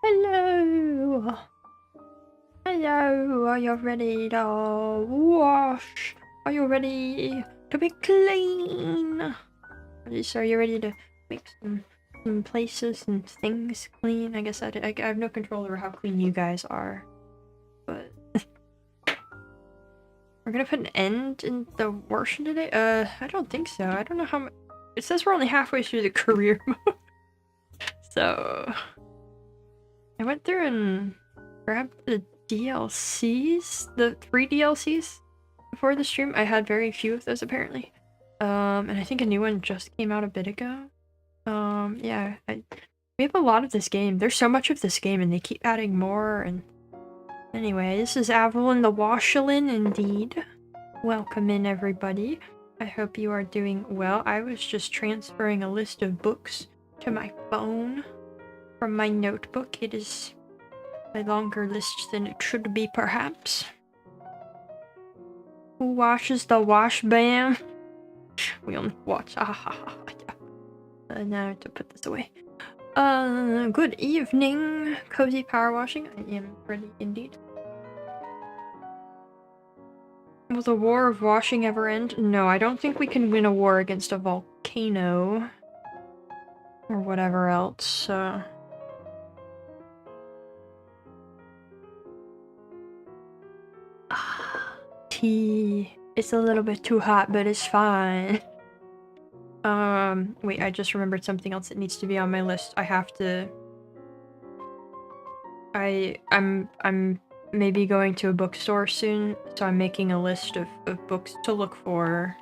Hello! Hello! Are you ready to wash? Are you ready to be clean? Are you ready to make some places and things clean? I guess I have no control over how clean you guys are. But... we're gonna put an end in the warshin today? I don't think so. I don't know how much... It says we're only halfway through the career mode. So... I went through and grabbed the DLCs, the 3 DLCs before the stream. I had very few of those apparently. And I think a new one just came out a bit ago. Yeah, we have a lot of this game. There's so much of this game and they keep adding more and... Anyway, this is Avalon the Washlin indeed. Welcome in everybody. I hope you are doing well. I was just transferring a list of books to my phone. From my notebook. It is a longer list than it should be, perhaps. Who washes the wash bam? We only watch. Now I have to put this away. Good evening. Cozy power washing. I am ready indeed. Will the war of washing ever end? No, I don't think we can win a war against a volcano. Or whatever else, tea. It's a little bit too hot, but it's fine. Wait, I just remembered something else that needs to be on my list. I have to... I'm maybe going to a bookstore soon, so I'm making a list of books to look for.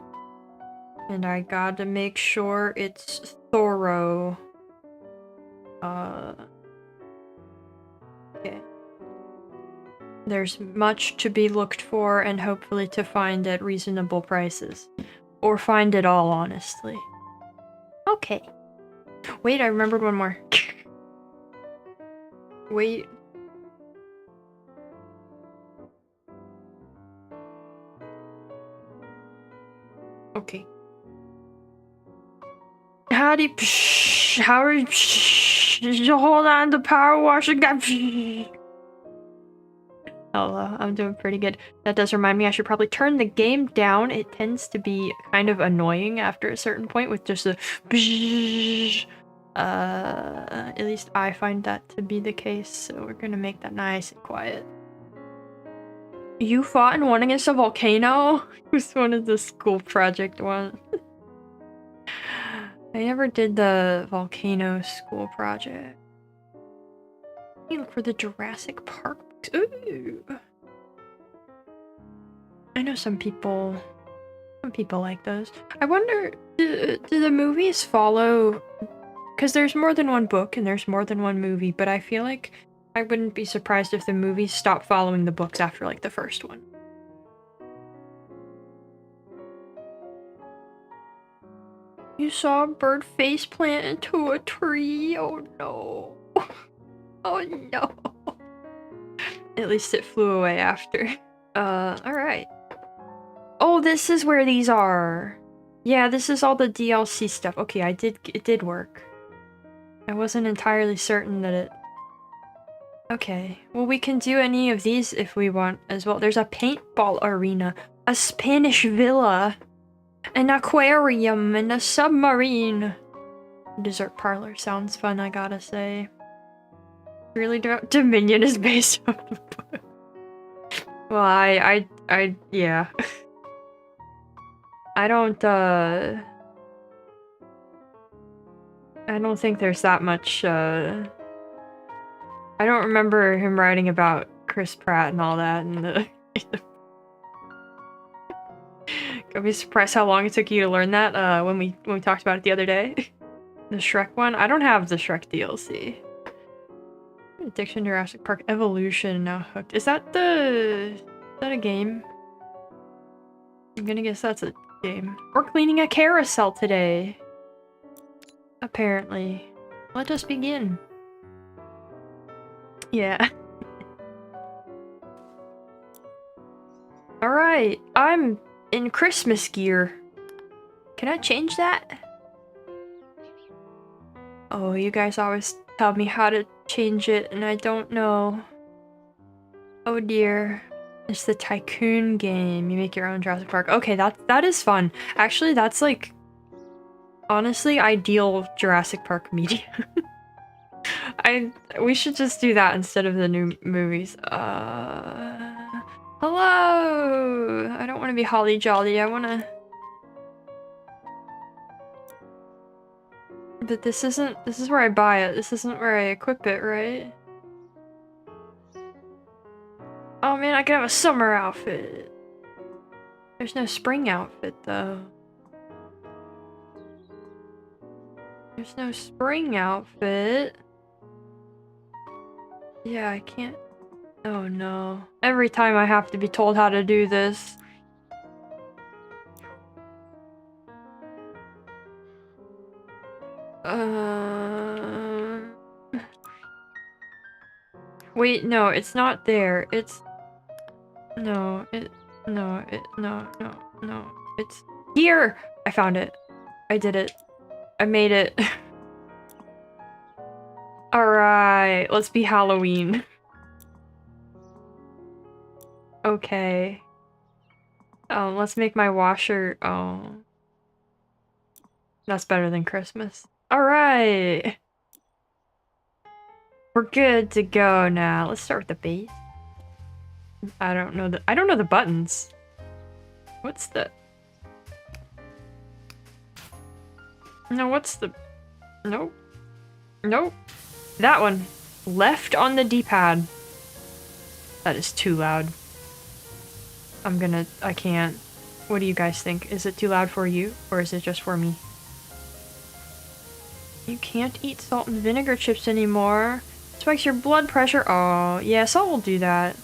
And I gotta make sure it's thorough. Okay. There's much to be looked for and hopefully to find at reasonable prices. Or find it all, honestly. Okay. Wait, I remembered one more. Wait. Okay. How do you hold on to power washing? Hello, I'm doing pretty good. That does remind me I should probably turn the game down. It tends to be kind of annoying after a certain point with just a at least I find that to be the case, so we're gonna make that nice and quiet. You fought and won against a volcano? It was one of the school project ones. I never did the volcano school project. Let me look for the Jurassic Park books. Ooh. I know some people like those. I wonder, do the movies follow? Because there's more than one book and there's more than one movie, but I feel like I wouldn't be surprised if the movies stopped following the books after like the first one. You saw a bird face plant into a tree? Oh no. Oh no. At least it flew away after. Alright. Oh, this is where these are. Yeah, this is all the DLC stuff. Okay, it did work. I wasn't entirely certain that it... Okay. Well, we can do any of these if we want as well. There's a paintball arena, a Spanish villa, an aquarium, and a submarine. Dessert parlor sounds fun, I gotta say. Really, Dominion is based on the book. Well, yeah. I don't think there's that much, I don't remember him writing about Chris Pratt and all that, and I'd be surprised how long it took you to learn that, when we talked about it the other day. The Shrek one? I don't have the Shrek DLC. Addiction Jurassic Park Evolution now hooked. Is that a game? I'm gonna guess that's a game. We're cleaning a carousel today. Apparently. Let us begin. Yeah. Alright, I'm in Christmas gear. Can I change that? Oh, you guys always tell me how to change it, and I don't know. Oh dear. It's the Tycoon game. You make your own Jurassic Park. Okay, that is fun. Actually, that's like honestly ideal Jurassic Park media. We should just do that instead of the new movies. Hello. I don't want to be holly jolly. I want to. But this is where I buy it. This isn't where I equip it, right? Oh man, I could have a summer outfit. There's no spring outfit though. There's no spring outfit. Yeah, I can't. Oh no. Every time I have to be told how to do this. Wait, no, it's not there. It's... No, no, it's here! I found it. I did it. I made it. Alright, let's be Halloween. Okay. Let's make my washer... Oh. That's better than Christmas. Alright! We're good to go now. Let's start with the base. I don't know the buttons. What's the... No, what's the... Nope. Nope. That one. Left on the D-pad. That is too loud. I can't. What do you guys think? Is it too loud for you? Or is it just for me? You can't eat salt and vinegar chips anymore. Spikes your blood pressure. Oh, yeah, salt will do that.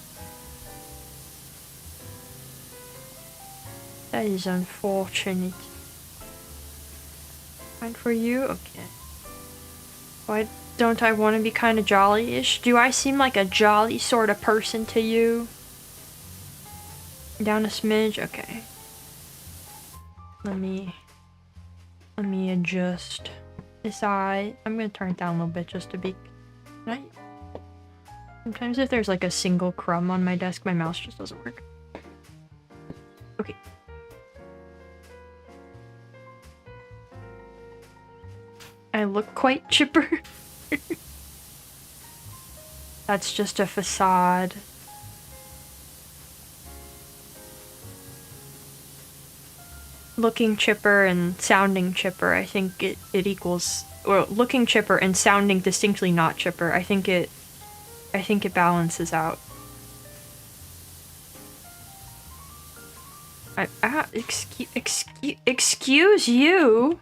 That is unfortunate. Fine for you? Okay. Why don't I want to be kind of jolly-ish? Do I seem like a jolly sort of person to you? Down a smidge? Okay. Let me adjust this eye. I'm gonna turn it down a little bit just to be... Sometimes if there's like a single crumb on my desk, my mouse just doesn't work. Okay. I look quite chipper. That's just a facade. Looking chipper and sounding chipper, I think it equals... Or looking chipper and sounding distinctly not chipper, I think it balances out. Excuse you?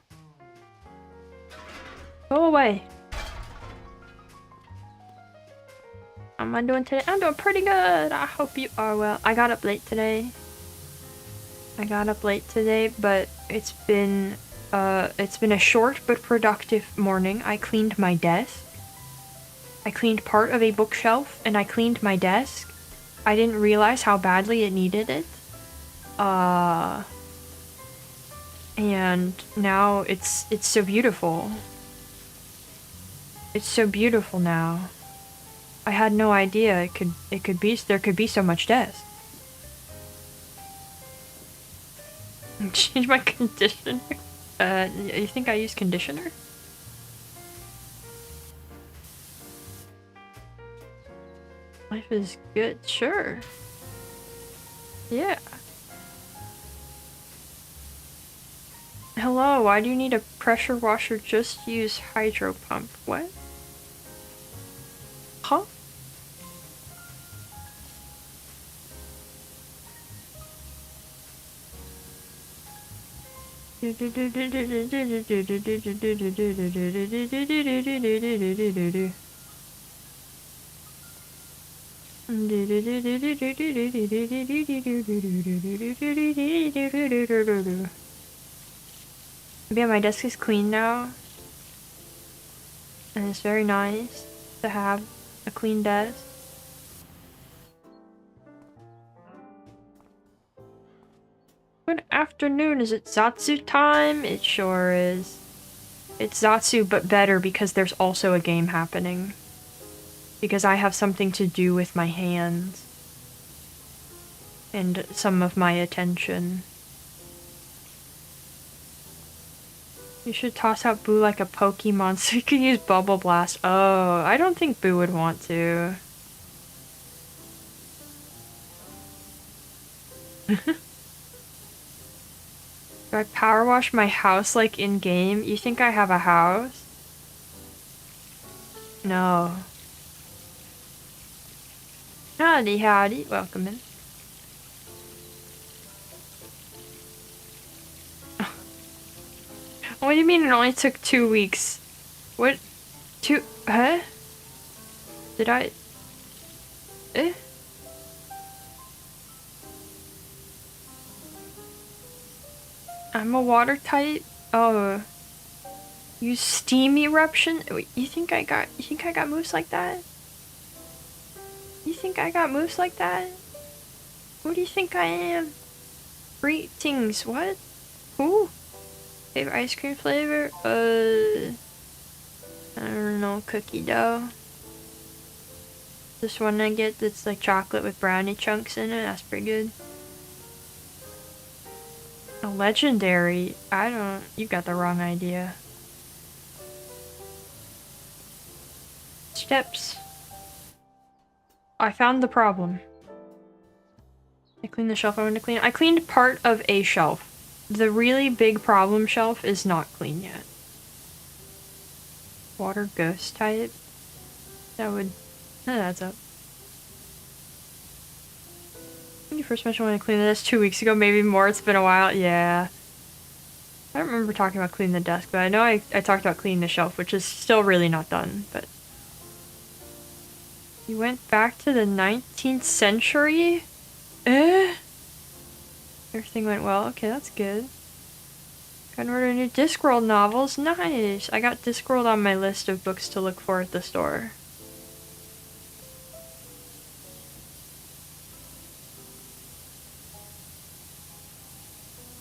Go away. How am I doing today? I'm doing pretty good. I hope you are well. I got up late today. But it's been a short but productive morning. I cleaned my desk. I cleaned part of a bookshelf, and I cleaned my desk. I didn't realize how badly it needed it. And now it's so beautiful. It's so beautiful now. I had no idea there could be so much desk. Change my conditioner? You think I use conditioner? Life is good, sure. Yeah. Hello, why do you need a pressure washer? Just use hydro pump. What? Huh? Yeah, my desk is clean now. And it's very nice to have a clean desk. Good afternoon, is it Zatsu time? It sure is. It's Zatsu, but better because there's also a game happening. Because I have something to do with my hands. And some of my attention. You should toss out Boo like a Pokemon so you can use Bubble Blast. Oh, I don't think Boo would want to. Do I power wash my house like in-game? You think I have a house? No. Howdy, howdy. Welcome in. What do you mean it only took 2 weeks? What? Huh? Did I? Eh? I'm a water type? Oh. Use steam eruption? Wait, you think I got moves like that? You think I got moves like that? Who do you think I am? Greetings, what? Who? Favorite ice cream flavor? I don't know, cookie dough. This one I get that's like chocolate with brownie chunks in it, that's pretty good. A legendary? You got the wrong idea. Steps. I found the problem. I cleaned the shelf I wanted to clean. I cleaned part of a shelf. The really big problem shelf is not clean yet. Water ghost type? That adds up. When you first mentioned wanting to clean this 2 weeks ago, maybe more, it's been a while. Yeah. I don't remember talking about cleaning the desk, but I know I talked about cleaning the shelf, which is still really not done, but... You went back to the 19th century? Everything went well. Okay, that's good. Got to order new Discworld novels. Nice! I got Discworld on my list of books to look for at the store.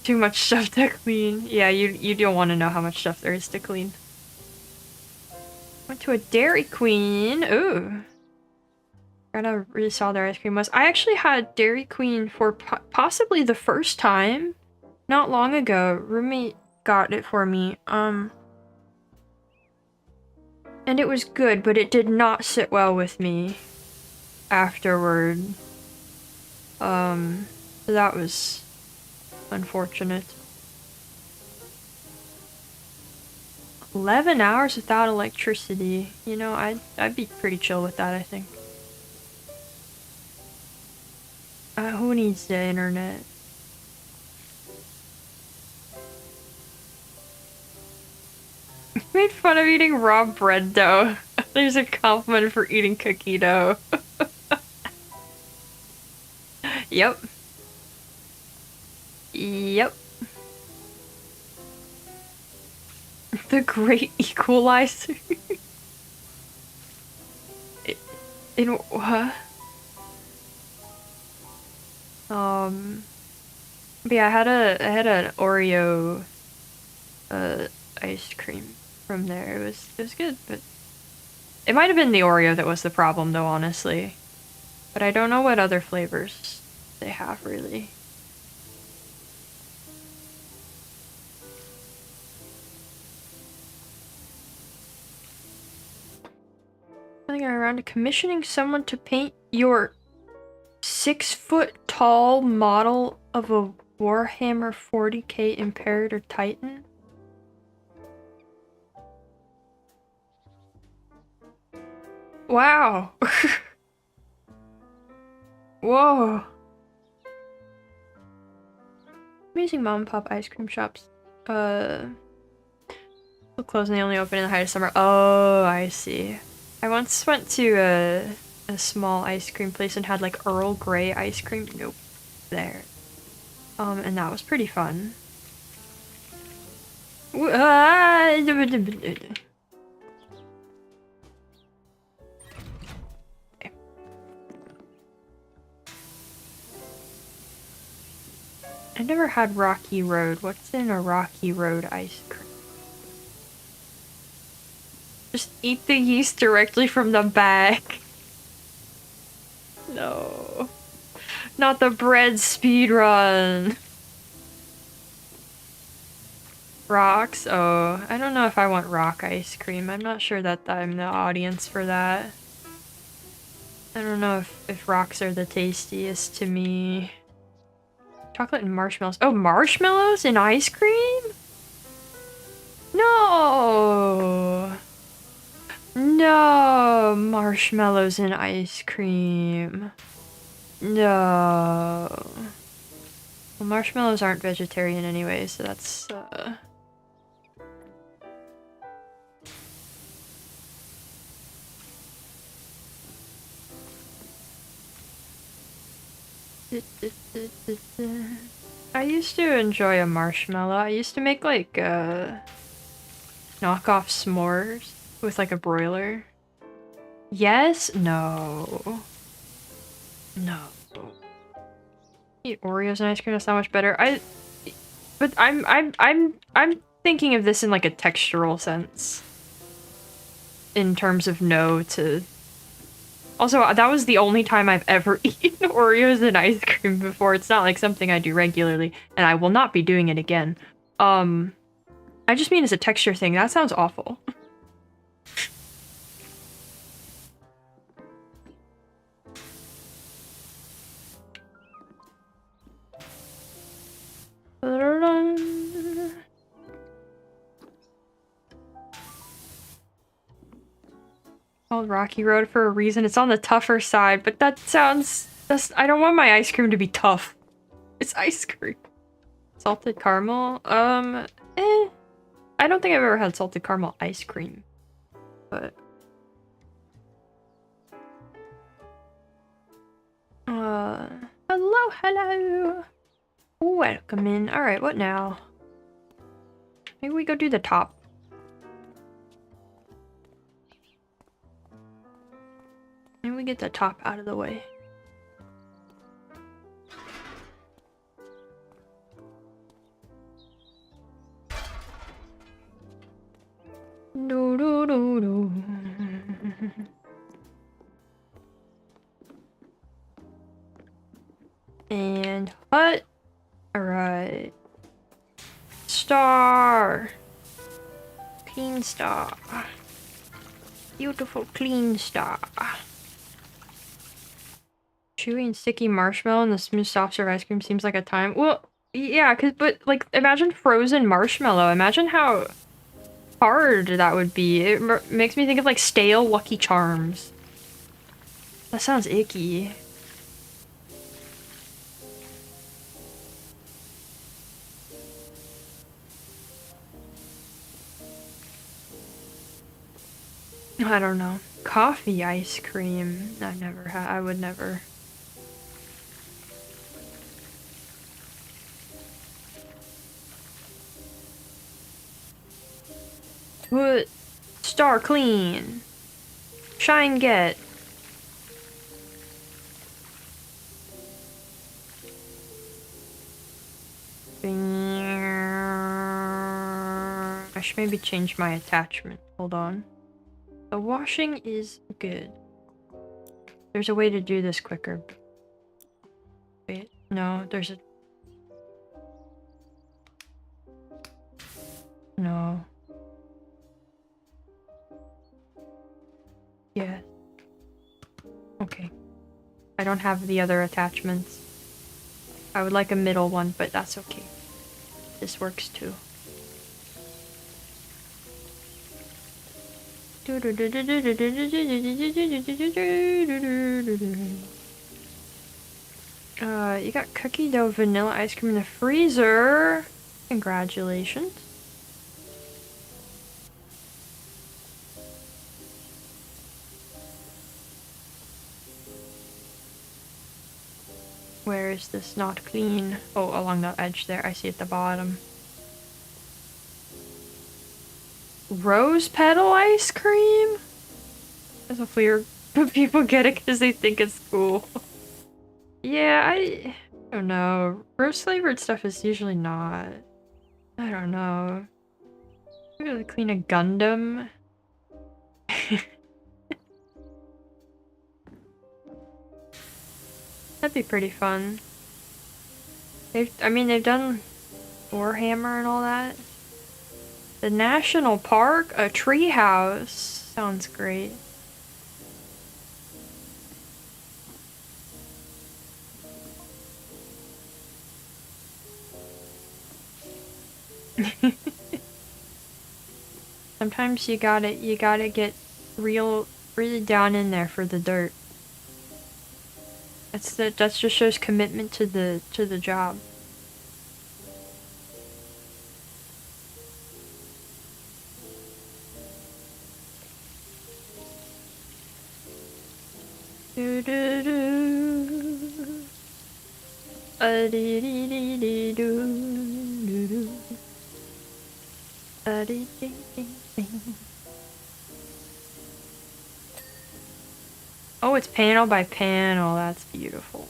Too much stuff to clean. Yeah, you don't want to know how much stuff there is to clean. Went to a Dairy Queen. Ooh. Got a really solid ice cream was. I actually had Dairy Queen for possibly the first time not long ago. Roommate got it for me. And it was good, but it did not sit well with me afterward. So that was unfortunate. 11 hours without electricity. You know, I'd be pretty chill with that, I think. Who needs the internet? Made fun of eating raw bread dough. There's a compliment for eating cookie dough. Yep. Yep. The Great Equalizer. In what? But yeah, I had an Oreo ice cream from there. It was good, but it might have been the Oreo that was the problem though, honestly. But I don't know what other flavors they have really. I think I'm around to commissioning someone to paint your 6-foot-tall model of a Warhammer 40k Imperator Titan. Wow. Whoa. Amazing mom and pop ice cream shops. They'll close and they only open in the height of summer. Oh, I see. I once went to a small ice cream place and had like Earl Grey ice cream. Nope. There. And that was pretty fun. I never had Rocky Road. What's in a Rocky Road ice cream? Just eat the yeast directly from the bag. No. Not the bread speed run. Rocks? Oh, I don't know if I want rock ice cream. I'm not sure that I'm the audience for that. I don't know if rocks are the tastiest to me. Chocolate and marshmallows. Oh, marshmallows and ice cream? No! No! Marshmallows and ice cream. No. Well, marshmallows aren't vegetarian anyway, so that's, I used to enjoy a marshmallow. I used to make, like, knockoff s'mores with, like, a broiler. Yes? No. No. Eat Oreos and ice cream, that's not much better. But I'm thinking of this in, like, a textural sense. In terms of no to... Also, that was the only time I've ever eaten Oreos and ice cream before. It's not like something I do regularly, and I will not be doing it again. I just mean as a texture thing. That sounds awful. Called Rocky Road for a reason. It's on the tougher side, but that sounds... I don't want my ice cream to be tough. It's ice cream. Salted caramel? I don't think I've ever had salted caramel ice cream. But... hello! Welcome in. Alright, what now? Maybe we go do the top. Maybe we get the top out of the way. Do do do do. And hut. Alright. Star. Clean star. Beautiful clean star. Chewy and sticky marshmallow and the smooth soft serve ice cream seems like a time. Well, yeah, but like imagine frozen marshmallow. Imagine how hard that would be. It makes me think of like stale Lucky Charms. That sounds icky. I don't know. Coffee ice cream. I never had. I would never. Put star clean. Shine get. I should maybe change my attachment. Hold on. The washing is good. There's a way to do this quicker. Wait, no, there's a... No. Yeah. Okay. I don't have the other attachments. I would like a middle one, but that's okay. This works too. You got cookie dough vanilla ice cream in the freezer. Congratulations. Where is this not clean? Oh, along the edge there. I see at the bottom. Rose petal ice cream? As if weird people get it because they think it's cool. Yeah, I don't know. Rose flavored stuff is usually not. I don't know. Maybe clean a Gundam. That'd be pretty fun. I mean, they've done Warhammer and all that. The national park, a tree house. Sounds great. Sometimes you gotta get really down in there for the dirt. That just shows commitment to the job. Do do do. Dee dee dee dee do do do. Dee dee dee dee. Oh, it's panel by panel. That's beautiful.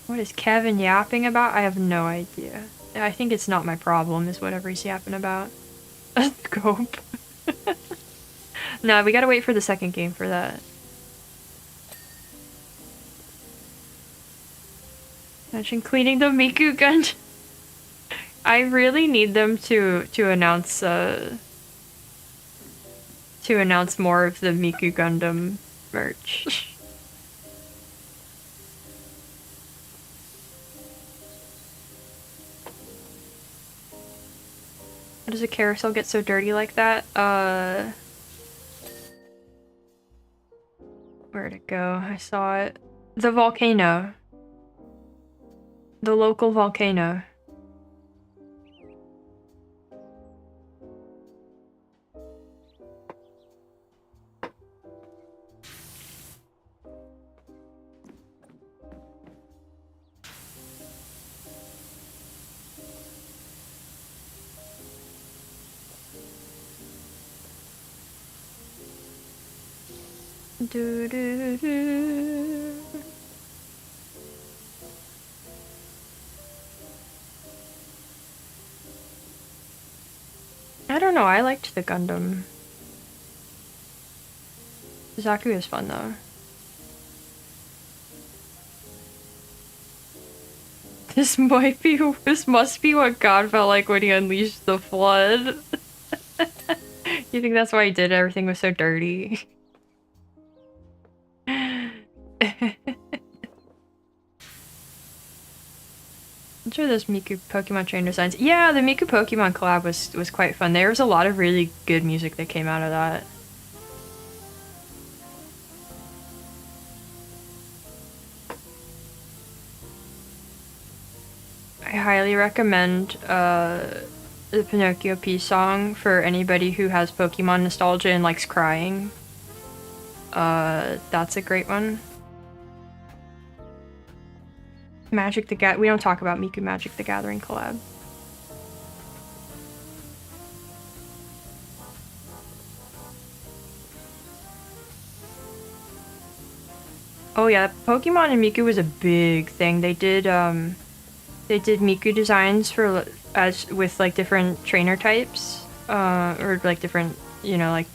What is Kevin yapping about? I have no idea. I think it's not my problem, is whatever he's yapping about. A scope. No, we gotta wait for the second game for that. Imagine cleaning the Miku gun. I really need them to announce more of the Miku Gundam merch. How does a carousel get so dirty like that? Where'd it go? I saw it. The volcano. The local volcano. Do do do. I don't know, I liked the Gundam. Zaku is fun though. This must be what God felt like when he unleashed the flood. You think that's why he did it? Everything was so dirty? I'm sure those Miku Pokemon trainer designs. Yeah, the Miku Pokemon collab was quite fun. There was a lot of really good music that came out of that. I highly recommend the Pinocchio Peace song for anybody who has Pokemon nostalgia and likes crying. That's a great one. We don't talk about Miku Magic the Gathering collab. Oh yeah, Pokemon and Miku was a big thing. They did Miku designs for with like different trainer types, or like different, you know what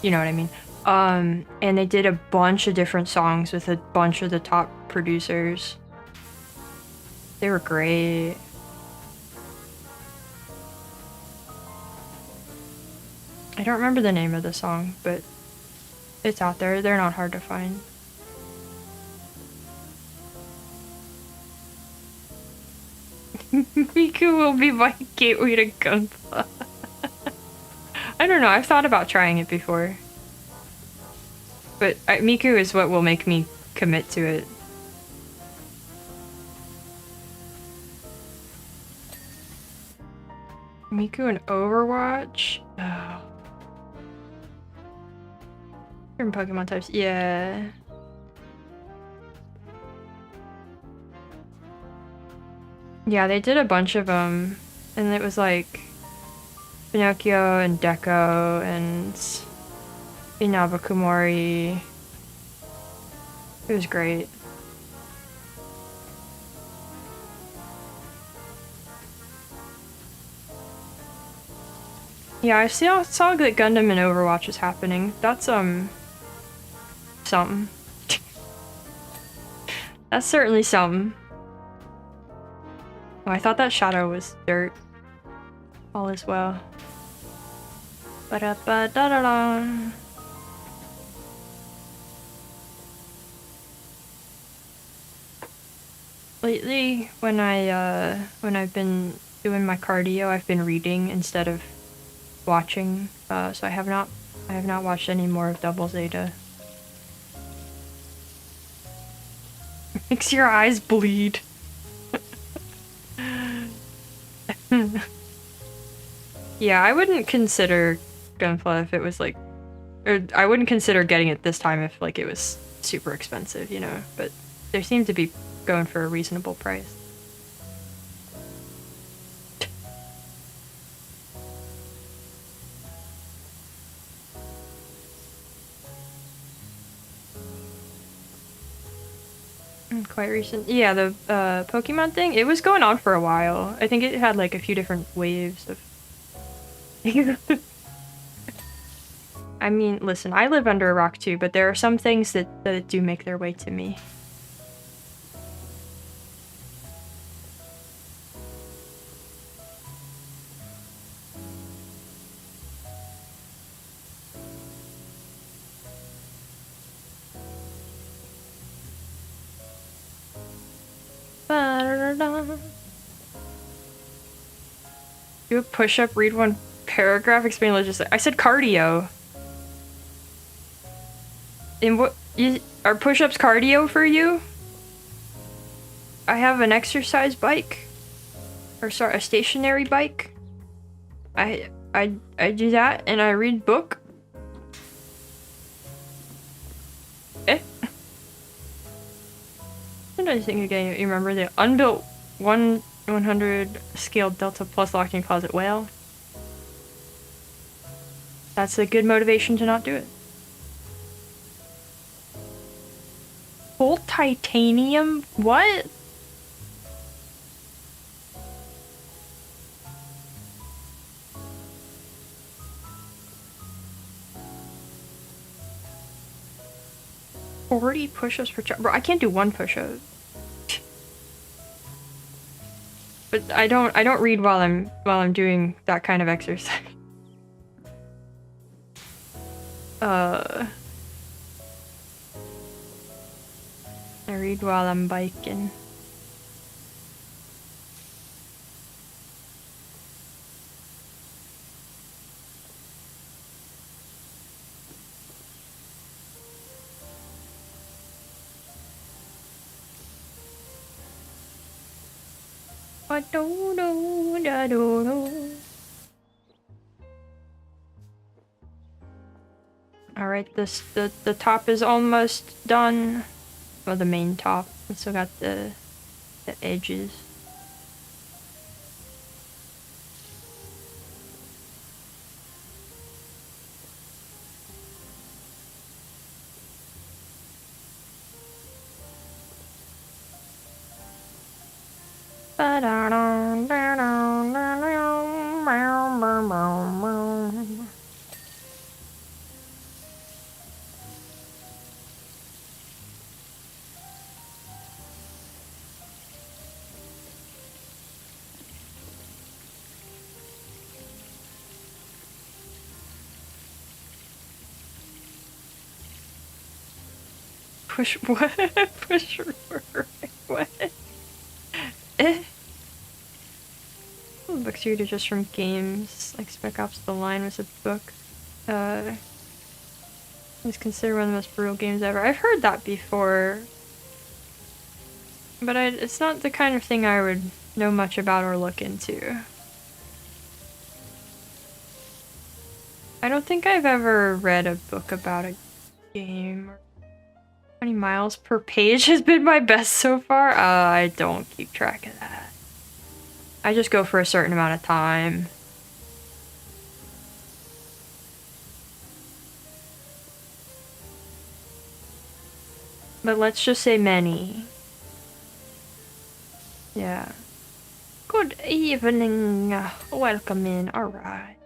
I mean. And they did a bunch of different songs with a bunch of the top producers. They were great. I don't remember the name of the song, but it's out there. They're not hard to find. Miku will be my gateway to Gunpla. I don't know, I've thought about trying it before. But Miku is what will make me commit to it. Miku and Overwatch? Oh. Different Pokemon types, yeah. Yeah, they did a bunch of them, and it was like Pinocchio and Deco and Inabakumori. It was great. Yeah, I saw that Gundam and Overwatch is happening. That's something. That's certainly some. Oh, I thought that shadow was dirt. All is well. Ba-da-ba-da-da-da. Lately, when I've been doing my cardio, I've been reading instead of watching. So I have not watched any more of Double Zeta. Makes your eyes bleed. Yeah, I wouldn't consider Gunpla if it was like, or I wouldn't consider getting it this time if like it was super expensive, you know, but they seem to be going for a reasonable price. Quite recent. Yeah, the Pokemon thing, it was going on for a while. I think it had like a few different waves of... I mean, listen, I live under a rock too, but there are some things that do make their way to me. Do a push-up, read one paragraph, explain logistics. I said cardio. And what are push-ups cardio for you? I have an exercise bike. Or sorry, a stationary bike. I do that and I read book. Eh? What did I think again? You remember the unbuilt 100 scale Delta Plus locked-in closet whale? That's a good motivation to not do it. Full titanium? What? $40 push-ups per bro, I can't do one push-up. But I don't read while I'm doing that kind of exercise. I read while I'm biking. I don't know. Alright, the top is almost done. Well, the main top. We still got the edges. Push what? Push what? Eh? Books you read are just from games, like Spec Ops The Line was a book. It's considered one of the most brutal games ever. I've heard that before. But it's not the kind of thing I would know much about or look into. I don't think I've ever read a book about a game. 20 miles per page has been my best so far. I don't keep track of that. I just go for a certain amount of time. But let's just say many. Yeah. Good evening. Welcome in. Alright.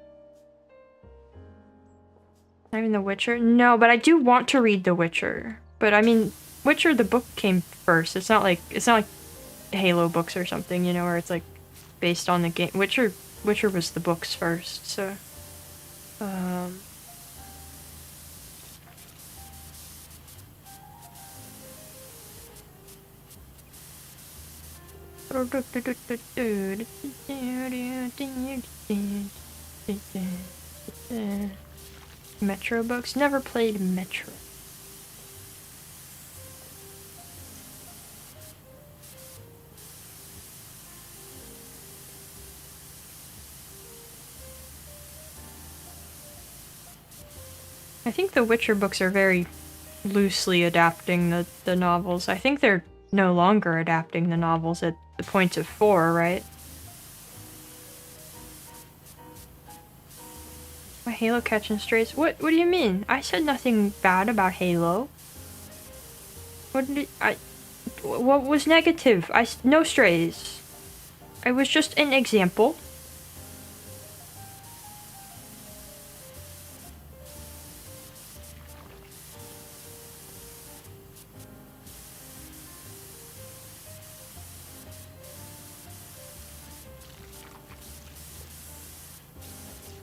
I'm in The Witcher? No, but I do want to read The Witcher. But I mean, Witcher the book came first. It's not like Halo books or something, you know, where it's like based on the game. Witcher was the books first, so Metro books? Never played Metro. I think the Witcher books are very loosely adapting the novels. I think they're no longer adapting the novels at the point of 4, right? My Halo catching strays? What do you mean? I said nothing bad about Halo. What was negative? No strays. I was just an example.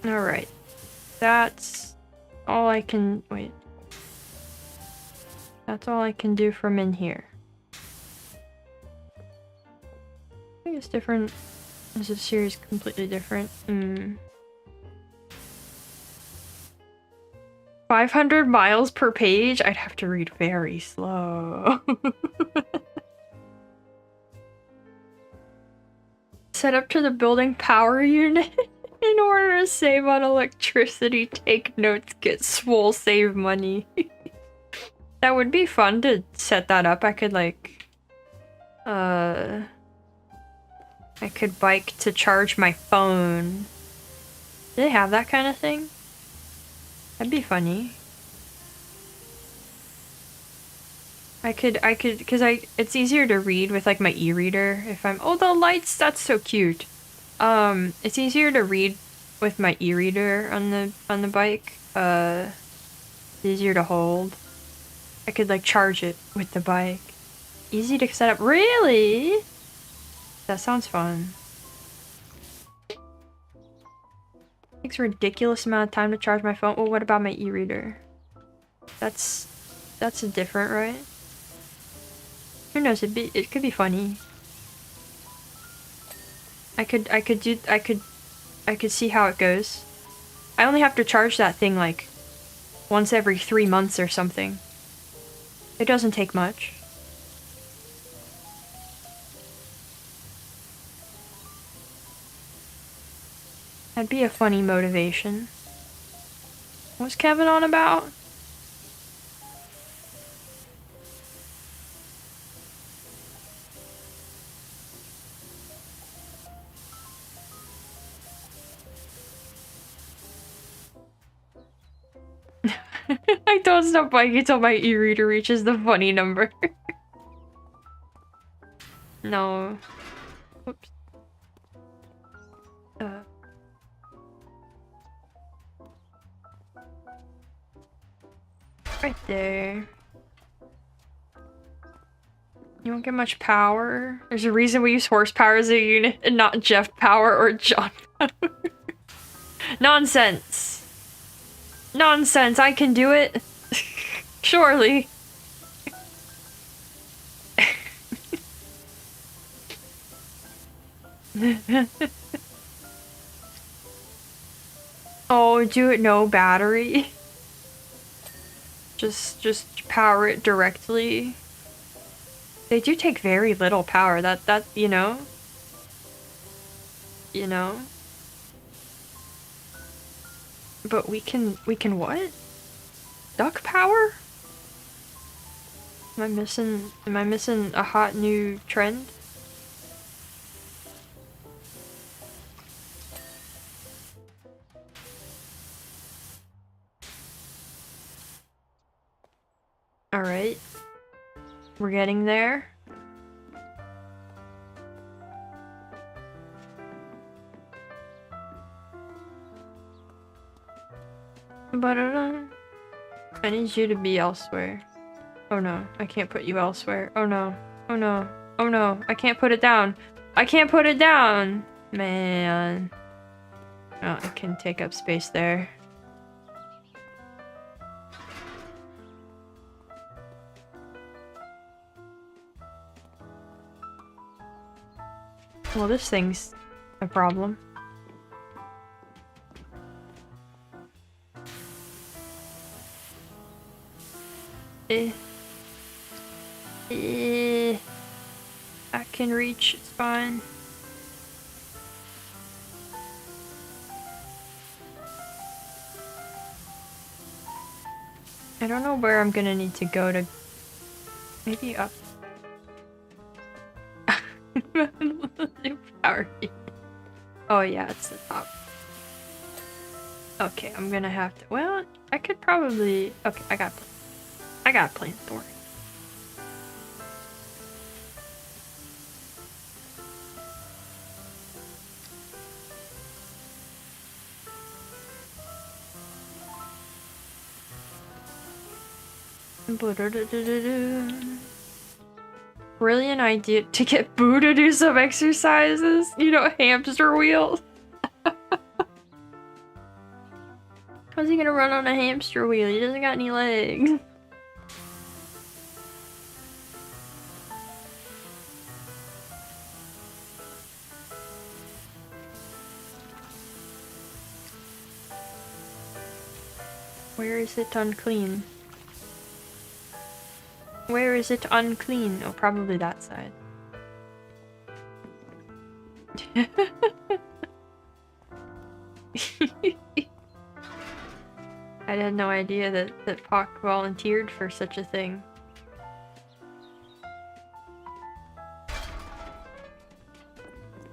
Alright. That's all I can... wait. That's all I can do from in here. I think it's different. Is the series completely different? 500 miles per page? I'd have to read very slow. Set up to the building power unit. In order to save on electricity, take notes, get swole, save money. That would be fun to set that up. I could like... I could bike to charge my phone. Do they have that kind of thing? That'd be funny. I could, cause it's easier to read with like my e-reader if I'm- oh, the lights, that's so cute. It's easier to read with my e-reader on the bike. It's easier to hold. I could like charge it with the bike. Easy to set up. Really? That sounds fun. Takes a ridiculous amount of time to charge my phone. Well, what about my e-reader? That's a different, right? Who knows? It could be funny. I could see how it goes. I only have to charge that thing like once every 3 months or something. It doesn't take much. That'd be a funny motivation. What's Kevin on about? I don't stop biking until my e-reader reaches the funny number. No. Whoops. Right there. You won't get much power. There's a reason we use horsepower as a unit and not Jeff power or John power. Nonsense. Nonsense, I can do it. Surely. Oh, do it no battery. Just power it directly. They do take very little power. That you know. You know. But we can what? Duck power? Am I missing a hot new trend? All right. We're getting there. But I need you to be elsewhere. Oh no, I can't put you elsewhere. Oh no. Oh no. Oh no. I can't put it down. I can't put it down! Man. Oh, it can take up space there. Well, this thing's a problem. I can reach, it's fine. I don't know where I'm gonna need to go to... Maybe up. Power. Oh yeah, it's the top. Okay, I'm gonna have to... Well, I could probably... Okay, I got a plan, don't worry. Brilliant idea to get Boo to do some exercises. You know, hamster wheel. How's he gonna run on a hamster wheel? He doesn't got any legs. Where is it unclean? Where is it unclean? Oh, probably that side. I had no idea that Pock volunteered for such a thing.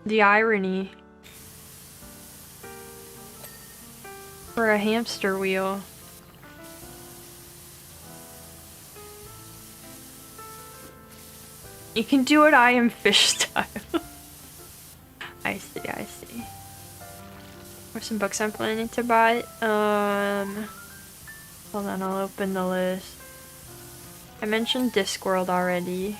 The irony. For a hamster wheel. You can do it, I am fish style. I see, I see. Where's some books I'm planning to buy? Hold on, I'll open the list. I mentioned Discworld already.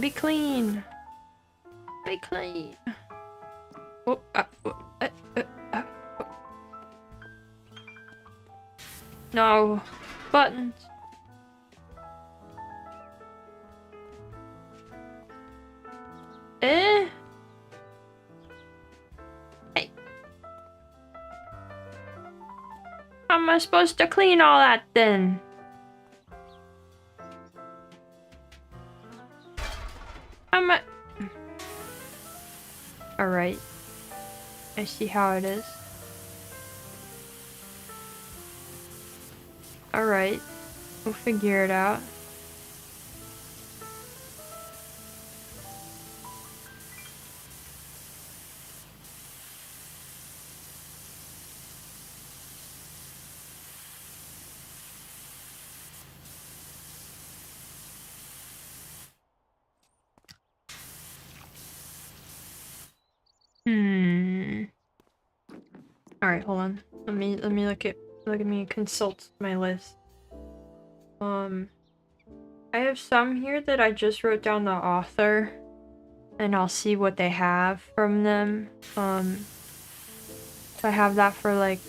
Be clean. Be clean. Oh, No. Buttons. Hey. How am I supposed to clean all that then? Alright. I see how it is. Alright. We'll figure it out. Alright, hold on. Let me look at me consult my list. I have some here that I just wrote down the author, and I'll see what they have from them. So I have that for like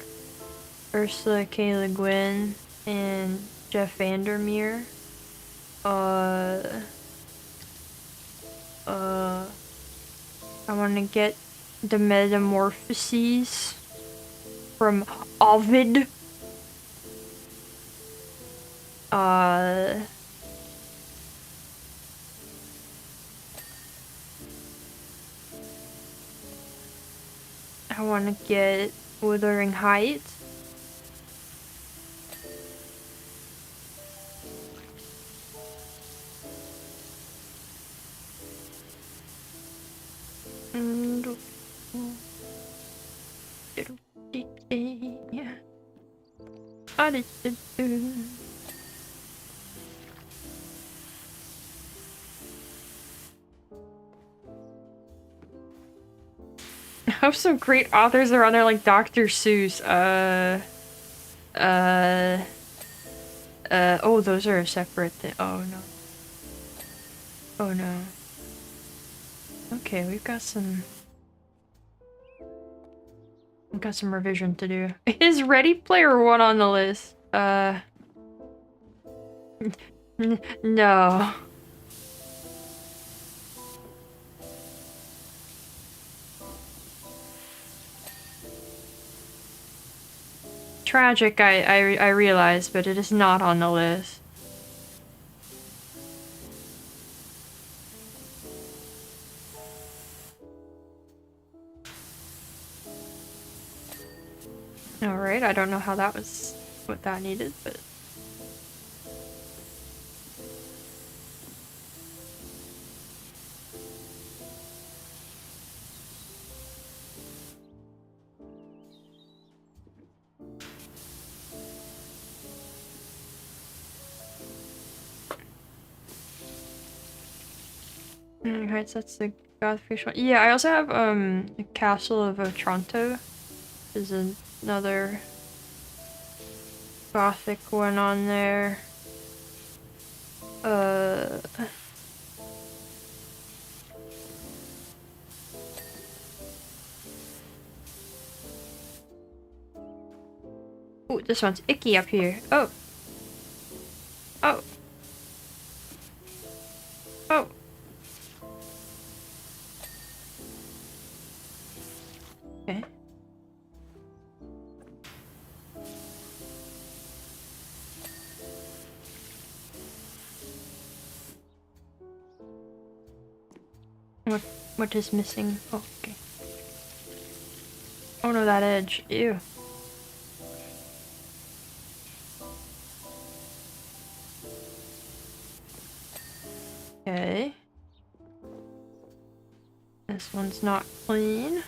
Ursula K. Le Guin and Jeff Vandermeer. I want to get the Metamorphoses from Ovid. I want to get Wuthering Heights. hope some great authors are on there like Dr. Seuss. Oh, those are a separate thing. Oh no. Oh no. Okay, we've got some revision to do. Is Ready Player One on the list? No. Tragic, I realize, but it is not on the list. Alright, I don't know how that was, what that needed, but... Alright, so that's the Gothic one. Yeah, I also have, the Castle of Otranto. There's another Gothic one on there. Ooh, this one's icky up here. Oh. Oh. Oh. Okay. What is missing? Oh, okay. Oh no, that edge. Ew. Okay. This one's not clean.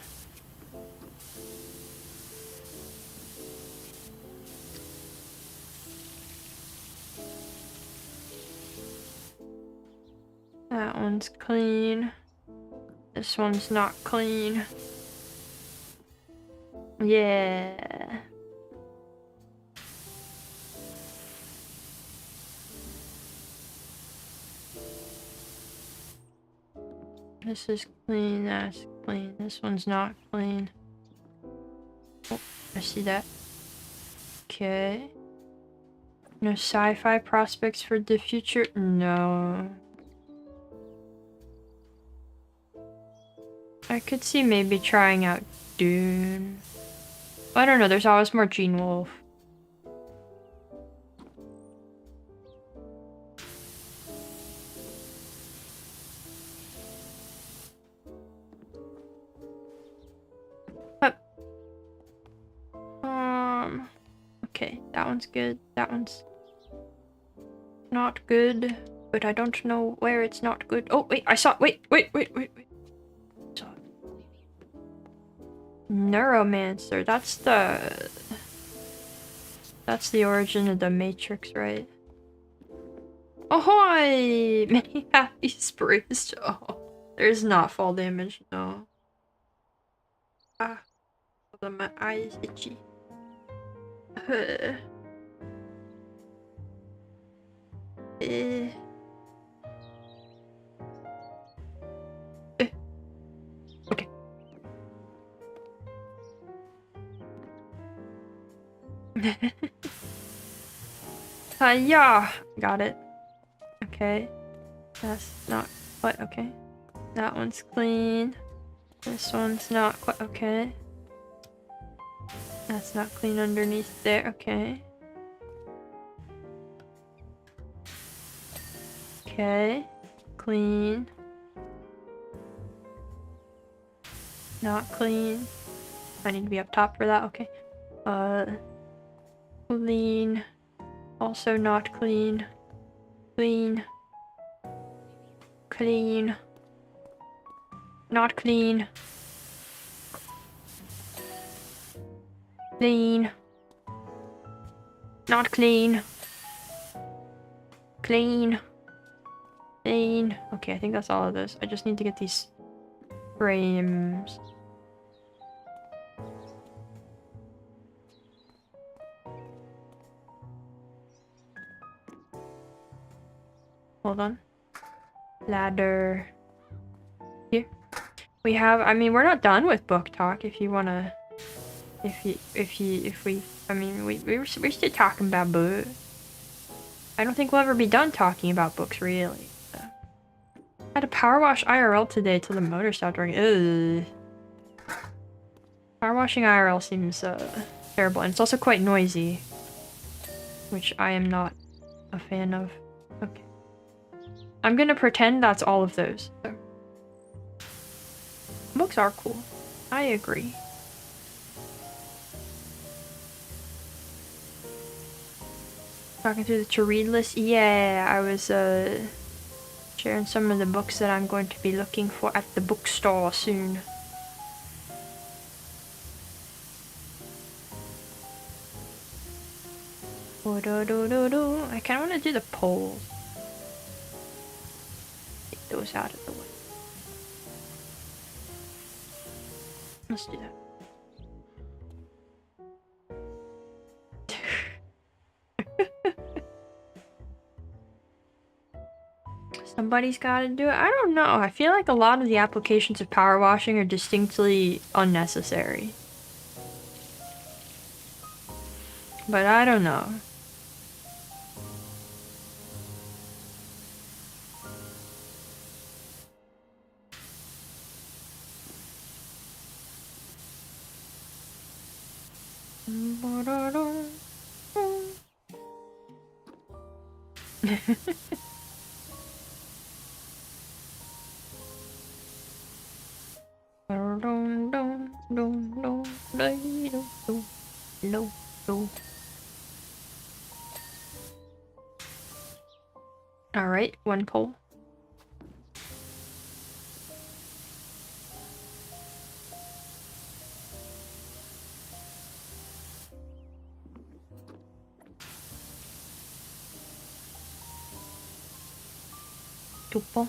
That one's clean. This one's not clean. Yeah. This is clean, that's clean. This one's not clean. Oh, I see that. Okay. No sci-fi prospects for the future? No. I could see maybe trying out Dune. I don't know, there's always more Gene Wolfe. Okay, that one's good. That one's not good, but I don't know where it's not good. Oh, wait, I saw it. Wait. Saw it. Neuromancer, that's the origin of the Matrix, right? Ahoy! Many happy sprays. Oh, there's not fall damage, no. Ah, my eyes itchy. Okay. Yeah, got it. Okay. That's not quite okay. That one's clean. This one's not quite okay. That's not clean underneath there. Okay. Okay. Clean. Not clean. I need to be up top for that. Okay. Clean. Also not clean. Clean. Clean. Not clean. Clean. Not clean. Clean. Clean. Okay, I think that's all of this. I just need to get these frames. hold on. Ladder. Here. We have, I mean, we're not done with book talk if you wanna, I mean, we're still talking about books. I don't think we'll ever be done talking about books, really. So. I had a power wash IRL today till the motor stopped working. Ugh. Power washing IRL seems terrible, and it's also quite noisy, which I am not a fan of. Okay. I'm gonna pretend that's all of those. So. Books are cool. I agree. Talking through the to-read list? Yeah, I was sharing some of the books that I'm going to be looking for at the bookstore soon. I kind of want to do the polls. Take those out of the way. Let's do that. Somebody's gotta do it. I don't know. I feel like a lot of the applications of power washing are distinctly unnecessary. But I don't know. Alright, one poll. Two poll.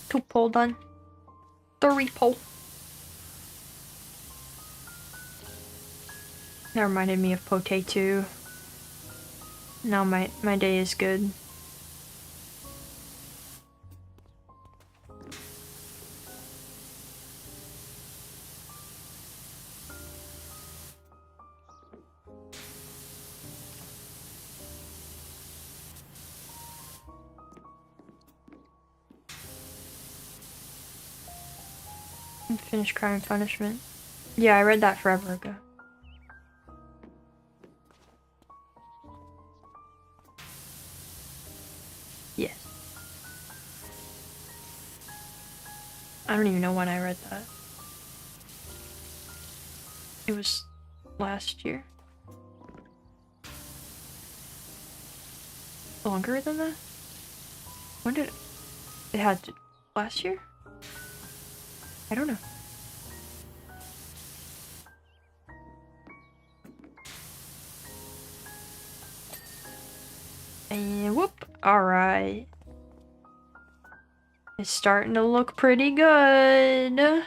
Two poll done. Three poll. That reminded me of potato. Now my day is good. Finish Crime and Punishment. Yeah, I read that forever ago. Yes. I don't even know when I read that. It was last year. Longer than that? When did it had to, last year? I don't know. And whoop! Alright. It's starting to look pretty good.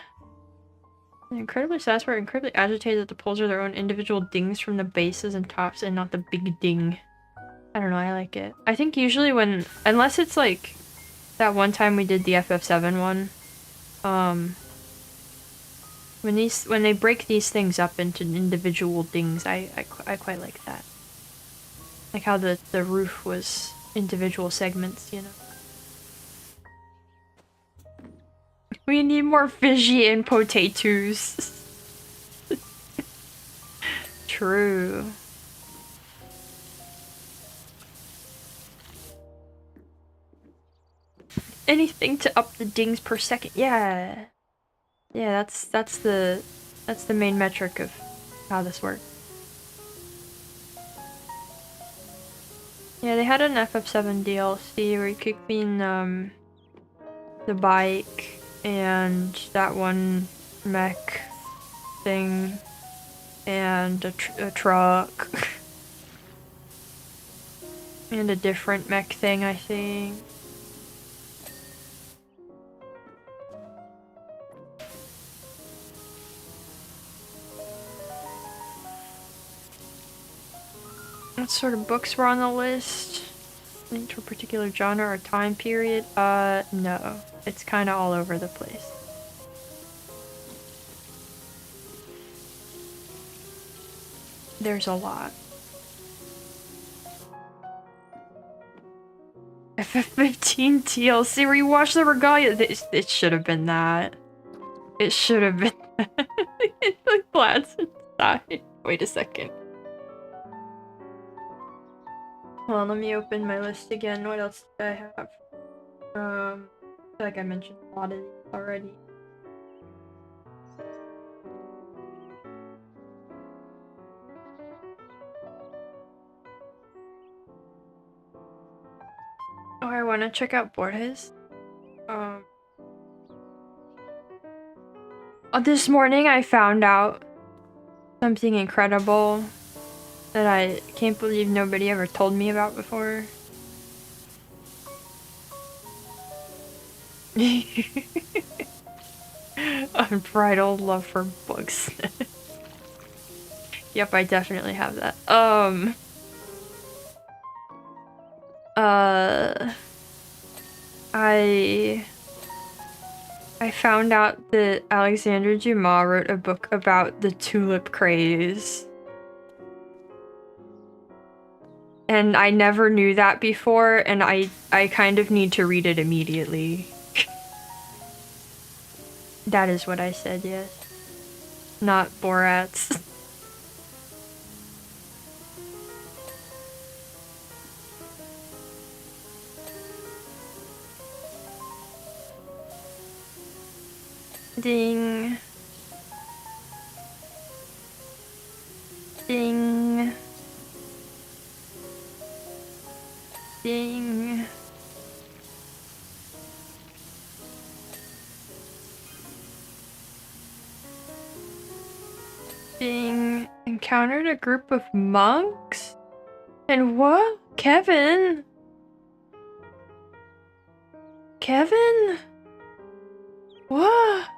Incredibly satisfied, incredibly agitated that the poles are their own individual dings from the bases and tops and not the big ding. I don't know, I like it. I think usually when, unless it's like that one time we did the FF7 one, when they break these things up into individual dings, I quite like that. Like how the roof was individual segments, you know? We need more fishy and potatoes. True. Anything to up the dings per second. Yeah. Yeah, that's the main metric of how this works. Yeah, they had an FF7 DLC where you could clean the bike and that one mech thing and a truck. And a different mech thing, I think. What sort of books were on the list? Linked to a particular genre or time period? No. It's kind of all over the place. There's a lot. FF15 TLC where you watch the regalia. It should have been that. It should have been that. Like Vlad's inside. Wait a second. Hold on, let me open my list again. What else did I have? I feel like I mentioned a lot of these already. Oh, I want to check out Borges. This morning I found out something incredible that I can't believe nobody ever told me about before. Unbridled love for books. Yep, I definitely have that. I found out that Alexandre Dumas wrote a book about the tulip craze. And I never knew that before, and I kind of need to read it immediately. That is what I said, yes. Not Borat's. Ding. Ding. Ding. Ding. Encountered a group of monks? And what? Kevin? Kevin? What?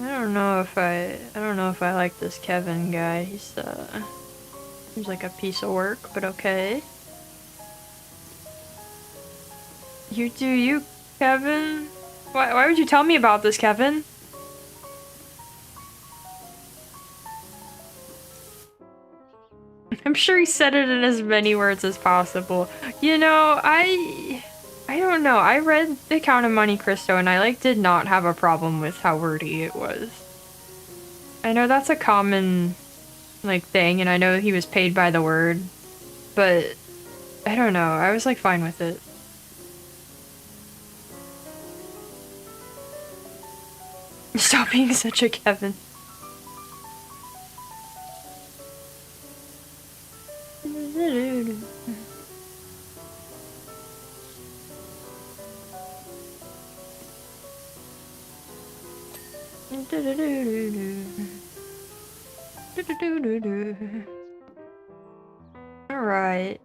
I don't know if I like this Kevin guy. He's seems like a piece of work, but okay. You do you, Kevin? Why would you tell me about this, Kevin? I'm sure he said it in as many words as possible. You know, I don't know. I read The Count of Monte Cristo and I did not have a problem with how wordy it was. I know that's a common thing, and I know he was paid by the word, but I don't know. I was fine with it. Stop being such a Kevin. Alright.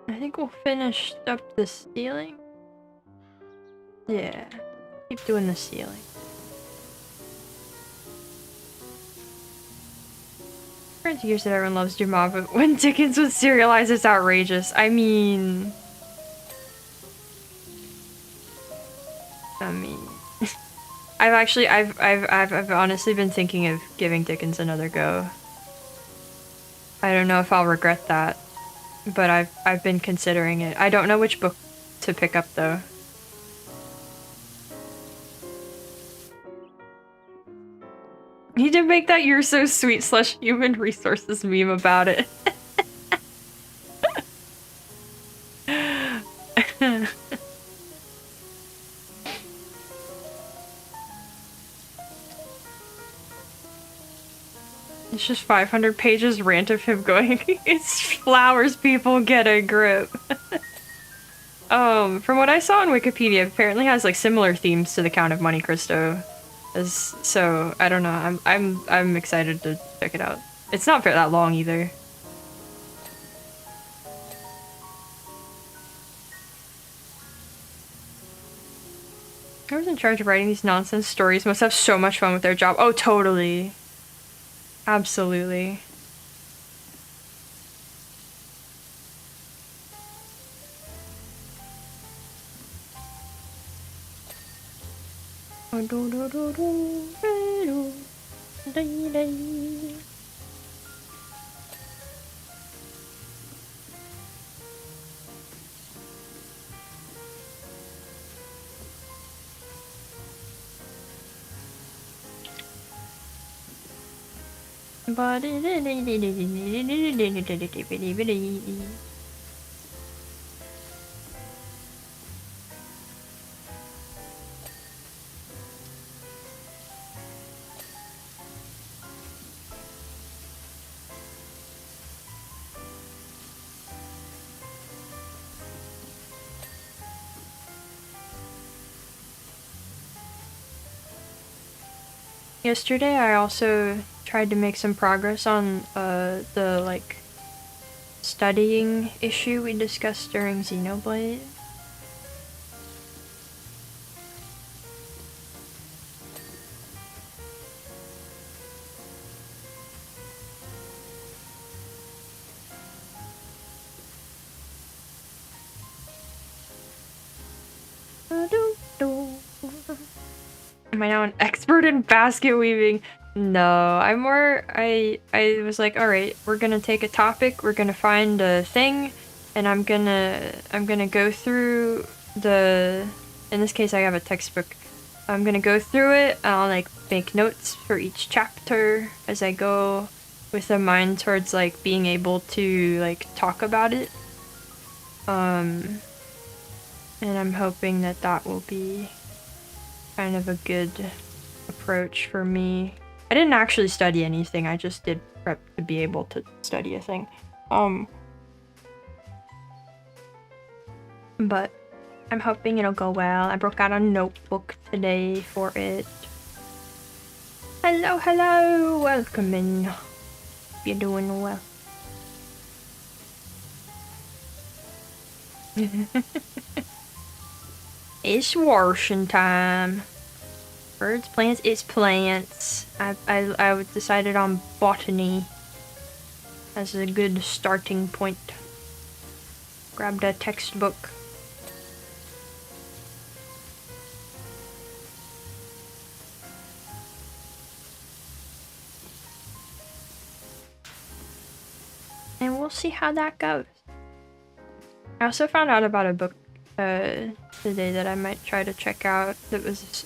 I think we'll finish up the ceiling. Yeah. Keep doing the ceiling. Friends hears that everyone loves Dumas, but when Dickens was serialized, it's outrageous. I mean, I've honestly been thinking of giving Dickens another go. I don't know if I'll regret that, but I've been considering it. I don't know which book to pick up though. He did make that "You're So Sweet" / human resources meme about it. It's just 500 pages rant of him going, "It's flowers, people, get a grip." From what I saw on Wikipedia, it apparently has similar themes to The Count of Monte Cristo. So I don't know. I'm excited to check it out. It's not that long either. Whoever's in charge of writing these nonsense stories must have so much fun with their job. Oh, totally. Absolutely. Yesterday I also tried to make some progress on the like studying issue we discussed during Xenoblade. Am I now an expert in basket weaving? No, I'm more, I was like, all right, we're gonna take a topic, we're gonna find a thing, and I'm gonna go through the, in this case I have a textbook, I'm gonna go through it, and I'll like make notes for each chapter as I go, with a mind towards like being able to like talk about it. And I'm hoping that that will be kind of a good approach for me. I didn't actually study anything, I just did prep to be able to study a thing. But I'm hoping it'll go well. I broke out a notebook today for it. Hello, hello, welcome in. Hope you're doing well. It's warshin time. Birds, plants, it's plants. I decided on botany as a good starting point. Grabbed a textbook. And we'll see how that goes. I also found out about a book today that I might try to check out that was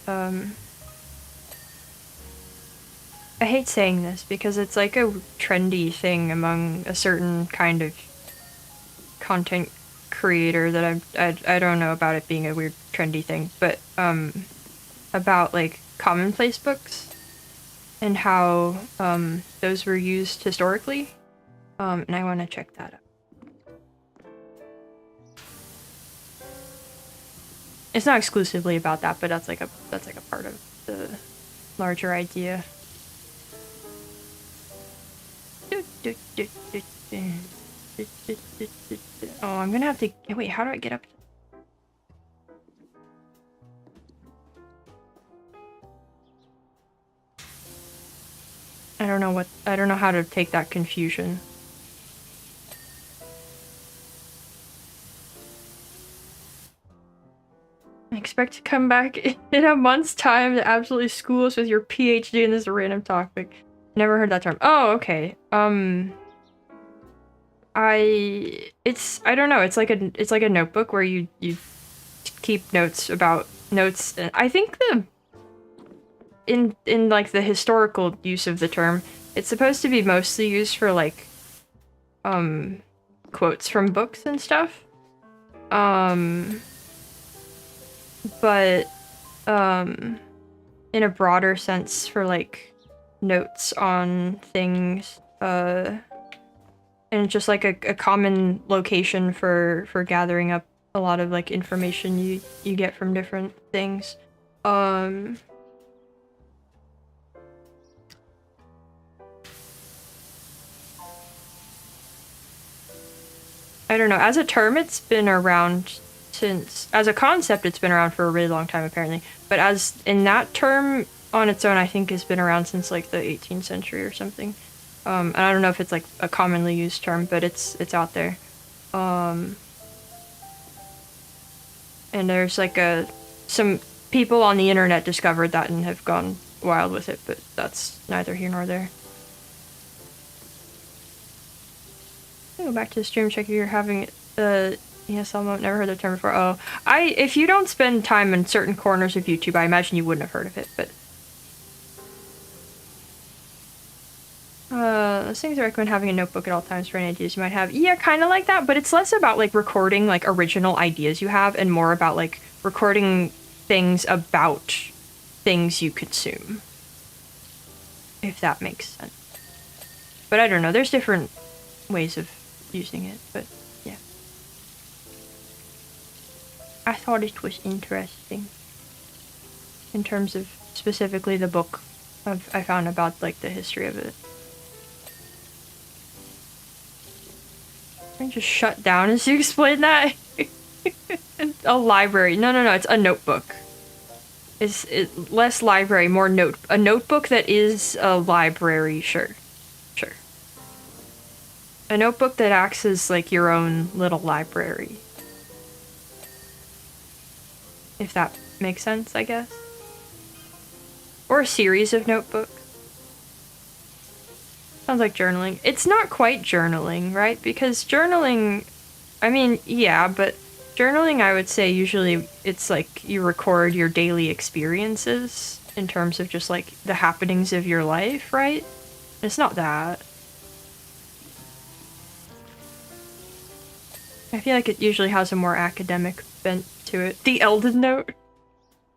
I hate saying this because it's like a trendy thing among a certain kind of content creator that I don't know about it being a weird trendy thing, but about like commonplace books and how those were used historically, and I want to check that out. It's not exclusively about that, but that's like a part of the larger idea. Oh, I'm gonna have to wait. How do I get up? I don't know how to take that confusion. I expect to come back in a month's time to absolutely school us with your PhD in this random topic. Never heard that term. Oh, okay. I don't know. It's like a notebook where you keep notes about notes. I think in like the historical use of the term, it's supposed to be mostly used for like quotes from books and stuff. But in a broader sense for like notes on things, and just like a common location for gathering up a lot of like information you get from different things. I don't know, as a term it's been around since, as a concept it's been around for a really long time apparently, but as in that term on its own I think has been around since like the 18th century or something. And I don't know if it's like a commonly used term, but it's out there. And there's like some people on the internet discovered that and have gone wild with it, but that's neither here nor there. I'll go back to the stream, check if you're having yes, I've never heard the term before. Oh, if you don't spend time in certain corners of YouTube, I imagine you wouldn't have heard of it, but those things I recommend having a notebook at all times for any ideas you might have. Yeah, kind of like that, but it's less about like recording like original ideas you have and more about like recording things about things you consume. If that makes sense. But I don't know, there's different ways of using it, but yeah. I thought it was interesting. In terms of specifically the book I found about like the history of it. I just shut down as you explain that. A library. No, it's a notebook. It's less library, more a notebook that is a library, sure. A notebook that acts as like your own little library. If that makes sense, I guess. Or a series of notebooks. Sounds like journaling. It's not quite journaling, right? Because journaling, I mean, yeah, but journaling, I would say usually it's like you record your daily experiences in terms of just like the happenings of your life, right? It's not that. I feel like it usually has a more academic bent to it. The Elden Note.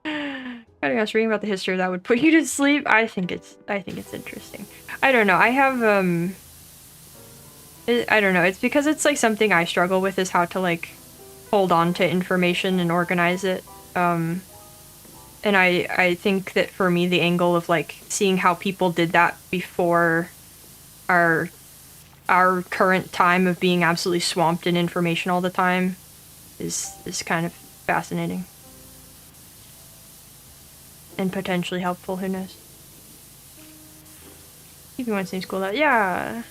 I was reading about the history that would put you to sleep. I think it's interesting. I don't know. I have I don't know. It's because it's like something I struggle with is how to like hold on to information and organize it. And I think that for me the angle of like seeing how people did that before our current time of being absolutely swamped in information all the time is kind of fascinating. And potentially helpful, who knows. Even one seems cool that, yeah.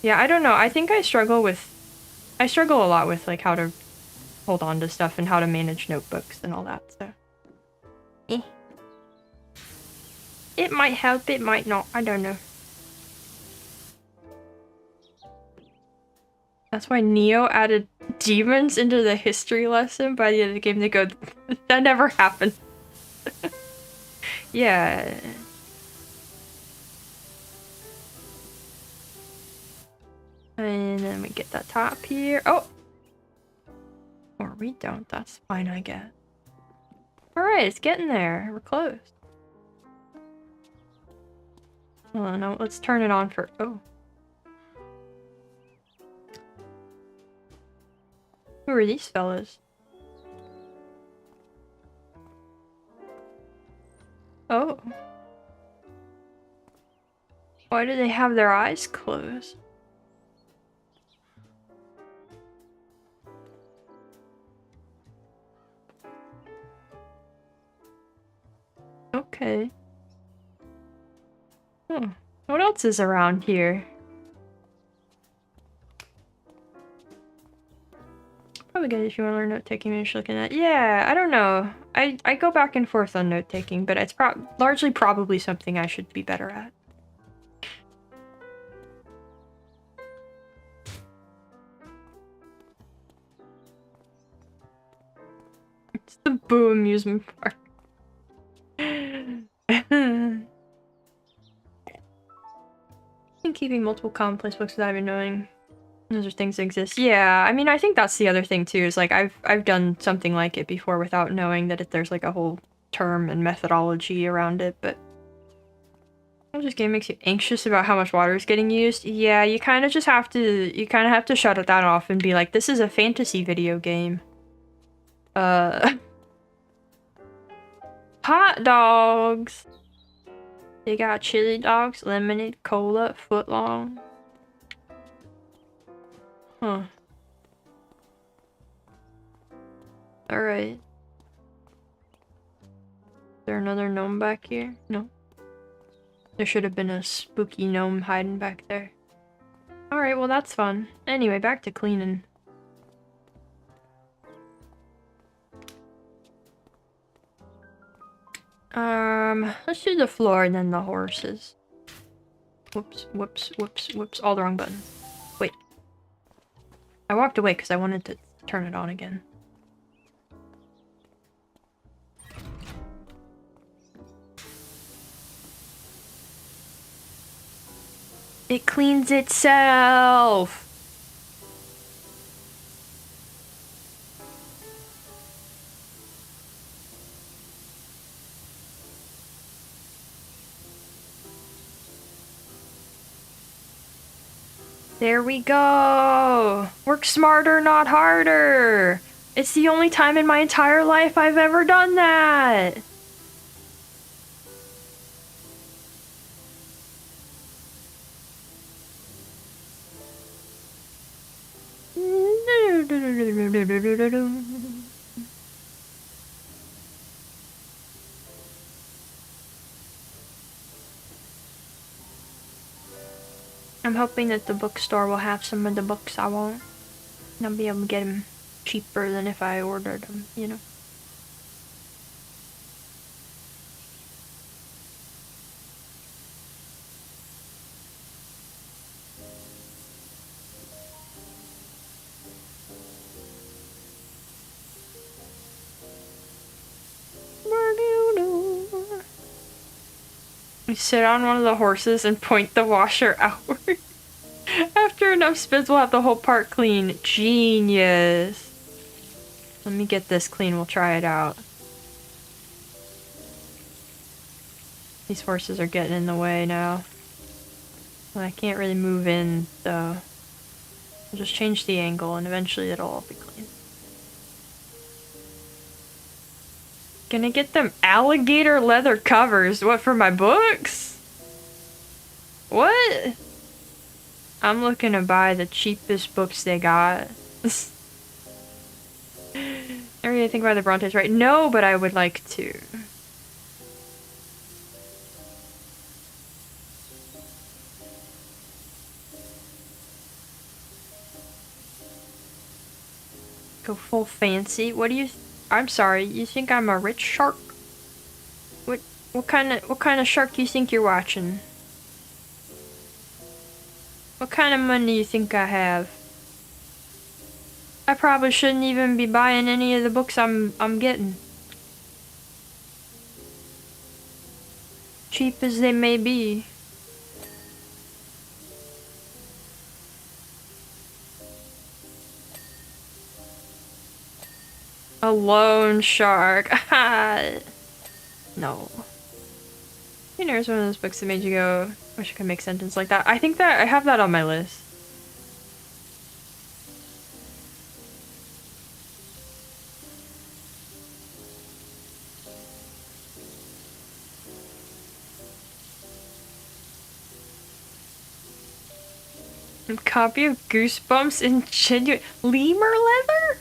Yeah, I don't know, I think I struggle a lot with like how to hold on to stuff and how to manage notebooks and all that, so. It might help, it might not, I don't know. That's why Neo added demons into the history lesson by the end of the game. They go, that never happened. Yeah. And then we get that top here. Oh! Or we don't. That's fine, I guess. Alright, it's getting there. We're close. Hold on, now let's turn it on for... Oh. Who are these fellas? Oh. Why do they have their eyes closed? Okay. What else is around here? Probably good if you want to learn note-taking, maybe looking at. Yeah, I don't know. I go back and forth on note-taking, but it's largely probably something I should be better at. It's the Boo amusement park. Keeping multiple commonplace books without even knowing those are things that exist. Yeah, I mean, I think that's the other thing too, is like I've done something like it before without knowing that there's like a whole term and methodology around it, but this game makes you anxious about how much water is getting used. Yeah, you kind of have to shut it that off and be like, this is a fantasy video game. Hot dogs! They got chili dogs, lemonade, cola, footlong. Huh. Alright. Is there another gnome back here? No. There should have been a spooky gnome hiding back there. Alright, well that's fun. Anyway, back to cleaning. Let's do the floor and then the horses. Whoops, whoops, whoops, whoops. All the wrong buttons. Wait. I walked away because I wanted to turn it on again. It cleans itself! There we go! Work smarter, not harder! It's the only time in my entire life I've ever done that! I'm hoping that the bookstore will have some of the books I want. And I'll be able to get them cheaper than if I ordered them, you know? You sit on one of the horses and point the washer outward. After enough spins, we'll have the whole part clean. Genius. Let me get this clean. We'll try it out. These horses are getting in the way now. Well, I can't really move in, though. I'll just change the angle and eventually it'll all be clean. Gonna get them alligator leather covers. What, for my books? What? I'm looking to buy the cheapest books they got. I really think about the Brontes, right? No, but I would like to. Go full fancy. What do you... I'm sorry, you think I'm a rich shark? What kind of shark do you think you're watching? What kind of money do you think I have? I probably shouldn't even be buying any of the books I'm getting. Cheap as they may be. A lone shark. No. You know, it's one of those books that made you go, wish I could make a sentence like that. I think that I have that on my list. A copy of Goosebumps in genuine lemur leather?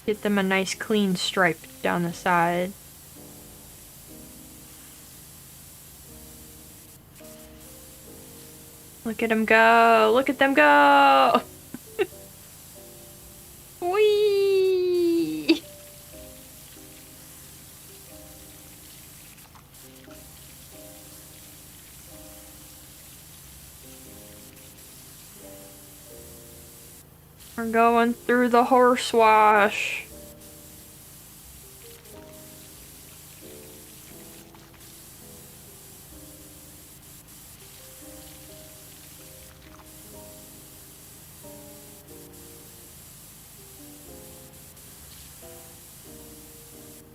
Get them a nice clean stripe down the side. Look at them go! Look at them go! Whee! We're going through the horse wash.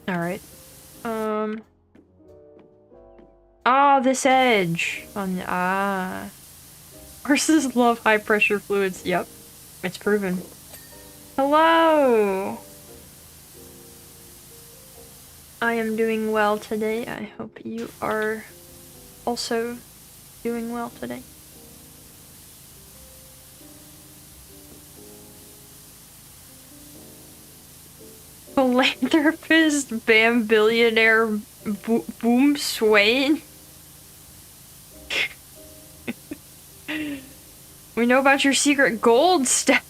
Alright. Oh, this edge. Horses love high pressure fluids. Yep. It's proven. Hello! I am doing well today. I hope you are also doing well today. Philanthropist, billionaire, boom Swain. We know about your secret gold stash.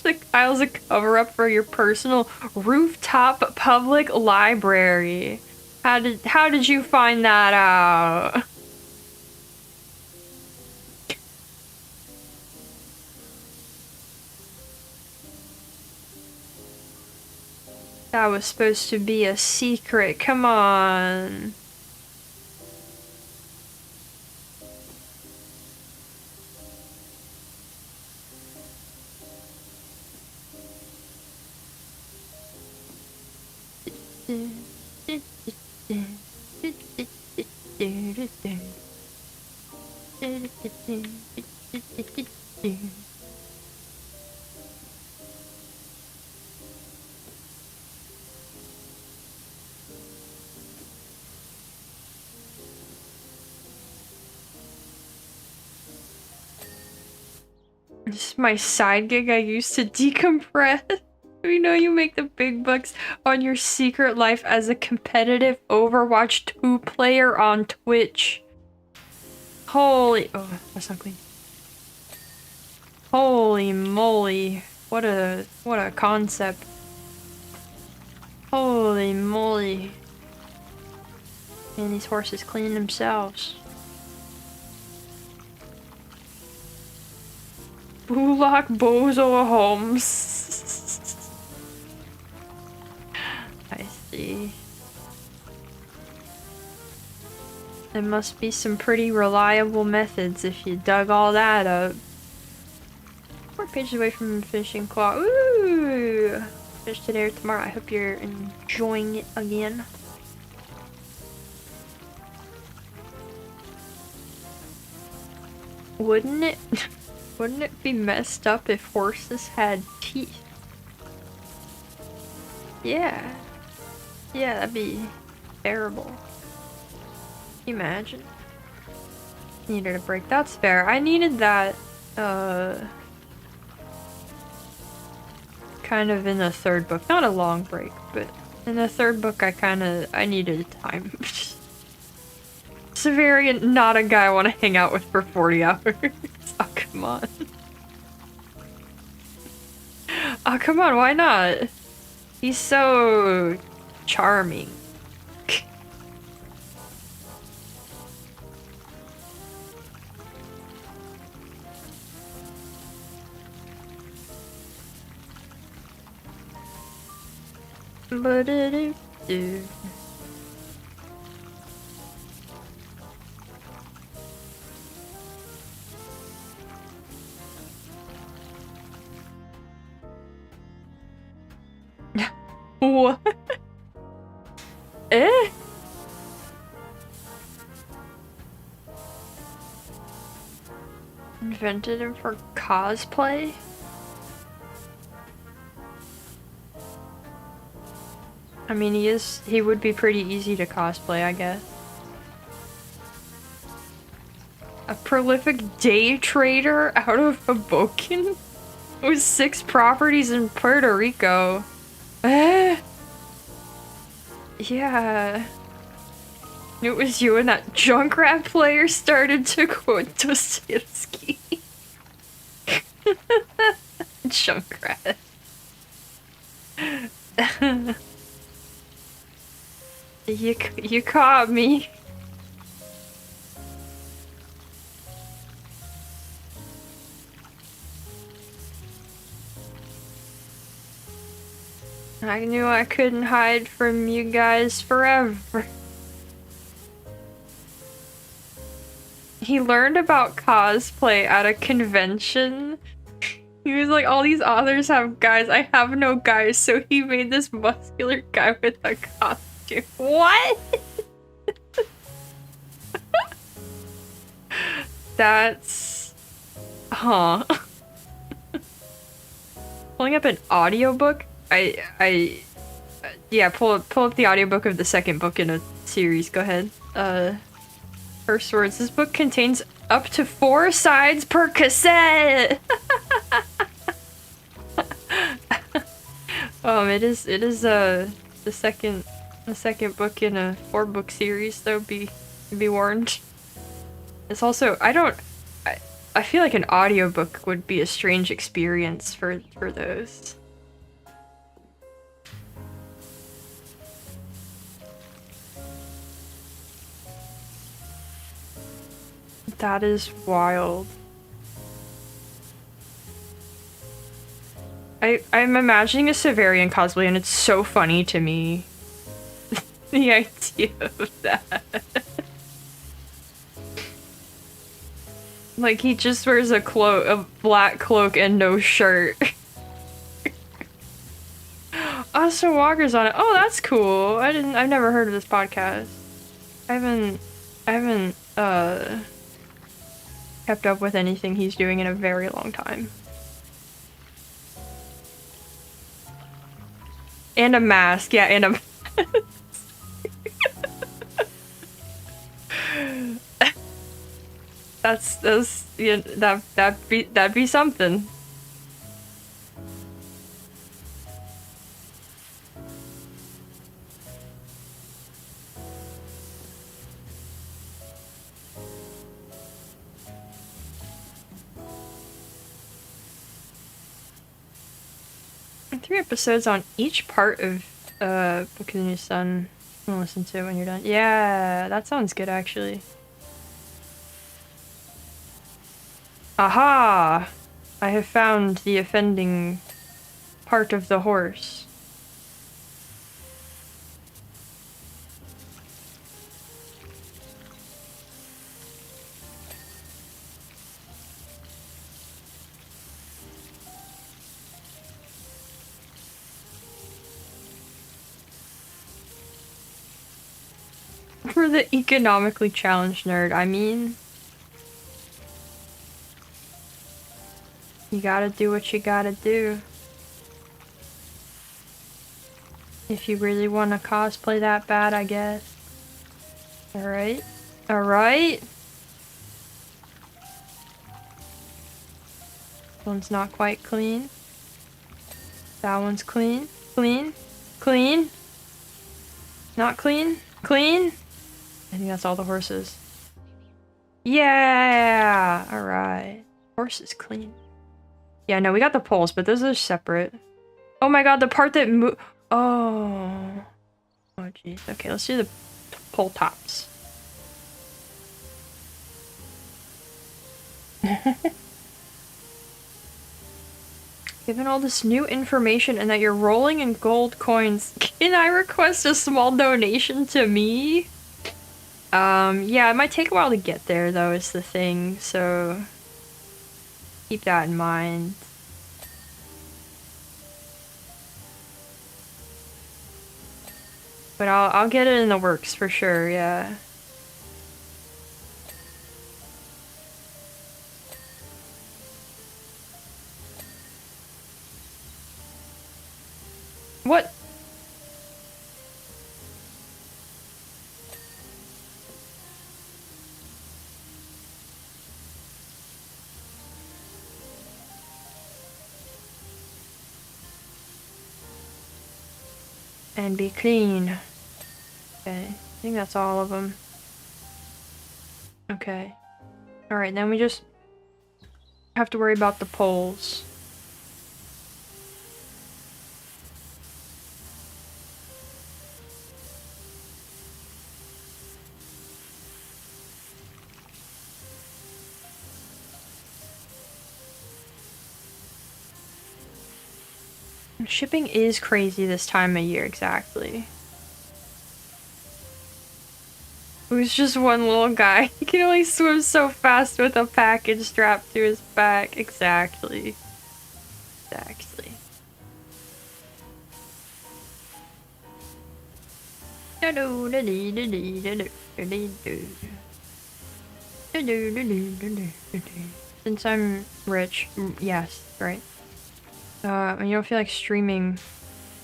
The Kyle's a cover-up for your personal rooftop public library. How did you find that out? That was supposed to be a secret. Come on. This is my side gig I used to decompress. We know you make the big bucks on your secret life as a competitive Overwatch 2 player on Twitch. Holy... Oh, that's not clean. Holy moly. What a concept. Holy moly. And these horses clean themselves. Bullock Bozo Holmes. I see. There must be some pretty reliable methods if you dug all that up. 4 pages away from fishing claw. Ooh! Fish today or tomorrow. I hope you're enjoying it again. Wouldn't it? Wouldn't it be messed up if horses had teeth? Yeah. Yeah, that'd be terrible. Can you imagine? Needed a break. That's fair. I needed that, kind of in the third book. Not a long break, but in the third book I needed time. Severian, not a guy I want to hang out with for 40 hours. Oh, come on. Oh, come on, why not? He's so charming. But it is. What? Eh? Invented him for cosplay? I mean, he would be pretty easy to cosplay, I guess. A prolific day trader out of Hoboken? With 6 properties in Puerto Rico. Eh? Yeah. It was you and that Junkrat player started to quote Dostoevsky. Junkrat. You caught me. I knew I couldn't hide from you guys forever. He learned about cosplay at a convention. He was like, all these authors have guys, I have no guys, so he made this muscular guy with a costume. What? That's... Huh. Pulling up an audiobook? Yeah, pull up the audiobook of the second book in a series. Go ahead. First words. This book contains up to 4 sides per cassette. It is the second book in a 4-book series, so be warned. It's also I feel like an audiobook would be a strange experience for those. That is wild. I'm imagining a Severian cosplay and it's so funny to me. The idea of that. Like he just wears a black cloak and no shirt. Austin Walker's on it. Oh, that's cool. I've never heard of this podcast. I haven't kept up with anything he's doing in a very long time. And a mask, yeah, and a mask. that's yeah, that'd be something. And 3 episodes on each part of Book of the New Sun. I'm gonna listen to it when you're done. Yeah, that sounds good actually. Aha! I have found the offending part of the horse. For the economically challenged nerd, I mean... You gotta do what you gotta do. If you really want to cosplay that bad, I guess. Alright. Alright. One's not quite clean. That one's clean. Clean. Clean. Not clean. Clean. I think that's all the horses. Yeah! Alright. Horse is clean. Yeah, no, we got the poles, but those are separate. Oh my god, the part that Oh. Oh, jeez. Okay, let's do the pole tops. Given all this new information and that you're rolling in gold coins, can I request a small donation to me? Yeah, it might take a while to get there, though, is the thing, so... Keep that in mind. But I'll get it in the works for sure, yeah. What? And be clean. Okay, I think that's all of them. Okay. Alright, then we just have to worry about the poles. Shipping is crazy this time of year, exactly. Who's just one little guy? He can only swim so fast with a package strapped to his back. Exactly. Exactly. Since I'm rich, yes, right. And you don't feel like streaming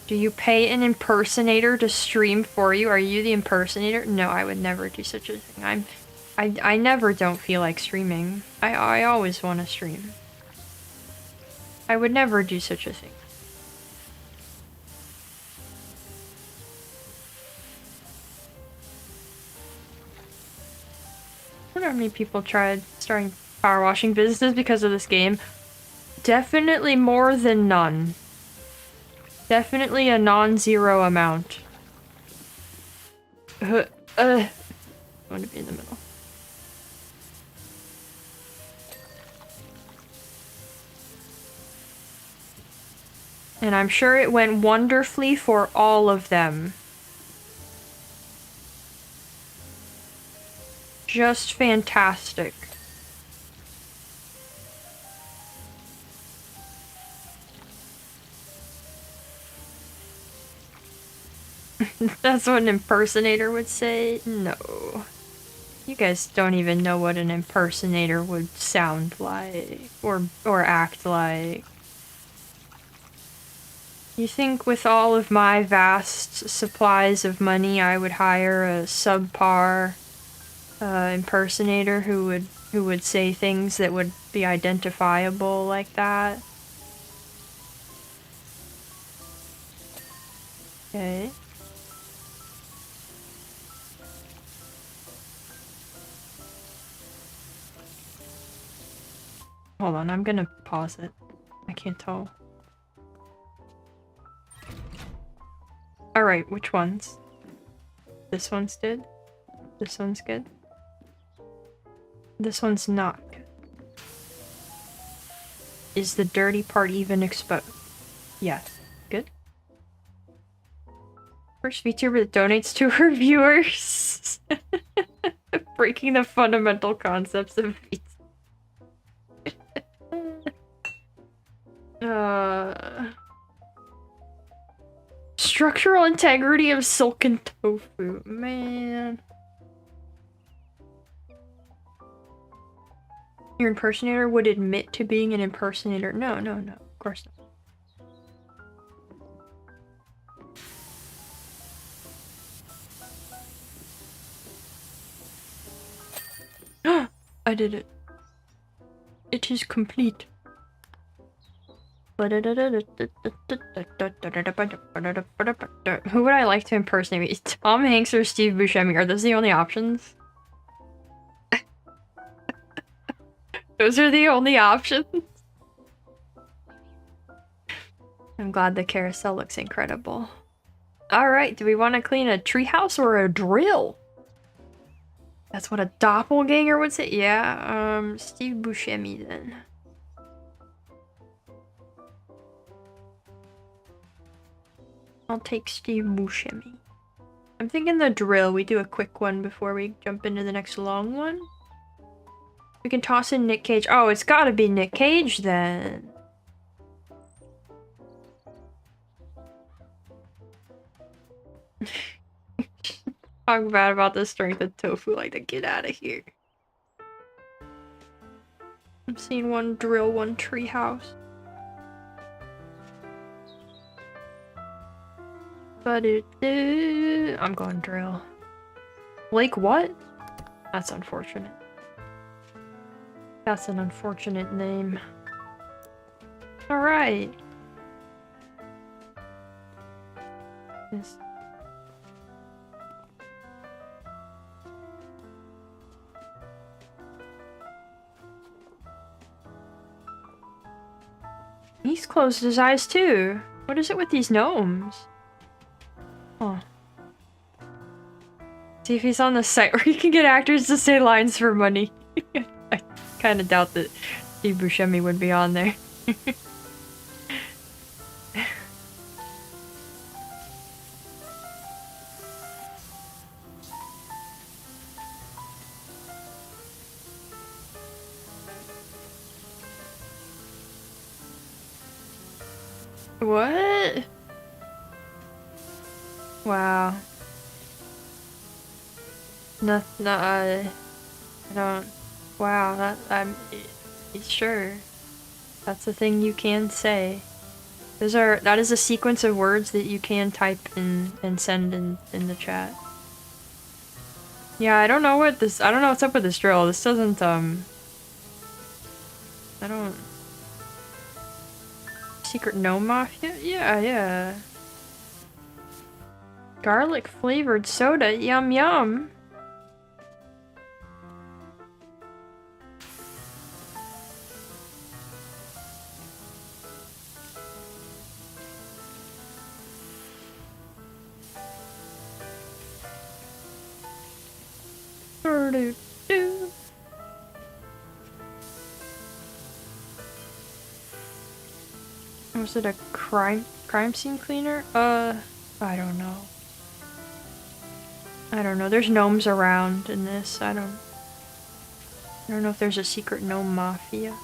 Do you pay an impersonator to stream for you? Are you the impersonator? No, I would never do such a thing. I never don't feel like streaming. I always want to stream. I would never do such a thing. I wonder how many people tried starting power washing businesses because of this game. Definitely more than none. Definitely a non-zero amount. I want to be in the middle. And I'm sure it went wonderfully for all of them. Just fantastic. That's what an impersonator would say? No. You guys don't even know what an impersonator would sound like or act like. You think with all of my vast supplies of money I would hire a subpar impersonator who would say things that would be identifiable like that? Okay. Hold on, I'm gonna pause it. I can't tell. Alright, which ones? This one's good? This one's good? This one's not good. Is the dirty part even exposed? Yes. Good. First VTuber that donates to her viewers. Breaking the fundamental concepts of VTuber. Structural integrity of silken tofu. Man. Your impersonator would admit to being an impersonator. No, no, no. Of course not. I did it. It is complete. Who would I like to impersonate? Tom Hanks or Steve Buscemi? Are those the only options? Those are the only options? I'm glad the carousel looks incredible. Alright, do we want to clean a treehouse or a drill? That's what a doppelganger would say? Yeah, Steve Buscemi then. I'll take Steve Buscemi. I'm thinking the drill. We do a quick one before we jump into the next long one. We can toss in Nick Cage. Oh, it's gotta be Nick Cage then. Talk bad about the strength of tofu, like to get out of here. I'm seeing one drill, one treehouse. But I'm going drill. Blake what? That's unfortunate. That's an unfortunate name. Alright. Yes. He's closed his eyes too. What is it with these gnomes? Huh. See if he's on the site where you can get actors to say lines for money. I kind of doubt that Steve Buscemi would be on there. What? Wow. No, I don't. Wow, that I'm sure. That's a thing you can say. That is a sequence of words that you can type in and send in the chat. Yeah, I don't know what's up with this drill. This doesn't, Secret gnome mafia? Yeah, yeah. Garlic flavored soda, yum yum. Was it a crime scene cleaner? I don't know. I don't know. There's gnomes around in this. I don't know if there's a secret gnome mafia.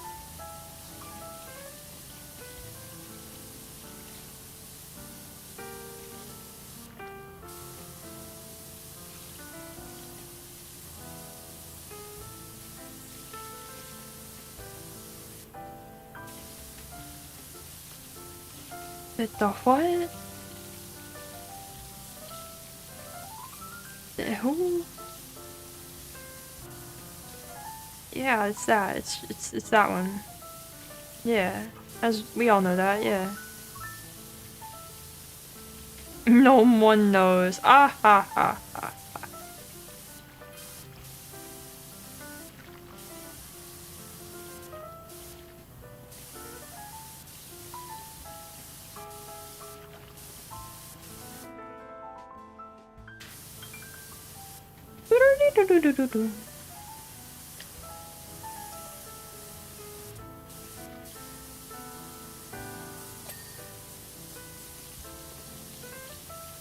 The what? The who? Yeah, it's that. It's that one. Yeah, as we all know that. Yeah. No one knows. Ah ha ha ha.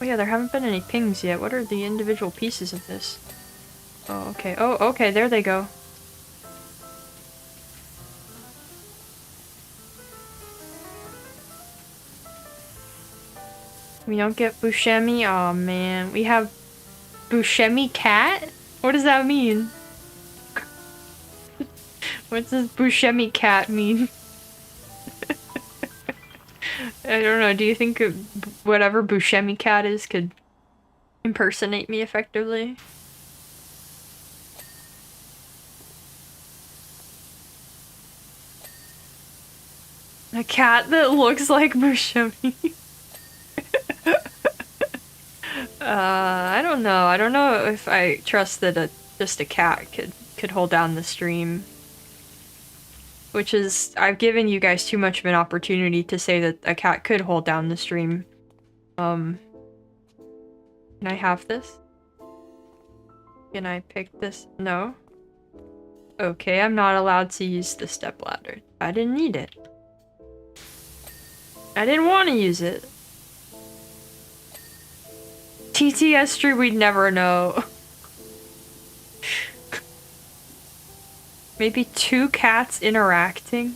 Oh yeah, there haven't been any pings yet. What are the individual pieces of this? Oh, okay. Oh, okay, there they go. We don't get Buscemi? Aw, oh, man. We have Buscemi cat? What does that mean? What does Buscemi cat mean? I don't know. Do you think whatever Buscemi cat is could impersonate me effectively? A cat that looks like Buscemi. I don't know. I don't know if I trust that just a cat could hold down the stream. Which is, I've given you guys too much of an opportunity to say that a cat could hold down the stream. Can I have this? Can I pick this? No? Okay, I'm not allowed to use the stepladder. I didn't need it. I didn't want to use it. TTS tree, we'd never know. Maybe two cats interacting?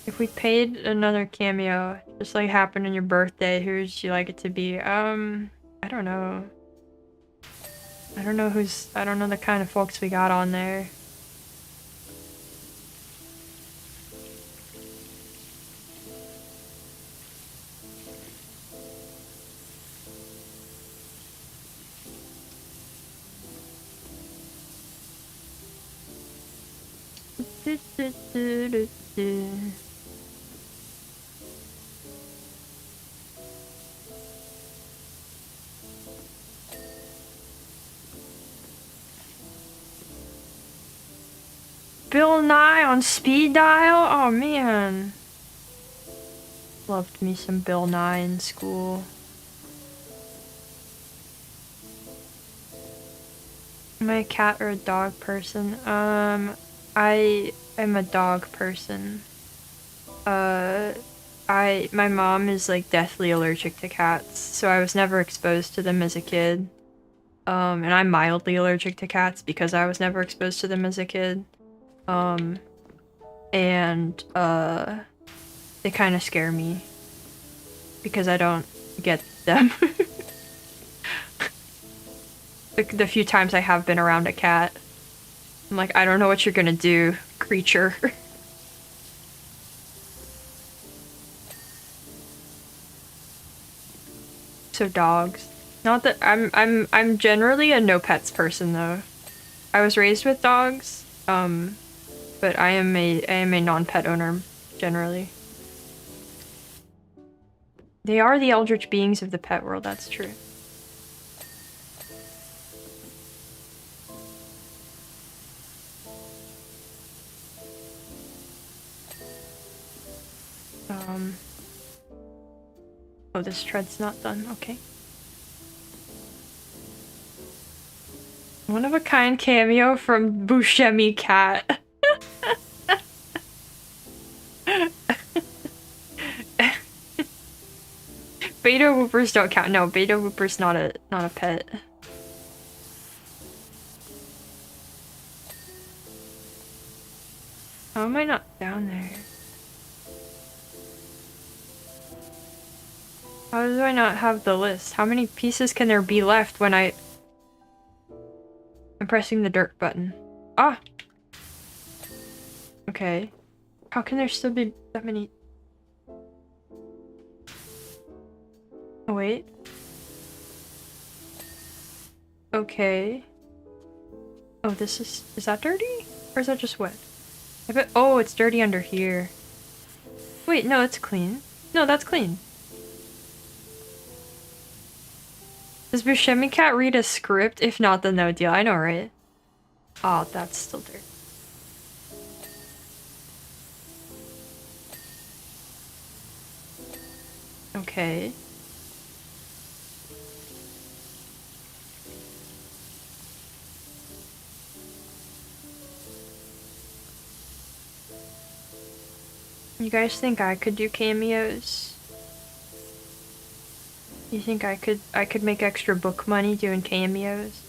If we paid another cameo, just like happened on your birthday, who would you like it to be? I don't know. I don't know the kind of folks we got on there. Bill Nye on speed dial? Oh man. Loved me some Bill Nye in school. Am I a cat or a dog person? I am a dog person. My mom is like deathly allergic to cats, so I was never exposed to them as a kid. And I'm mildly allergic to cats because I was never exposed to them as a kid. They kind of scare me because I don't get them. The few times I have been around a cat, I'm like, I don't know what you're gonna do, creature. So dogs. Not that I'm generally a no pets person though. I was raised with dogs, but I am a non-pet owner generally. They are the eldritch beings of the pet world, that's true. Oh, this tread's not done, okay. One of a kind cameo from Buscemi Cat. Beta whoopers don't count. No, beta whooper's not a pet. How am I not down there? How do I not have the list? How many pieces can there be left when I'm pressing the dirt button? Ah! Okay. How can there still be that many? Oh, wait. Okay. Oh, this is that dirty? Or is that just wet? I bet- oh, it's dirty under here. Wait, no, it's clean. No, that's clean. Does Buscemi Cat read a script? If not, then no deal. I know, right? Oh, that's still dirty. Okay. You guys think I could do cameos? You think I could make extra book money doing cameos?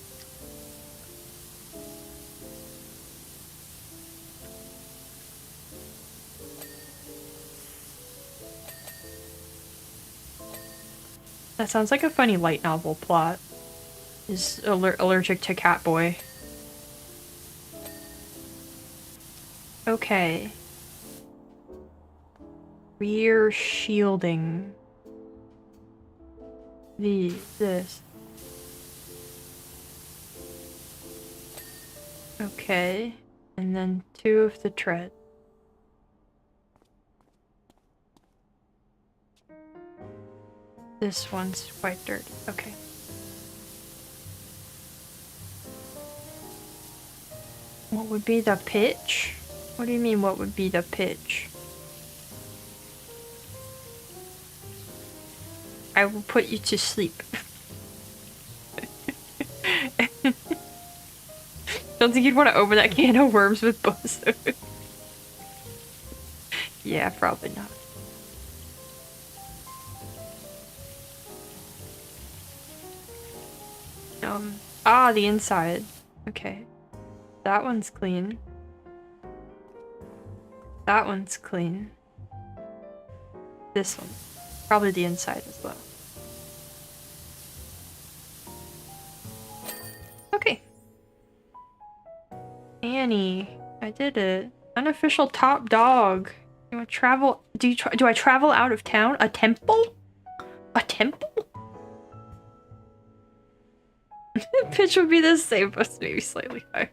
That sounds like a funny light novel plot. Is allergic to Catboy. Okay. Rear shielding. This. Okay. And then 2 of the tread. This one's quite dirty. Okay. What would be the pitch? What do you mean, what would be the pitch? I will put you to sleep. Don't think you'd want to open that can of worms with Bozo. Yeah, probably not. The inside. Okay. That one's clean. That one's clean. This one. Probably the inside as well. Okay. Annie. I did it. Unofficial top dog. You want to travel? Do I travel out of town? A temple? A temple? Pitch would be the same, but maybe slightly higher.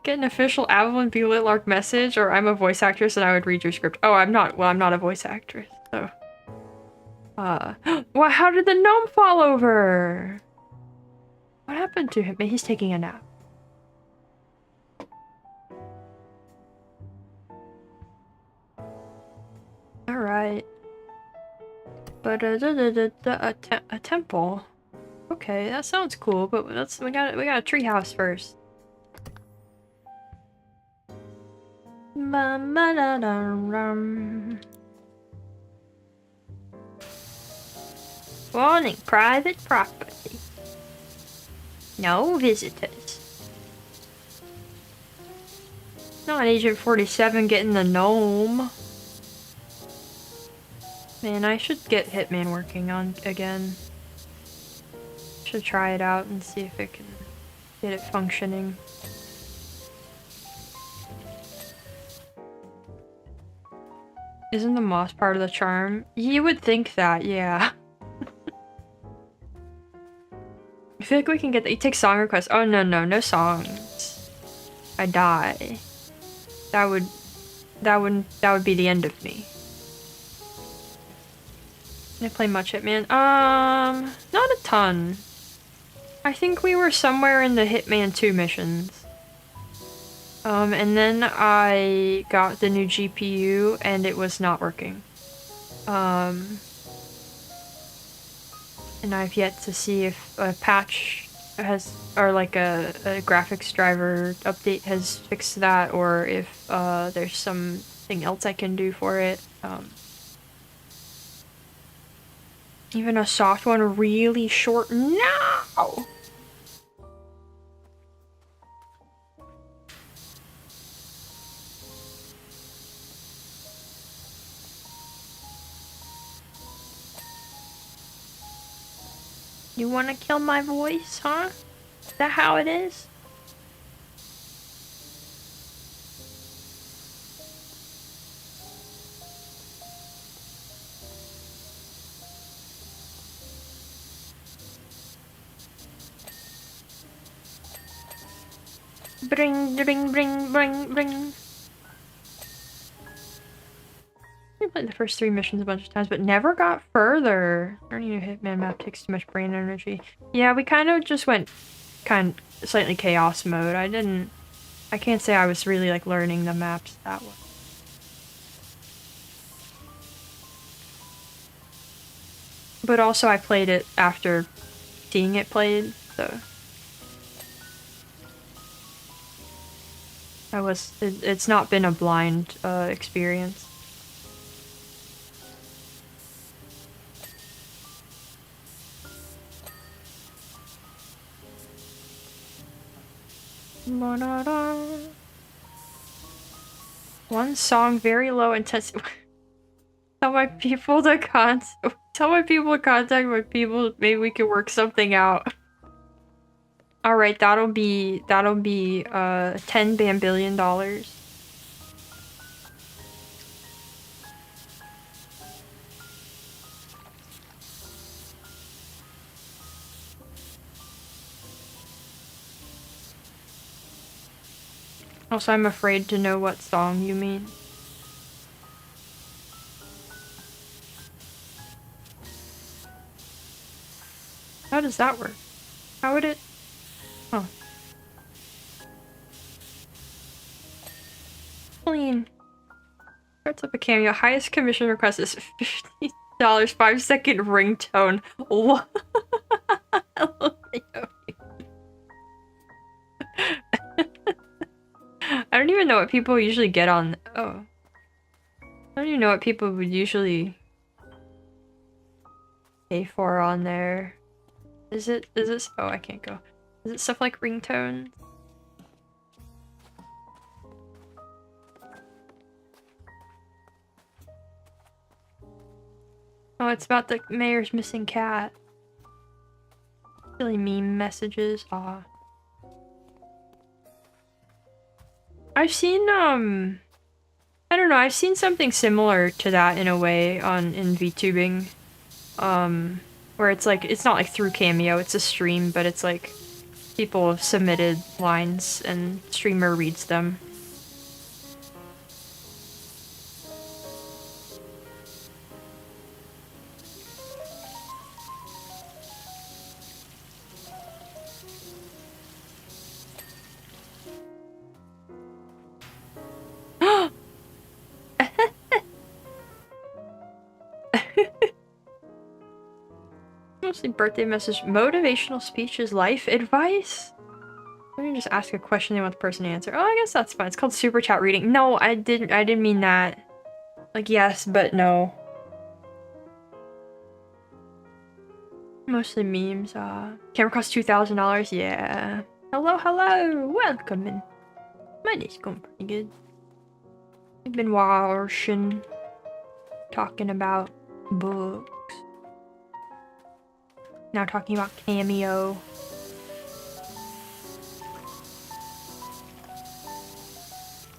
Get an official Avalon B. Litlark message, or I'm a voice actress and I would read your script. Oh, I'm not. Well, I'm not a voice actress, so. Well, how did the gnome fall over? What happened to him? He's taking a nap. Alright. But, a temple. Okay, that sounds cool, but we got a treehouse first. Warning, private property. No visitors. Not Agent 47 getting the gnome. Man, I should get Hitman working on again. Should try it out and see if it can get it functioning. Isn't the moss part of the charm? You would think that, yeah. feel like we can get that. You take song requests. Oh no, no songs. I die. That would be the end of me. I play much Hitman. Not a ton. I think we were somewhere in the Hitman 2 missions. And then I got the new GPU and it was not working. And I've yet to see if a patch has, or like a graphics driver update has fixed that, or if there's something else I can do for it. Even a soft one really short. No! You wanna kill my voice, huh? Is that how it is? Bring, bring, bring, bring, bring. We played the first 3 missions a bunch of times, but never got further. Learning a Hitman map takes too much brain energy. Yeah, we kind of just went slightly chaos mode. I can't say I was really like learning the maps that way. But also I played it after seeing it played, so. It's not been a blind experience. One song, very low intensity. Tell my people to contact my people. Maybe we can work something out. All right, that'll be $10 bambillion. Also, I'm afraid to know what song you mean. How does that work? How would it? Oh. Clean. Starts up a cameo. Highest commission request is $50. 5-second ringtone. What? I don't even know what people usually get on. Oh. I don't even know what people would usually pay for on there. Is it? Oh, I can't go. Is it stuff like ringtones? Oh, it's about the mayor's missing cat. Silly meme messages. Aw. I've seen, I don't know, I've seen something similar to that in a way in VTubing. Where it's like, it's not like through Cameo, it's a stream, but it's like people have submitted lines and streamer reads them. Mostly birthday message. Motivational speeches, life advice? Let me just ask a question they want the person to answer. Oh, I guess that's fine. It's called super chat reading. No, I didn't mean that. Like, yes, but no. Mostly memes. Camera costs $2,000. Yeah. Hello, hello. Welcome in. My day's going pretty good. I've been warshin, talking about books. Now talking about Cameo.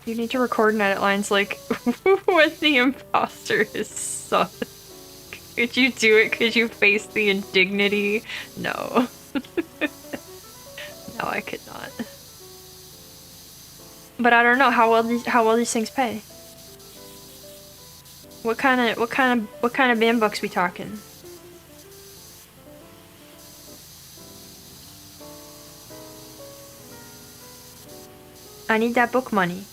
You need to record and edit lines like when the imposter is sunk. Could you do it? Could you face the indignity? No. No, I could not. But I don't know how well these things pay. What kind of band books we talking? I need that book money.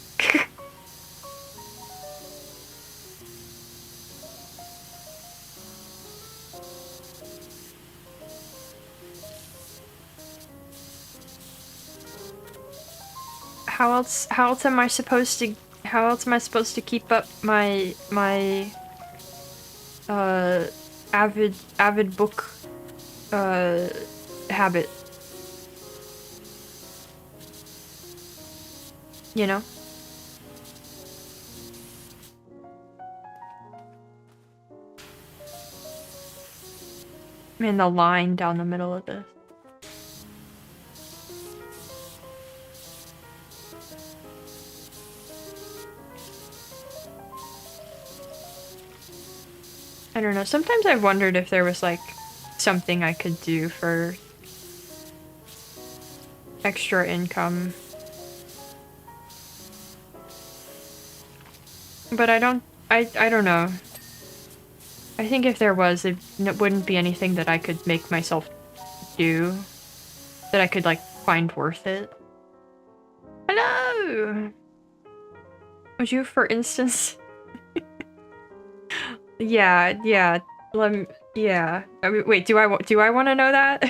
How else am I supposed to keep up my avid book habit? You know? Man, the line down the middle of this. I don't know, sometimes I've wondered if there was like something I could do for extra income. But I don't know. I think if there was, it wouldn't be anything that I could make myself do. That I could like find worth it. Hello! Would you, for instance... Yeah. Yeah. I mean, wait, do I want to know that?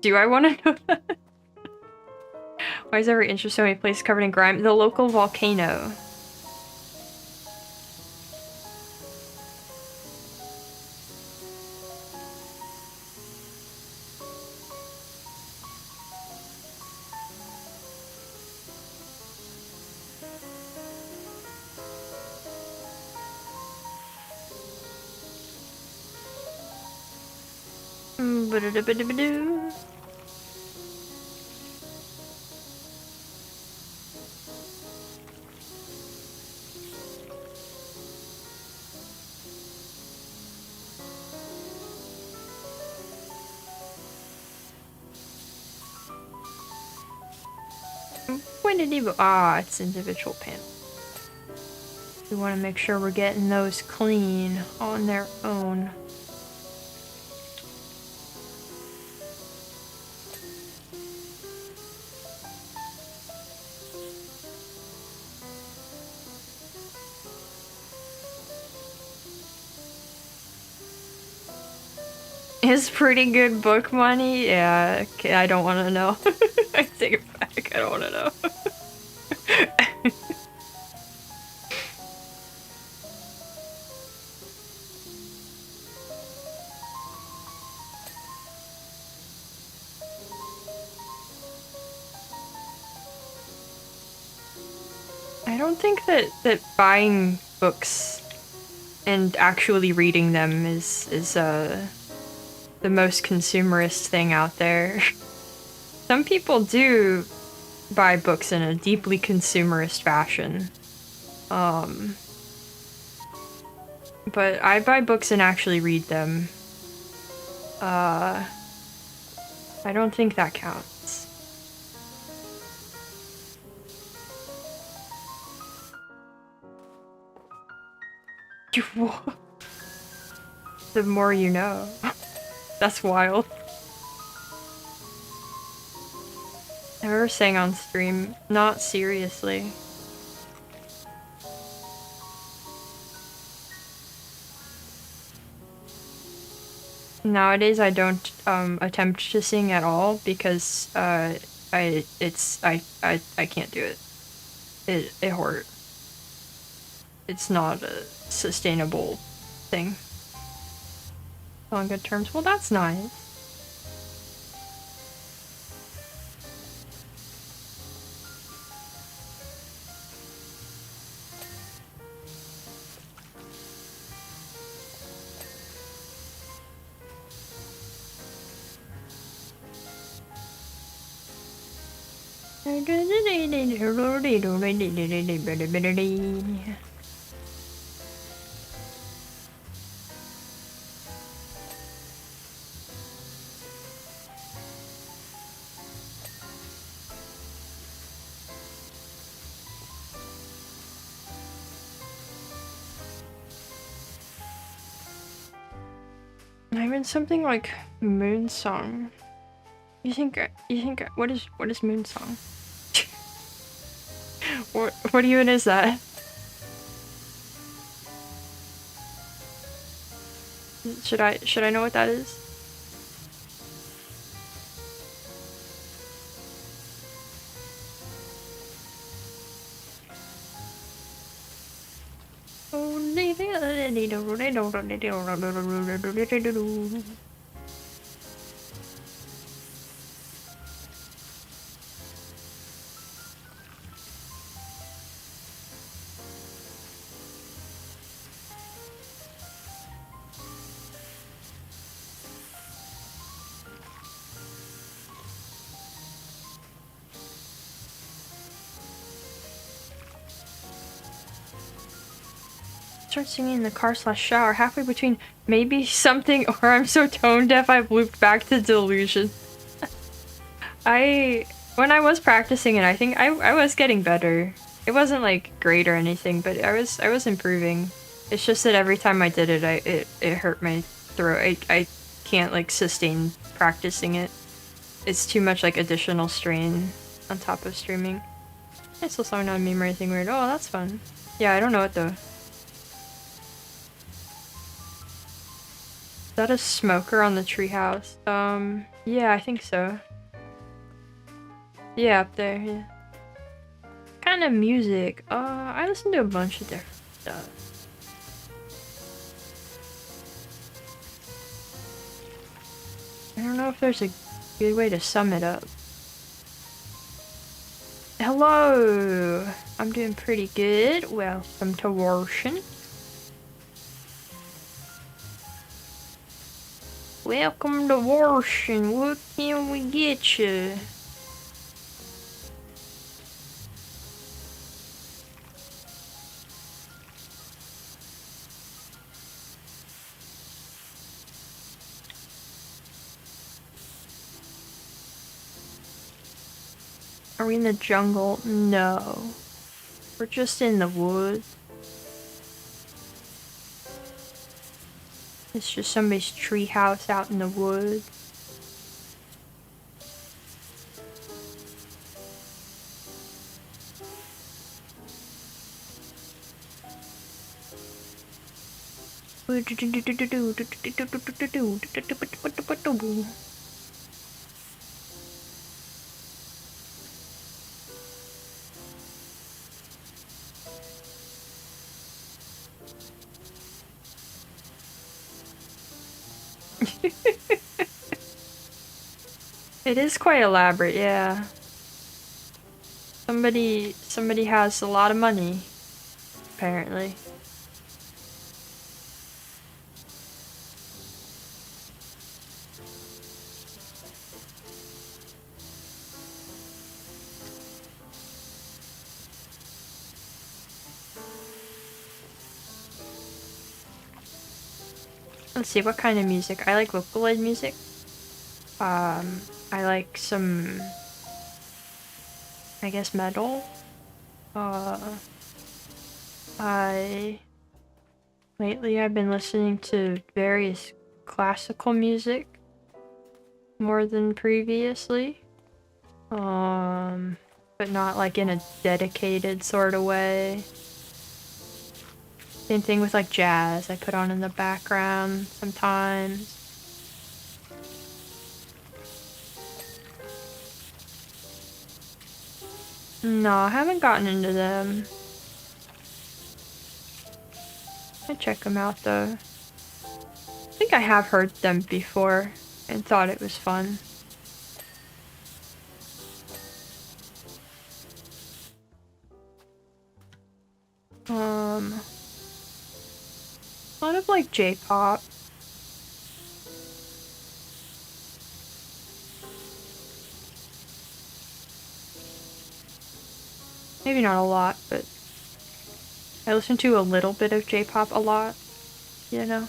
do I want to know that? Why is every inch so many places covered in grime? The local volcano. Ba-da-da-ba-da-ba-doo. When did he... Ah, it's individual panel. We want to make sure we're getting those clean on their own. Is pretty good book money? Yeah, okay, I don't want to know. I take it back, I don't want to know. I don't think that buying books and actually reading them is the most consumerist thing out there. Some people do buy books in a deeply consumerist fashion. But I buy books and actually read them. I don't think that counts. The more you know. That's wild. I've ever sang on stream. Not seriously. Nowadays I don't attempt to sing at all because I can't do it. It hurt. It's not a sustainable thing. On good terms. Well, that's nice. in something like Moon Song. You think what is Moon Song? what even is that? Should I know what that is? Start singing in the car/shower, halfway between maybe something or I'm so tone deaf I've looped back to delusion. When I was practicing it, I think I was getting better. It wasn't like great or anything, but I was improving. It's just that every time I did it, it hurt my throat. I can't like sustain practicing it. It's too much like additional strain on top of streaming. I still saw not a meme or anything weird. Oh, that's fun. Yeah, I don't know it though. Is that a smoker on the treehouse? Yeah, I think so. Yeah, up there, yeah. Kind of music. I listen to a bunch of different stuff. I don't know if there's a good way to sum it up. Hello! I'm doing pretty good. Welcome to Warshin. Welcome to Warshin. What can we get you? Are we in the jungle? No. We're just in the woods. It's just somebody's treehouse out in the woods. It is quite elaborate, yeah. Somebody has a lot of money, apparently. Let's see, what kind of music? I like Vocaloid music. I like some, I guess, metal. Lately I've been listening to various classical music more than previously. But not like in a dedicated sort of way. Same thing with like jazz I put on in the background sometimes. No, I haven't gotten into them. I check them out though. I think I have heard them before and thought it was fun. A lot of like J-pop. Maybe not a lot, but I listen to a little bit of J-pop a lot, you know?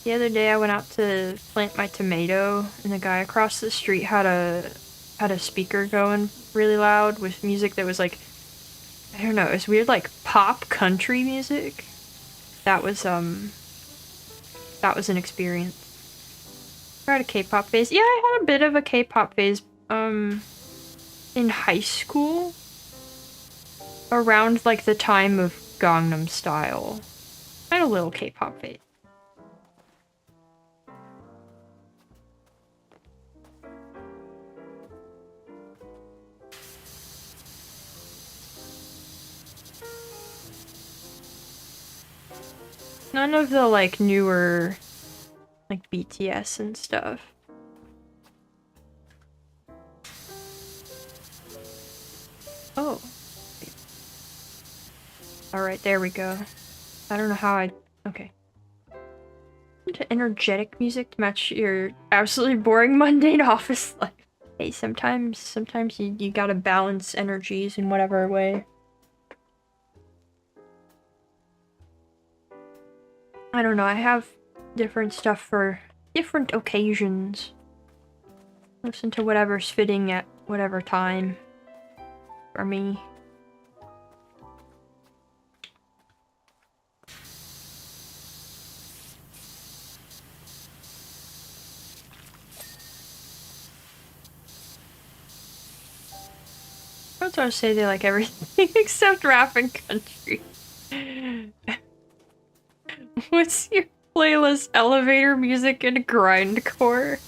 The other day I went out to plant my tomato and the guy across the street had a speaker going really loud with music that was like I don't know, it's weird, like pop country music. That was an experience. I had a K-pop phase. Yeah, I had a bit of a K-pop phase in high school around like the time of Gangnam Style. I had a little K-pop phase. None of the like newer like BTS and stuff. Oh. Alright, there we go. I don't know how I... Okay. To energetic music to match your absolutely boring mundane office life. Hey, sometimes you gotta balance energies in whatever way. I don't know, I have different stuff for different occasions. Listen to whatever's fitting at whatever time for me. I was trying to say they like everything except rap and country. What's your playlist? Elevator music and grindcore?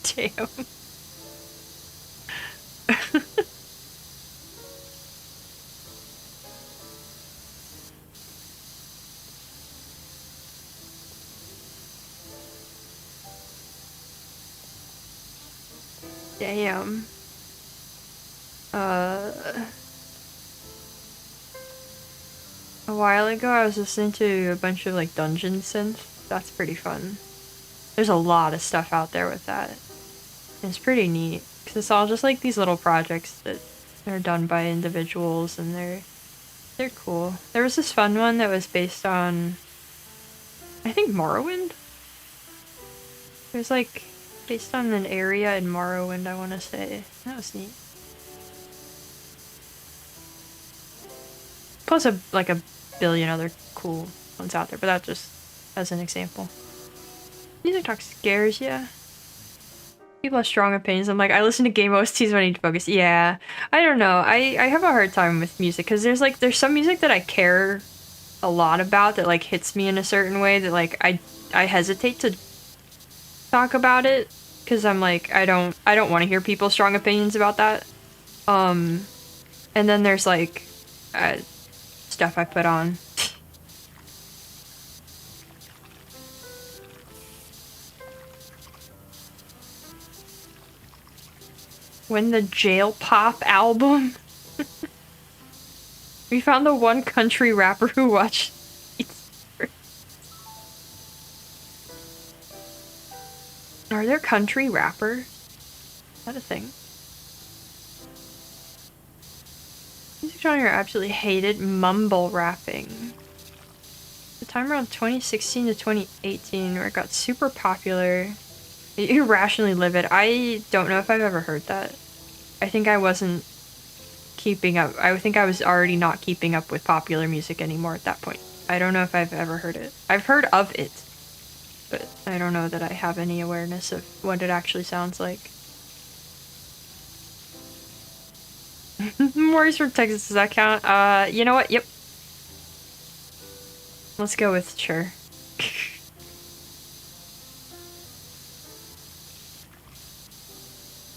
Damn. Damn. A while ago I was listening to a bunch of like dungeon synth. That's pretty fun. There's a lot of stuff out there with that. It's pretty neat. Cause it's all just like these little projects that are done by individuals and they're cool. There was this fun one that was based on I think Morrowind? It was like based on an area in Morrowind, I wanna say. That was neat. Plus like a billion other cool ones out there, but that just as an example. Music talk scares ya. People have strong opinions. I'm like, I listen to game OSTs when I need to focus. Yeah, I don't know. I have a hard time with music because there's some music that I care a lot about that like hits me in a certain way that like I hesitate to talk about it because I'm like I don't want to hear people's strong opinions about that. And then there's like stuff I put on. When the Jail Pop album. We found the one country rapper who watched. Are there country rappers? Is that a thing? Music genre I absolutely hated mumble rapping. The time around 2016 to 2018 where it got super popular. Irrationally livid. I don't know if I've ever heard that. I think I wasn't keeping up. I think I was already not keeping up with popular music anymore at that point. I don't know if I've ever heard it. I've heard of it, but I don't know that I have any awareness of what it actually sounds like. Maurice from Texas, does that count? You know what? Yep. Let's go with sure.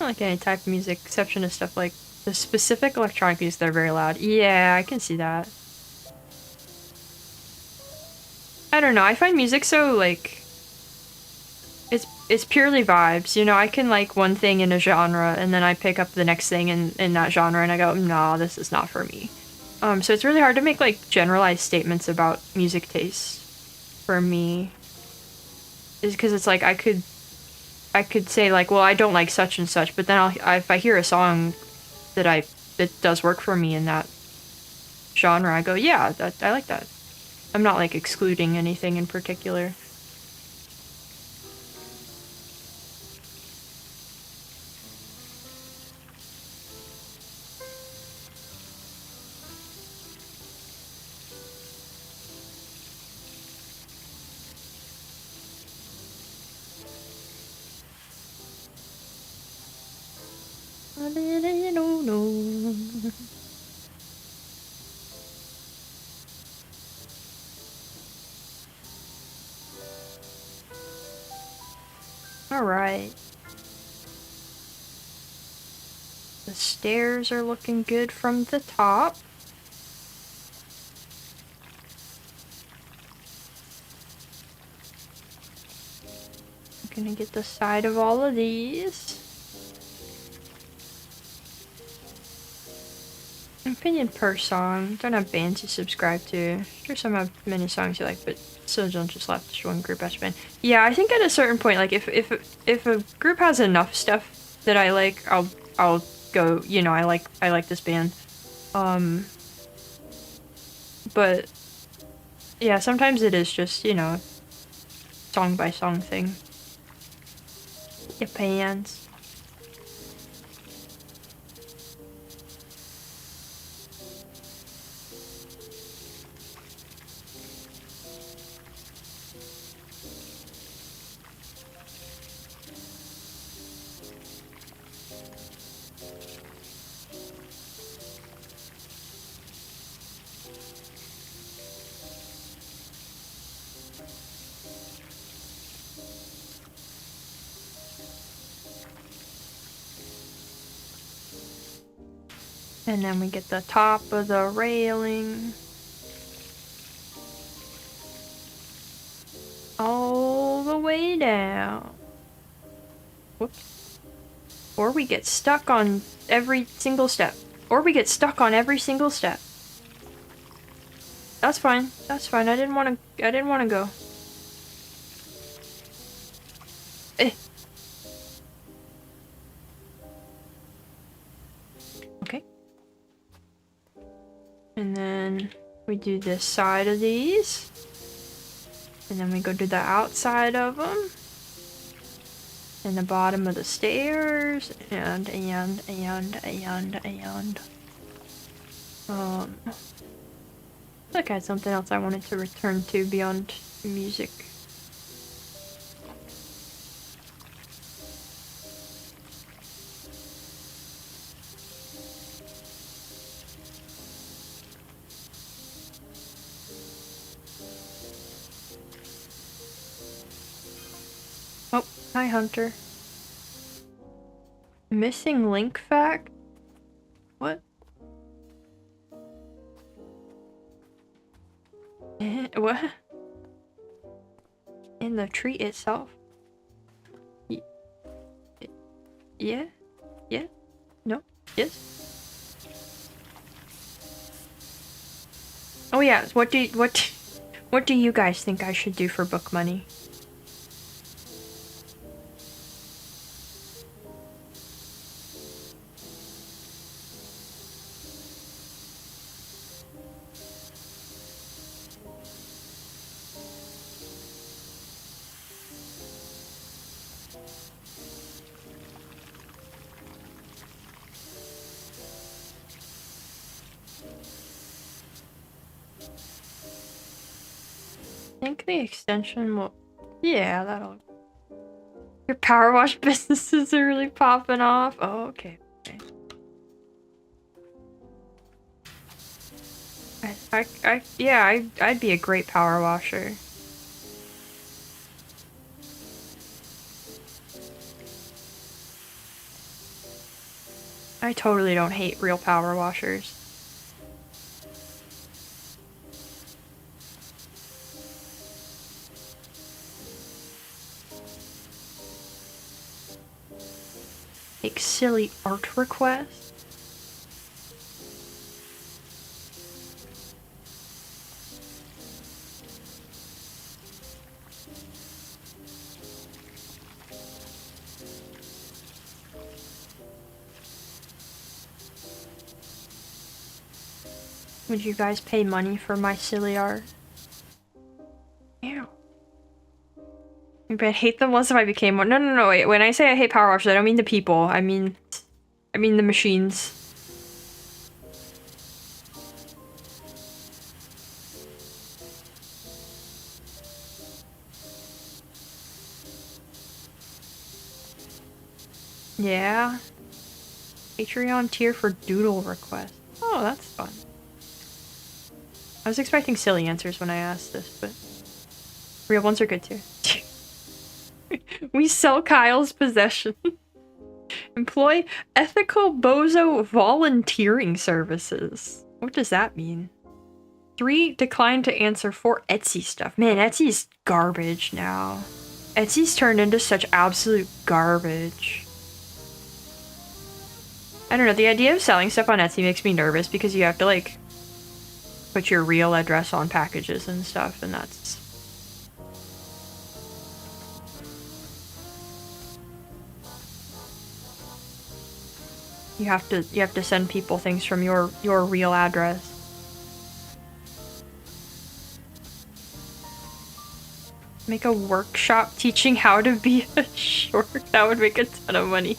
I don't like any type of music, exception of stuff like the specific electronic music that are very loud. Yeah, I can see that. I don't know, I find music so, like... It's purely vibes, you know, I can like one thing in a genre, and then I pick up the next thing in that genre, and I go, nah, this is not for me. So it's really hard to make, like, generalized statements about music taste for me. Is because it's like, I could say, like, well, I don't like such and such, but then if I hear a song that does work for me in that genre, I go, yeah, I like that. I'm not, like, excluding anything in particular. Alright. The stairs are looking good from the top. I'm gonna get the side of all of these. Opinion per song. Don't have bands you subscribe to. Sure, some have many songs you like, but still don't just left just one group as band. Yeah, I think at a certain point, like if a group has enough stuff that I like, I'll go. You know, I like this band. But yeah, sometimes it is just, you know, song by song thing. Your pants. And then we get the top of the railing. All the way down. Whoops. Or we get stuck on every single step. Or we get stuck on every single step. That's fine. That's fine. I didn't want to go. Eh. Okay. And then we do this side of these. And then we go to the outside of them. And the bottom of the stairs. And. Look, I had something else I wanted to return to beyond music. Oh, hi Hunter. Missing link fact? What? What? In the tree itself? Yeah? Yeah? No? Yes? Oh yeah, what do you guys think I should do for book money? I think the extension will... Yeah, that'll... Your power wash businesses are really popping off? Oh, okay. Yeah, I'd be a great power washer. I totally don't hate real power washers. Make silly art requests? Would you guys pay money for my silly art? Ew. Maybe I'd hate them less if I became one. No, wait. When I say I hate power washers, I don't mean the people. I mean the machines. Yeah. Patreon tier for doodle requests. Oh, that's fun. I was expecting silly answers when I asked this, but real ones are good too. We sell Kyle's possession. Employ ethical bozo volunteering services. What does that mean? 3, decline to answer 4, Etsy stuff. Man, Etsy's garbage now. Etsy's turned into such absolute garbage. I don't know, the idea of selling stuff on Etsy makes me nervous because you have to, like, put your real address on packages and stuff, and that's... You have to send people things from your real address. Make a workshop teaching how to be a short. That would make a ton of money.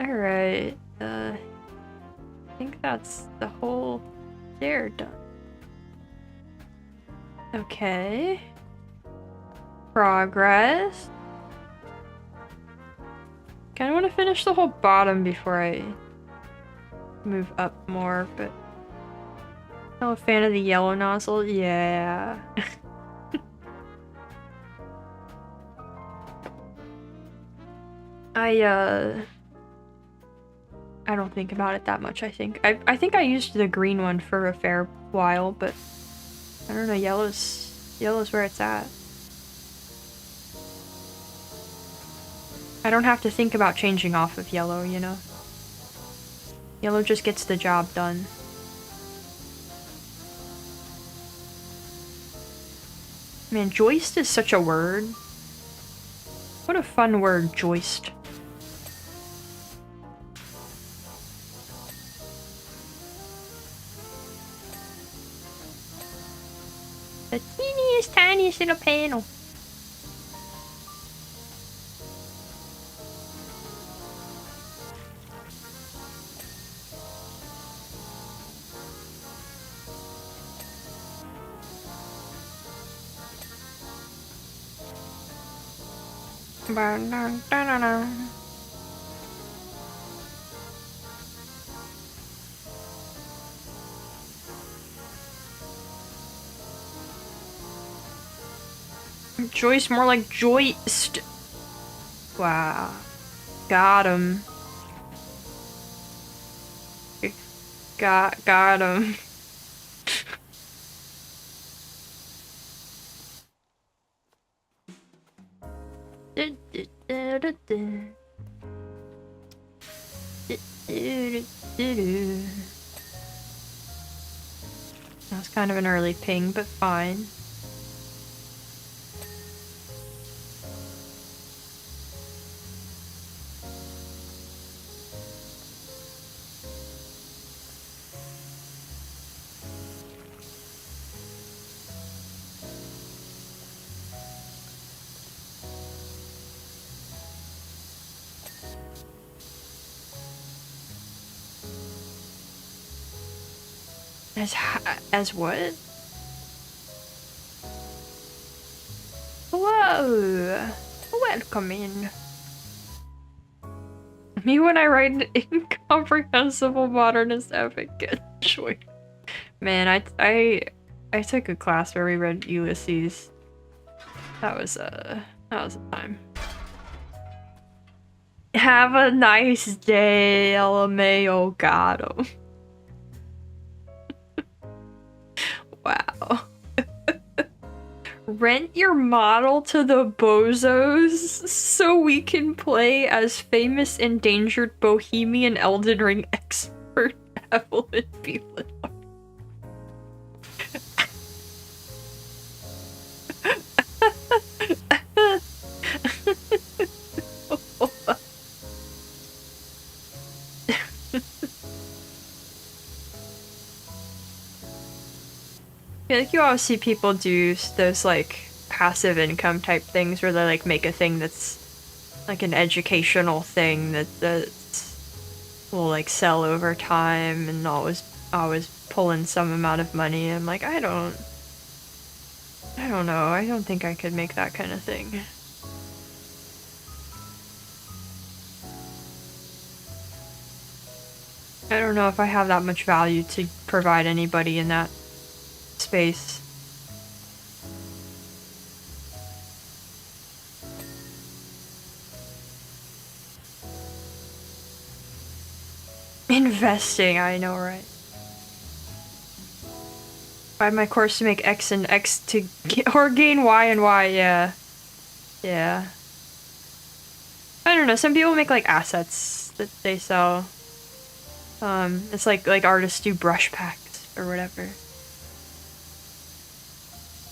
Alright. I think that's the whole there done. Okay. Progress. Kinda want to finish the whole bottom before I move up more, but... I'm a fan of the yellow nozzle? Yeah. I don't think about it that much, I think. I think I used the green one for a fair while, but I don't know, yellow's where it's at. I don't have to think about changing off of yellow, you know? Yellow just gets the job done. Man, joist is such a word. What a fun word, joist. The teeniest, tiniest little panel. Joist, more like joist. Wow. Got him. Got him. That's kind of an early ping, but fine. As what? Hello! Welcome in. Me when I write an incomprehensible modernist epic, get joy. Man, I took a class where we read Ulysses. That was a time. Have a nice day, LMAO got him. Wow. Rent your model to the bozos so we can play as famous endangered bohemian Elden Ring expert Evelyn Beelan. I feel like you always see people do those like passive income type things where they like make a thing that's like an educational thing that will like sell over time and always pull in some amount of money. I'm like, I don't know. I don't think I could make that kind of thing. I don't know if I have that much value to provide anybody in that space. Investing, I know, right? Buy my course to make X and X to or gain Y and Y, yeah. Yeah. I don't know, some people make like assets that they sell. It's like artists do brush packs or whatever.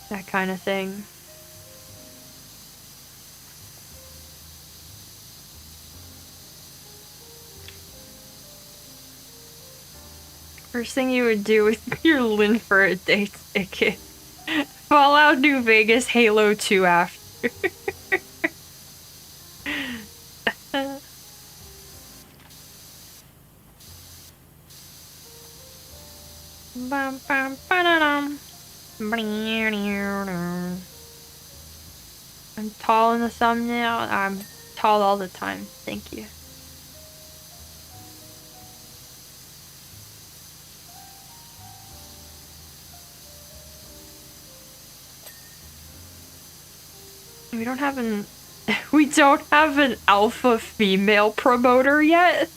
That kind of thing. First thing you would do with your Lin for a day ticket. Fallout New Vegas Halo 2 after. Bum, bum, ba-da-dum. I'm tall in the thumbnail. I'm tall all the time. Thank you. We don't have an alpha female promoter yet.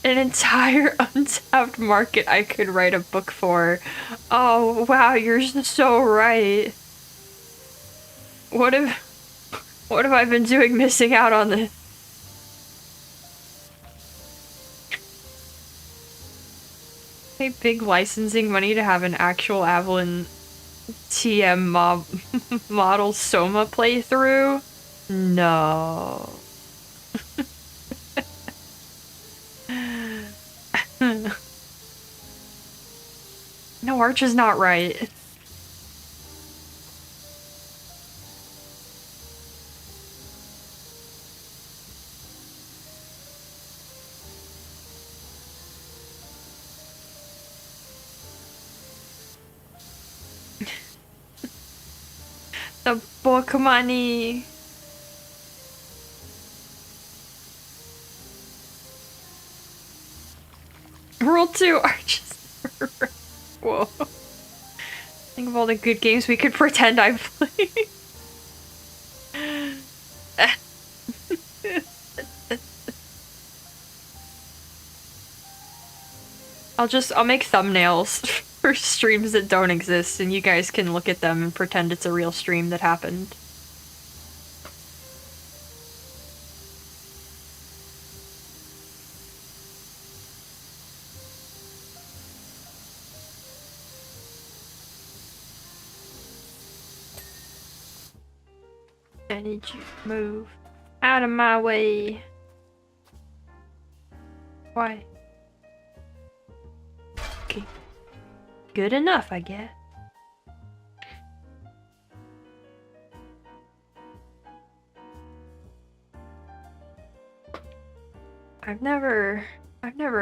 An entire untapped market I could write a book for. Oh wow, you're so right. What have I been doing missing out on this? Pay big licensing money to have an actual Avalon TM model Soma playthrough? No. No, Arch is not right. The book money. Rule 2, Arch is right. Whoa. Think of all the good games we could pretend I played. I'll make thumbnails for streams that don't exist, and you guys can look at them and pretend it's a real stream that happened. I need you to move out of my way. Why? Okay. Good enough, I guess. I've never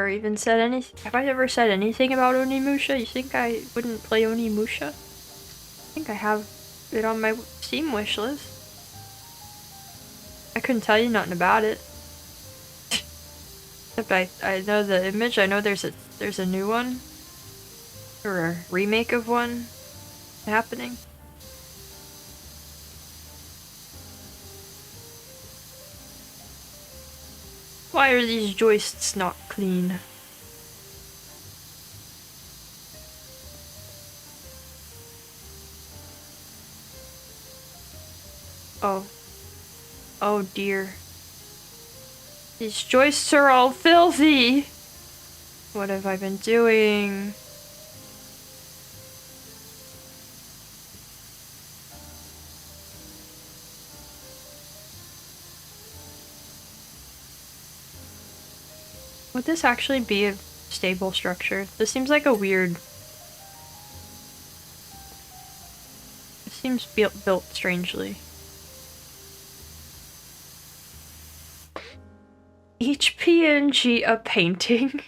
even said anything. Have I ever said anything about Onimusha? You think I wouldn't play Onimusha? I think I have it on my Steam wishlist. I couldn't tell you nothing about it. Except I know the image. I know there's a new one or a remake of one happening. Why are these joists not clean? Oh. Oh dear. These joists are all filthy! What have I been doing? Would this actually be a stable structure? This seems like a weird... It seems built strangely. Each PNG a painting?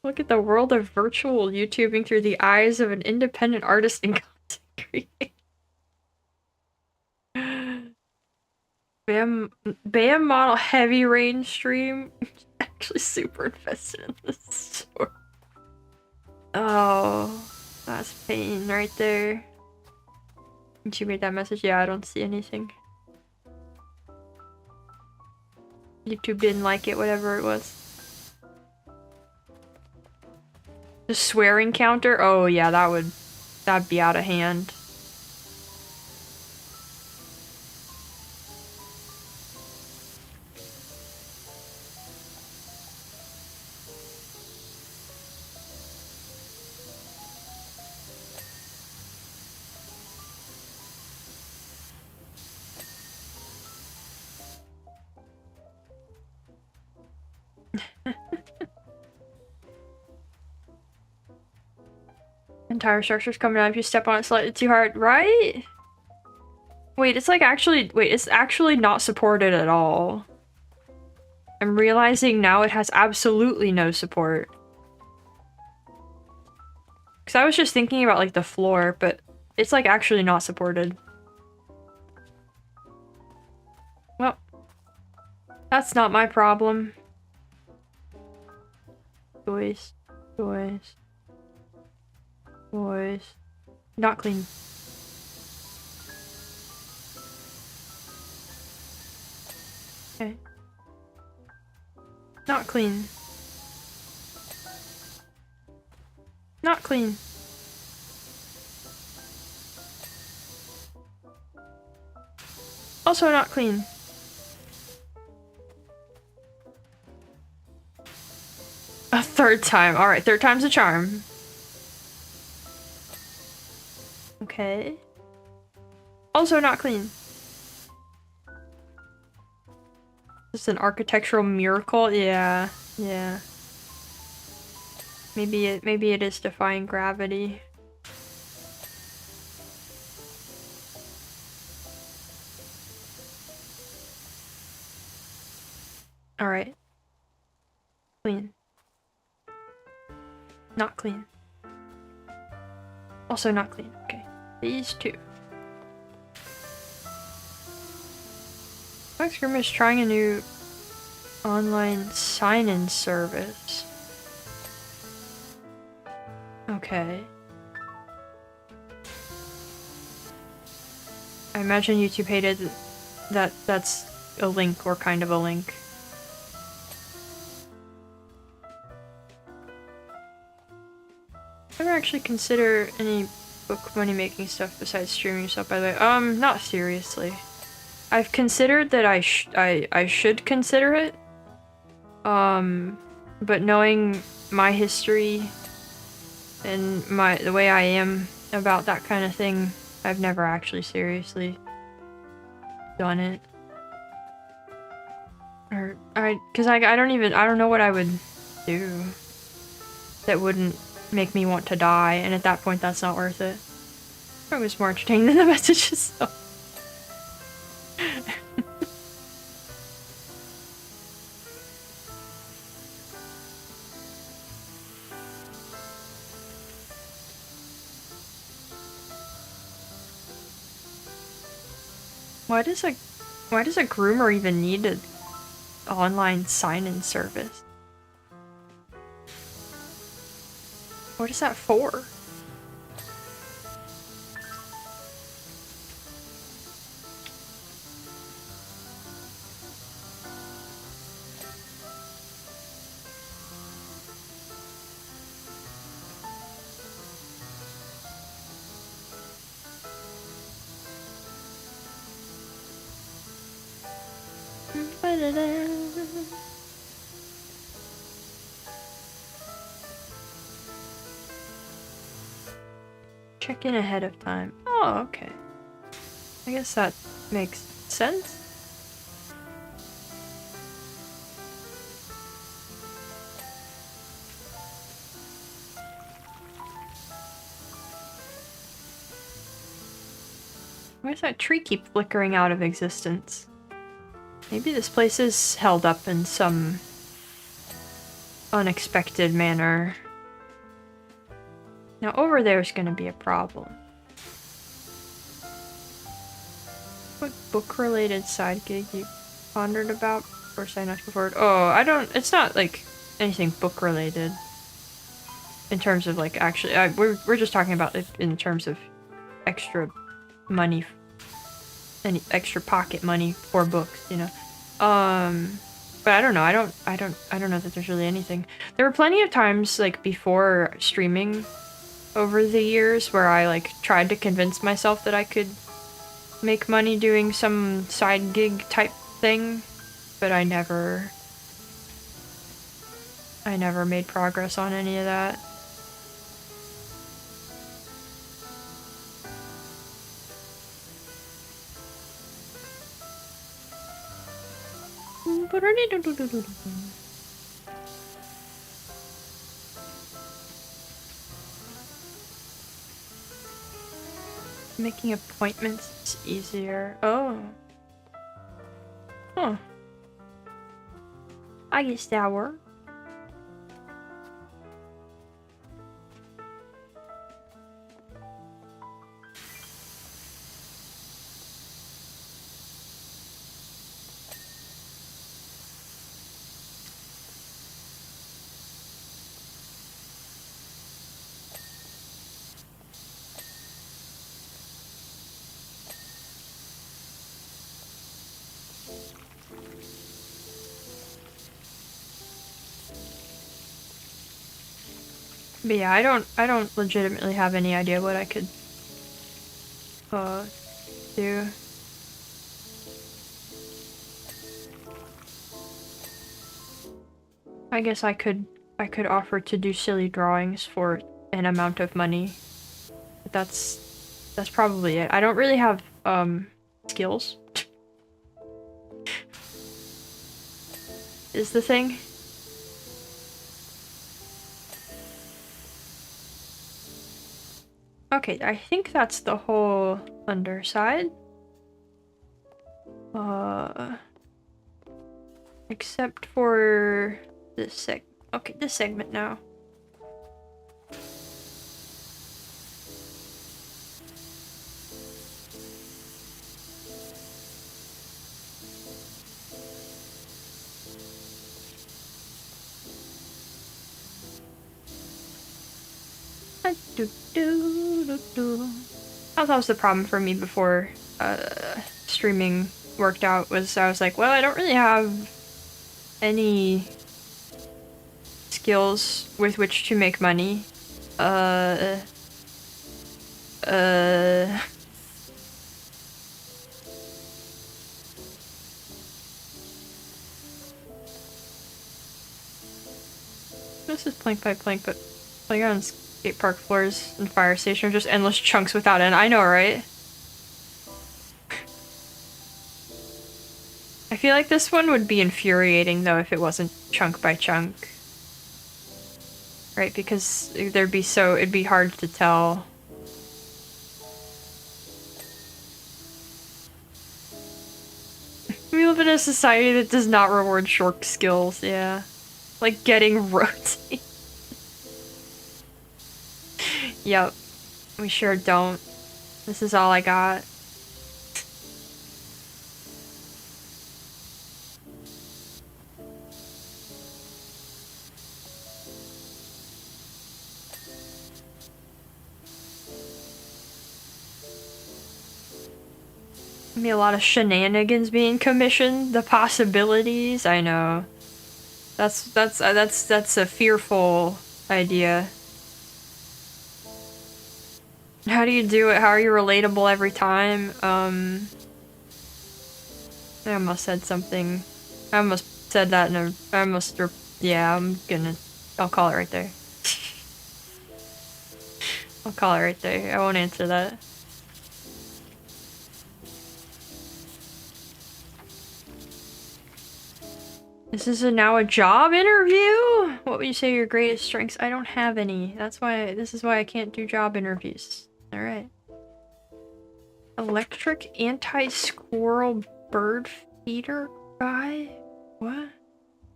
Look at the world of virtual YouTubing through the eyes of an independent artist and content creator. BAM model heavy rain stream. actually super invested in this store. Oh, that's pain right there. Did you read that message? Yeah, I don't see anything. YouTube didn't like it, whatever it was. The swearing counter? Oh yeah, that'd be out of hand. Entire structure's coming out if you step on it slightly too hard, right? Wait, it's like actually- wait, it's actually not supported at all. I'm realizing now it has absolutely no support. Because I was just thinking about like the floor, but it's like actually not supported. Well, that's not my problem. Boys. Boys. Boys. Not clean. Okay. Not clean. Not clean. Also not clean. A third time. Alright, third time's a charm. Okay. Also not clean. This is an architectural miracle? Yeah. Yeah. Maybe it is defying gravity. Alright. Clean. Not clean. Also not clean. Okay. These two. Max Grimm is trying a new online sign-in service. Okay. I imagine YouTube hated that that's a link or kind of a link. Ever actually consider any book money making stuff besides streaming stuff, by the way? Not seriously. I've considered that I should consider it. But knowing my history and the way I am about that kind of thing, I've never actually seriously done it. Or cause I don't know what I would do that wouldn't make me want to die, and at that point that's not worth it. It was more entertaining than the messages, so. Why does a groomer even need an online sign-in service? What is that for? Check in ahead of time. Oh, okay. I guess that makes sense. Why does that tree keep flickering out of existence? Maybe this place is held up in some unexpected manner. Now over there's gonna be a problem. What book-related side gig you pondered about? course I not go forward. Oh, I don't. It's not like anything book related. In terms of like actually, we're just talking about it in terms of extra money, any extra pocket money for books, you know. But I don't know. I don't know that there's really anything. There were plenty of times like before streaming over the years where I like tried to convince myself that I could make money doing some side gig type thing, but I never made progress on any of that. Making appointments is easier. Oh. Huh. I guess that works. But yeah, I don't legitimately have any idea what I could do. I guess I could offer to do silly drawings for an amount of money. But that's probably it. I don't really have skills. Is the thing. Okay, I think that's the whole underside. Except for this okay, this segment now. That was the problem for me before streaming worked out, was I was like, well, I don't really have any skills with which to make money. This is plank by plank, but playground, skate park floors, and fire station are just endless chunks without end. I know, right? I feel like this one would be infuriating, though, if it wasn't chunk by chunk. Right, because it'd be hard to tell. We live in a society that does not reward short skills, yeah. Like getting rotate. Yep. We sure don't. This is all I got. Be a lot of shenanigans being commissioned. The possibilities, I know. That's a fearful idea. How do you do it? How are you relatable every time? I almost said something. I almost said that in a. Yeah, I'll call it right there. I'll call it right there. I won't answer that. This is now a job interview? What would you say are your greatest strengths? I don't have any. This is why I can't do job interviews. Alright. Electric anti-squirrel bird feeder guy? What? I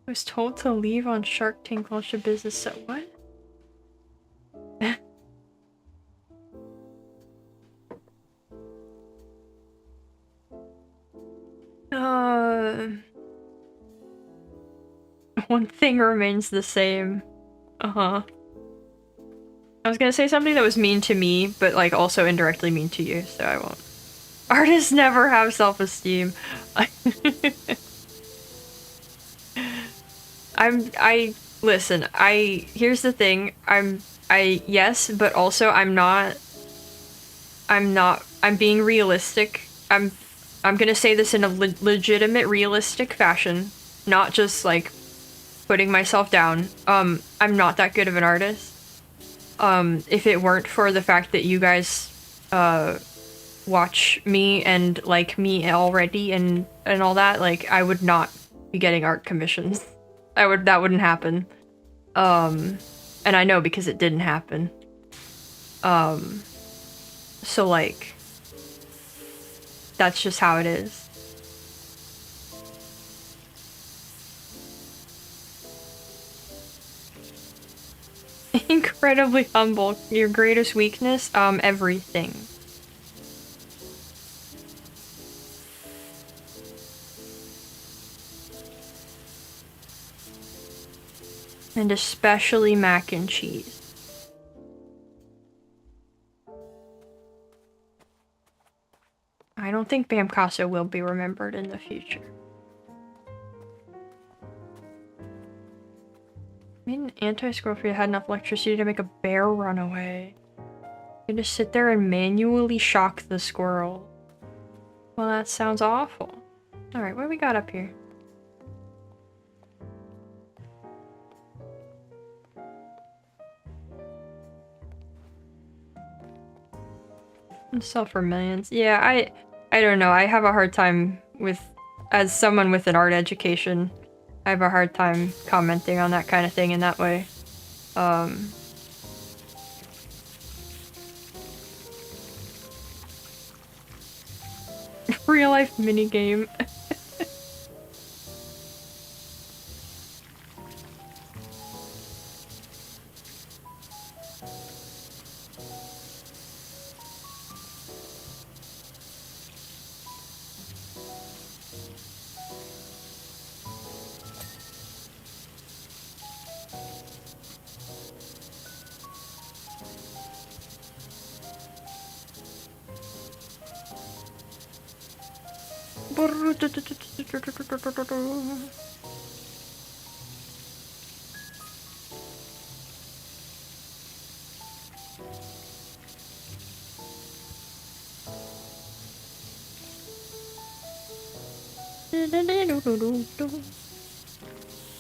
was told to leave on Shark Tank launch a business set. What? One thing remains the same. Uh-huh. I was gonna say something that was mean to me, but like also indirectly mean to you, so I won't. Artists never have self-esteem. Listen, here's the thing, yes, but also I'm being realistic. I'm gonna say this in a legitimate, realistic fashion, not just like putting myself down. I'm not that good of an artist. If it weren't for the fact that you guys, watch me and like me already and all that, like, I would not be getting art commissions. That wouldn't happen. And I know because it didn't happen. So like, that's just how it is. Incredibly humble. Your greatest weakness? Everything. And especially mac and cheese. I don't think Bamcasa will be remembered in the future. Made an anti-squirrel if you had enough electricity to make a bear run away. You just sit there and manually shock the squirrel. Well, that sounds awful. Alright, what do we got up here? Sell for millions. Yeah, I don't know. I have a hard time with, as someone with an art education, I have a hard time commenting on that kind of thing in that way. Real life minigame.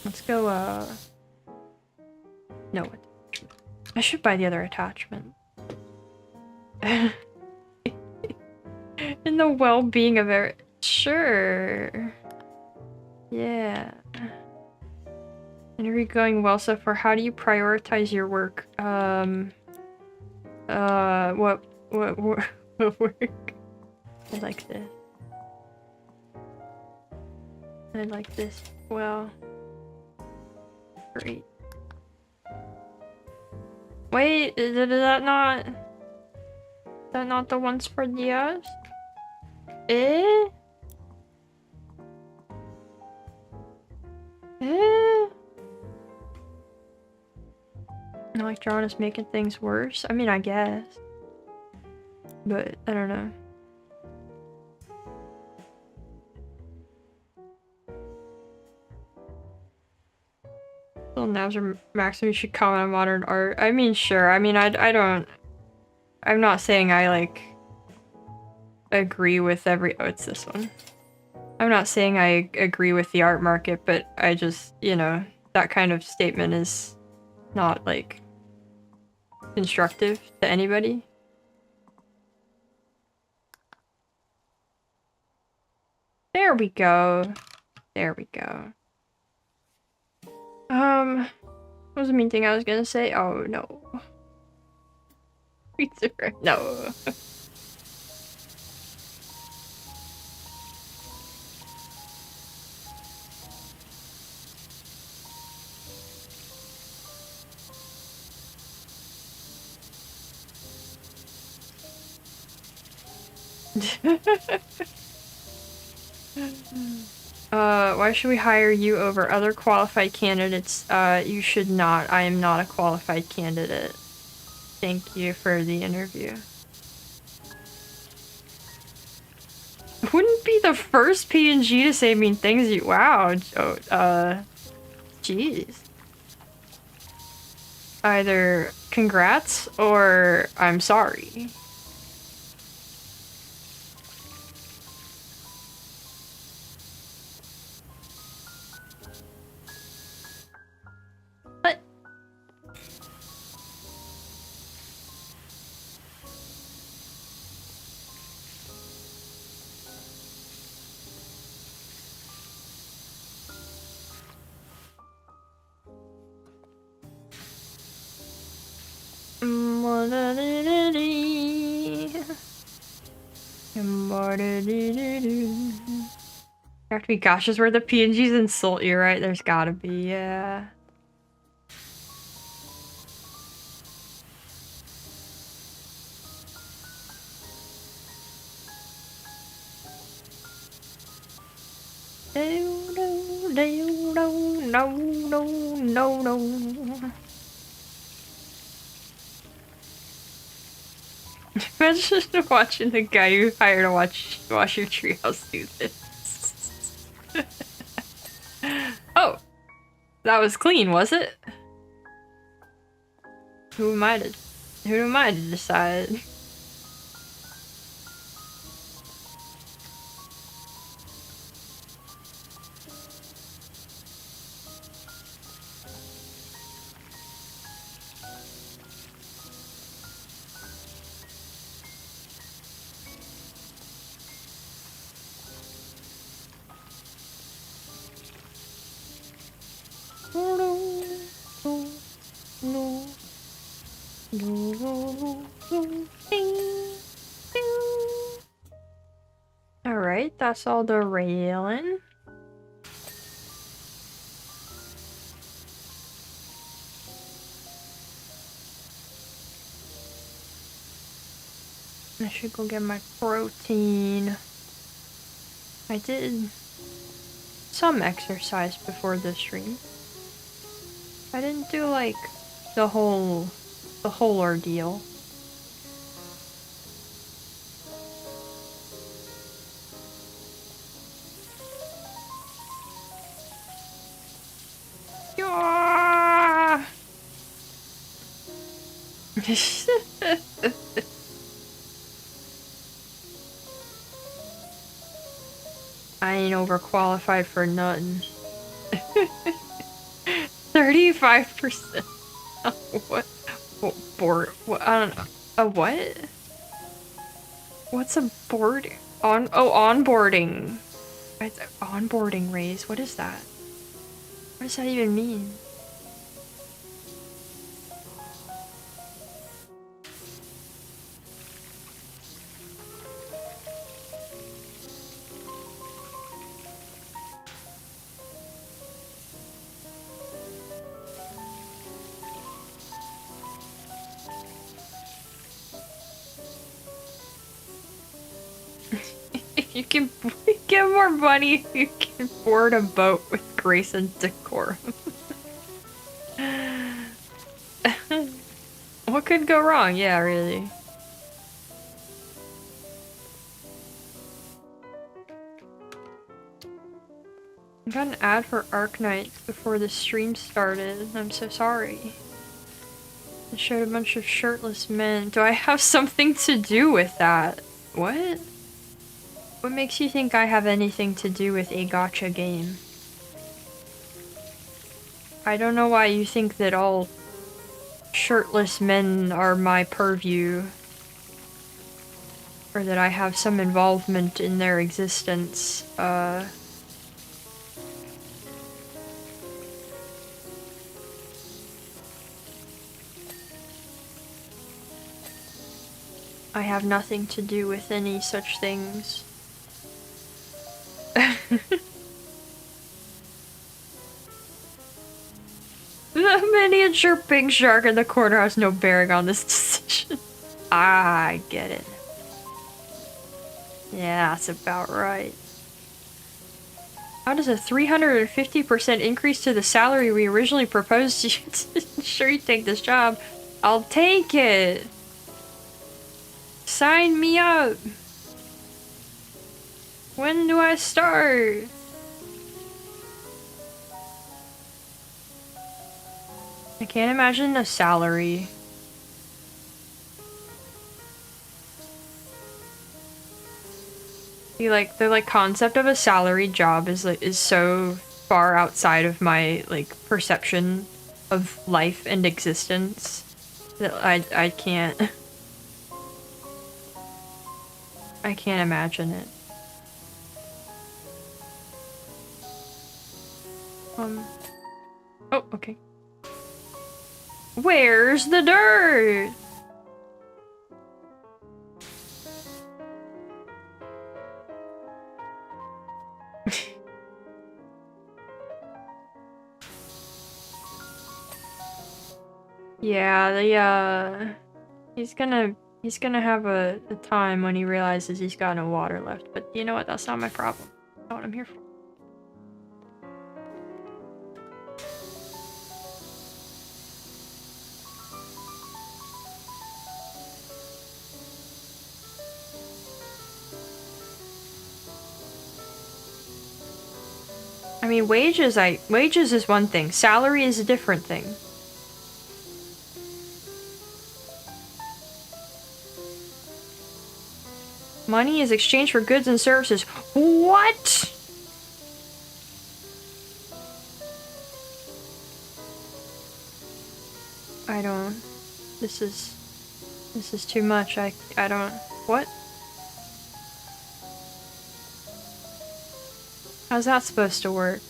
Let's go, no. I should buy the other attachment. In the well-being of it. Sure. Yeah. Interview going well so far. How do you prioritize your work? What work? I like this. I like this. Well. Great. Wait, is that not... Is that not the ones for Diaz? Eh? Eh? Not like John is making things worse? I mean, I guess. But, I don't know. Well, Nowser Maxim, you should comment on modern art. I mean, sure. I mean, I don't... I'm not saying I, like, agree with every... Oh, it's this one. I'm not saying I agree with the art market, but I just, you know, that kind of statement is not, like, constructive to anybody. There we go. There we go. What was the mean thing I was gonna say? Oh, no. No. Why should we hire you over other qualified candidates? You should not. I am not a qualified candidate. Thank you for the interview. Wouldn't be the first PNG to say mean things. Wow. Jeez. Either congrats or I'm sorry. What? There have to be gotchas where the PNGs insult you, right? There's gotta be, yeah. No. Imagine watching the guy you hired to wash your treehouse do this. Oh, that was clean, was it? Who am I to decide? Alright, that's all the railing. I should go get my protein. I did some exercise before the stream. I didn't do like the whole ordeal. Yeah! I ain't overqualified for nothing. 35%. What? Board? What? I don't know. A what? What's a board? Onboarding. It's an onboarding raise. What is that? What does that even mean? You can get more money if you can board a boat with grace and decorum. What could go wrong? Yeah, really. I got an ad for Arknight before the stream started. I'm so sorry. It showed a bunch of shirtless men. Do I have something to do with that? What? What makes you think I have anything to do with a gacha game? I don't know why you think that all shirtless men are my purview. Or that I have some involvement in their existence. I have nothing to do with any such things. The miniature pink shark in the corner has no bearing on this decision. Ah, I get it. Yeah, that's about right. How does a 350% increase to the salary we originally proposed to ensure you take this job? I'll take it! Sign me up! When do I start? I can't imagine a salary. The like concept of a salaried job is so far outside of my like perception of life and existence that I can't imagine it. Oh, okay. Where's the dirt? Yeah, he's gonna have a time when he realizes he's got no water left, but you know what? That's not my problem. That's not what I'm here for. I mean, wages is one thing. Salary is a different thing. Money is exchanged for goods and services. What? I don't. This is too much. I don't. What? How's that supposed to work?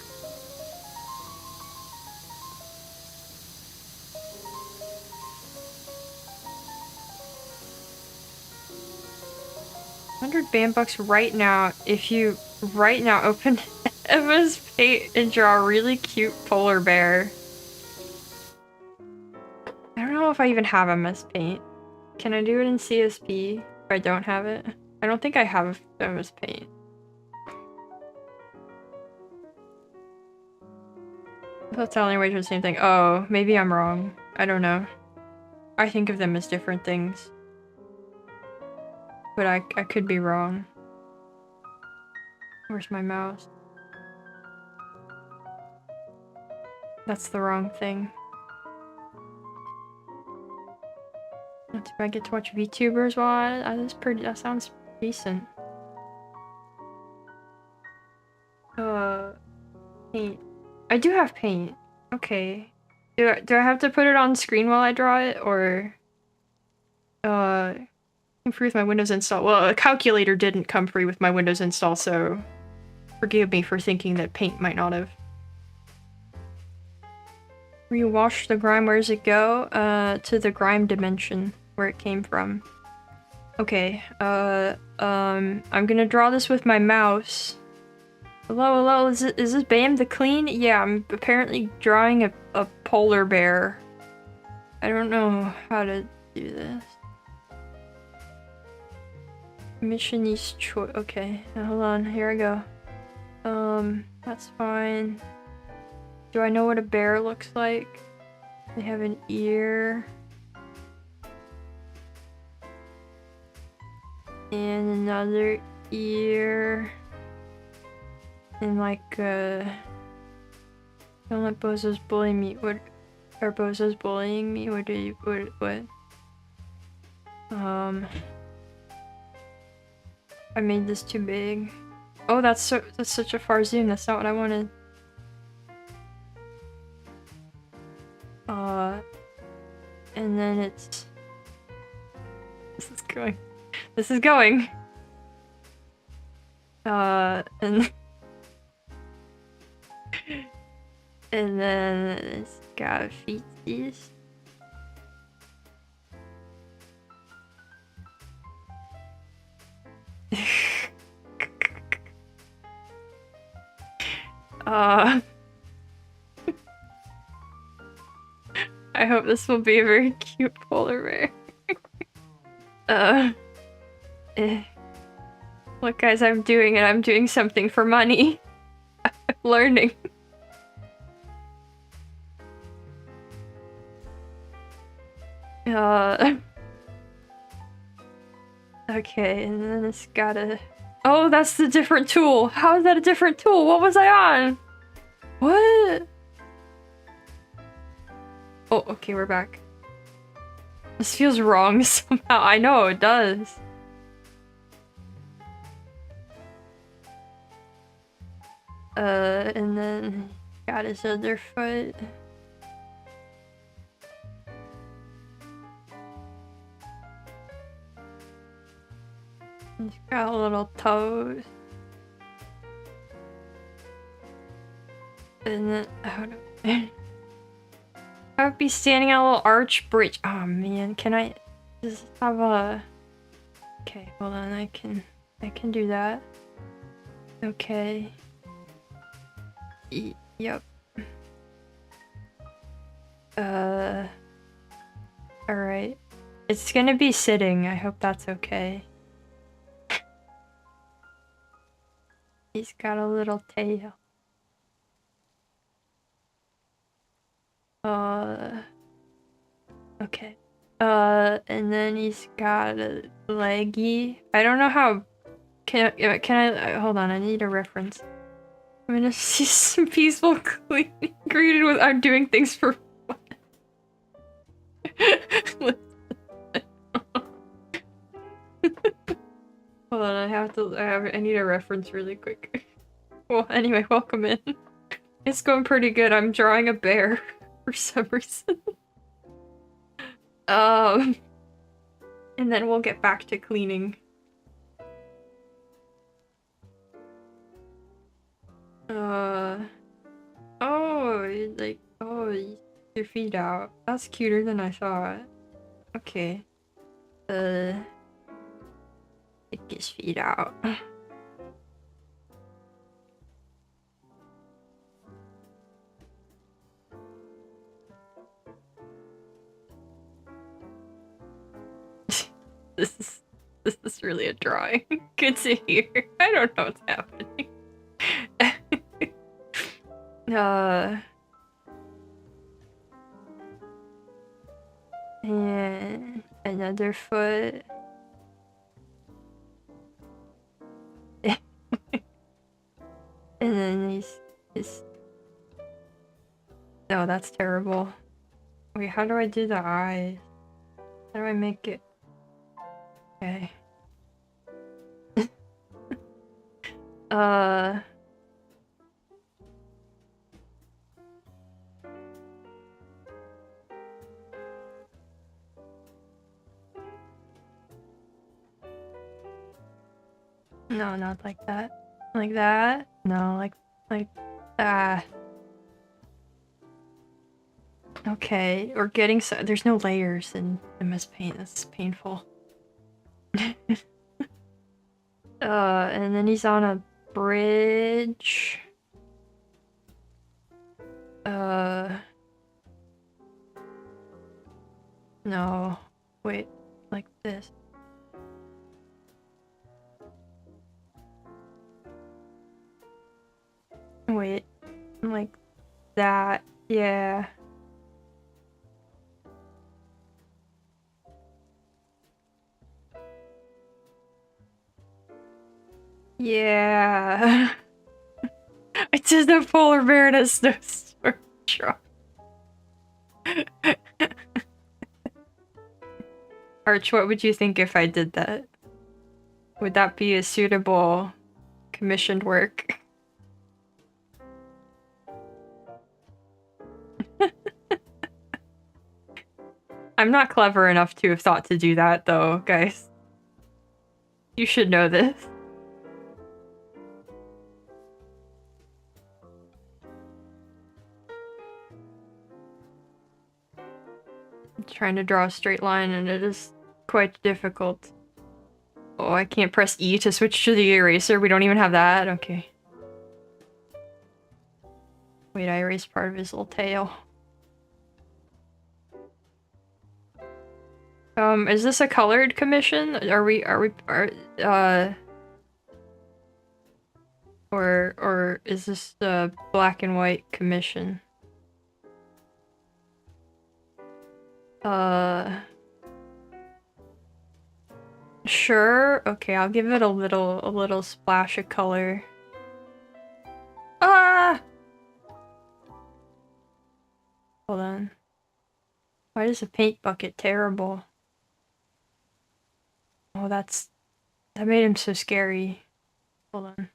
$100 right now if you right now open Emma's paint and draw a really cute polar bear. I don't know if I even have Emma's paint. Can I do it in CSP if I don't have it? I don't think I have Emma's paint. That's telling way to the same thing. Oh, maybe I'm wrong. I don't know. I think of them as different things. But I could be wrong. Where's my mouse? That's the wrong thing. Do I get to watch VTubers while that sounds decent. Paint. I do have paint. Okay. Do I have to put it on screen while I draw it, or improve my Windows install? Well, a calculator didn't come free with my Windows install, so forgive me for thinking that paint might not have. Rewash the grime, where does it go? To the grime dimension, where it came from. Okay, I'm gonna draw this with my mouse. Hello, is this Bam the Clean? Yeah, I'm apparently drawing a polar bear. I don't know how to do this. Mission East choice. Okay, now hold on, here I go. That's fine. Do I know what a bear looks like? They have an ear. And another ear. And like, don't let bozos bully me. What? Are bozos bullying me? What? I made this too big. Oh, that's such a far zoom. That's not what I wanted. And then it's... This is going. And... And then it's got feetsies. I hope this will be a very cute polar bear. Look guys, I'm doing something for money. Learning. Okay, and then it's gotta... Oh, that's the different tool. How is that a different tool? What was I on? What? Oh, okay, we're back. This feels wrong somehow. I know, it does. And then got his other foot. He's got little toes. And then, I don't know. I would be standing on a little arch bridge. Oh man, can I just have a... Okay, hold on, I can do that. Okay. Yep. Alright. It's gonna be sitting, I hope that's okay. He's got a little tail. Okay. And then he's got a leggy. I don't know how... Can I hold on, I need a reference. I'm gonna see some peaceful cleaning greeted with I'm doing things for fun. Hold on, I need a reference really quick. Well, anyway, welcome in. It's going pretty good. I'm drawing a bear for some reason. And then we'll get back to cleaning. Oh, like, oh, your feet out. That's cuter than I thought. Okay. Take his feet out. This is really a drawing. Good to hear. I don't know what's happening. And another foot. And then he's... No, that's terrible. Wait, how do I do the eyes? How do I make it? Okay. No, not like that. Like that? No, like, okay, we're getting there's no layers in MS Paint, that's painful. And then he's on a bridge. No. Wait, like this. Wait, like that, yeah. Yeah. It's just a polar bear in a snowstorm truck. Arch, what would you think if I did that? Would that be a suitable commissioned work? I'm not clever enough to have thought to do that, though, guys. You should know this. I'm trying to draw a straight line, and it is quite difficult. Oh, I can't press E to switch to the eraser. We don't even have that. Okay. Wait, I erased part of his little tail. Is this a colored commission? Or is this the black and white commission? Sure. Okay, I'll give it a little splash of color. Ah! Hold on. Why is the paint bucket terrible? Oh, that made him so scary. Hold on.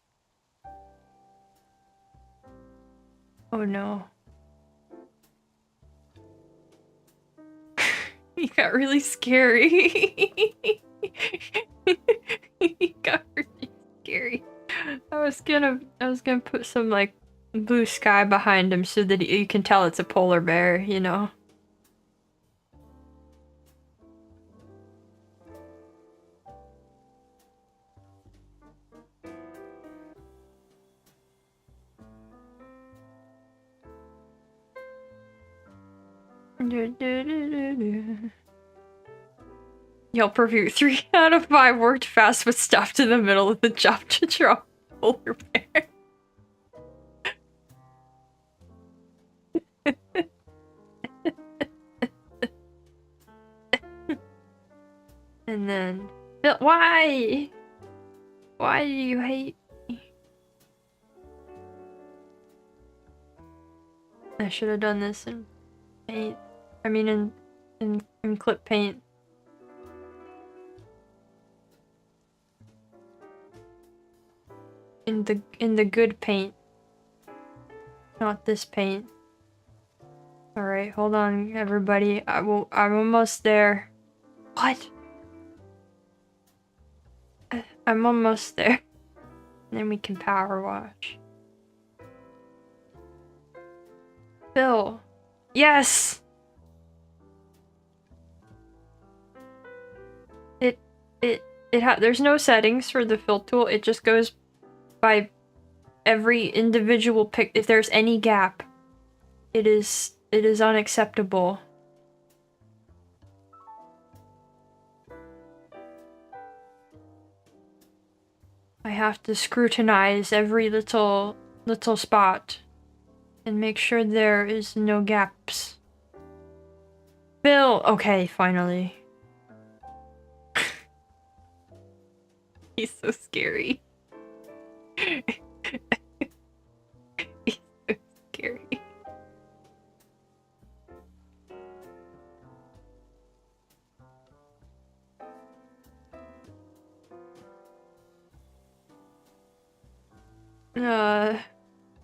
Oh no. He got really scary. He got really scary. I was gonna put some like blue sky behind him so that you can tell it's a polar bear, you know. Yelp review 3 out of 5 worked fast but stopped in the middle of the job to draw polar bear. And then why? Why do you hate me? I should have done this in paint. I mean in clip paint. In the good paint. Not this paint. Alright, hold on everybody. I'm almost there. What? I'm almost there. And then we can power wash. Bill. Yes! There's no settings for the fill tool. It just goes by every individual pick. If there's any gap, it is unacceptable. I have to scrutinize every little spot and make sure there is no gaps. Bill! Okay, finally. He's so scary. He's so scary.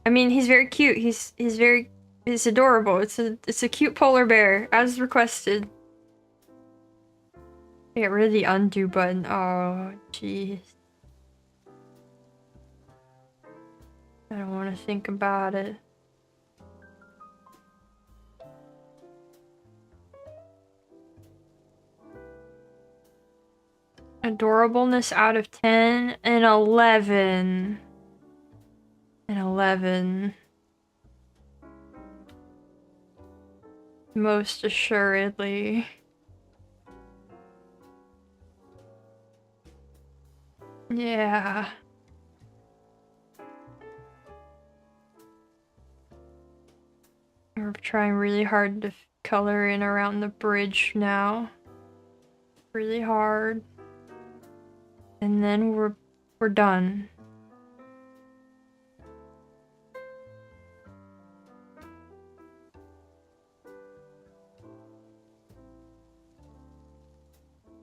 I mean, he's very cute. He's adorable. It's a cute polar bear, as requested. Get rid of the undo button. Oh, jeez. I don't want to think about it. Adorableness out of 10 and 11. And 11. Most assuredly. Yeah. We're trying really hard to color in around the bridge now. Really hard. And then we're done.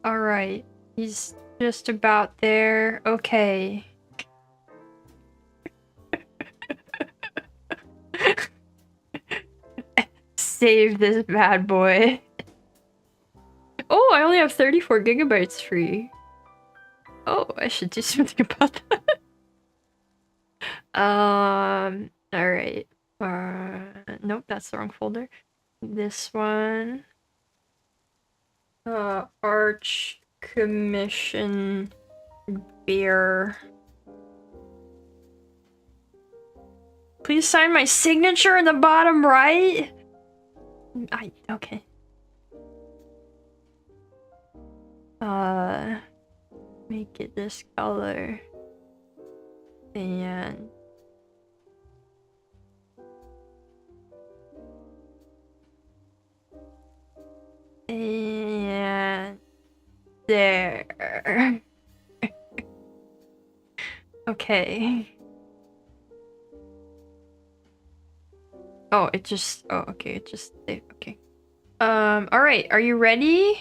Alright. He's just about there. Okay. Save this bad boy. Oh, I only have 34 gigabytes free. Oh, I should do something about that. Alright. Nope, that's the wrong folder. This one. Arch Commission Beer. Please sign my signature in the bottom right. Okay. Make it this color. And Okay. Oh, it just... Oh, okay, it just... Okay. Alright, are you ready?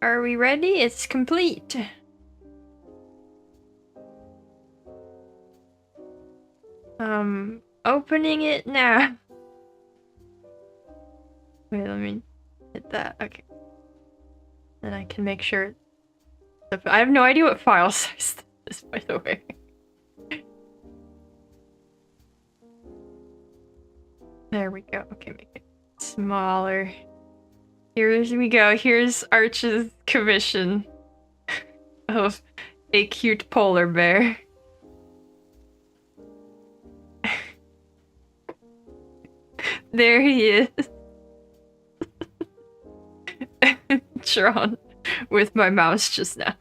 Are we ready? It's complete. Opening it now. Wait, let me hit that. Okay. Then I can make sure... I have no idea what file size this is, by the way. There we go. Okay, make it smaller. Here we go. Here's Arch's commission of a cute polar bear. There he is. Drawn with my mouse just now.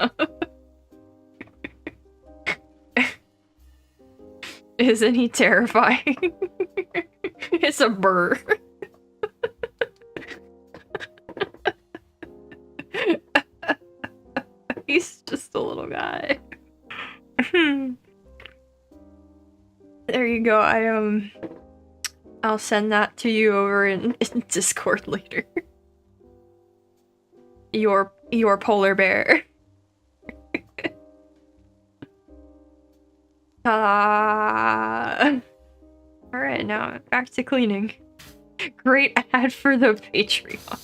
Isn't he terrifying? It's a burr. He's just a little guy. There you go. I'll send that to you over in Discord later. Your polar bear. Ta-da! Alright, now back to cleaning. Great ad for the Patreon.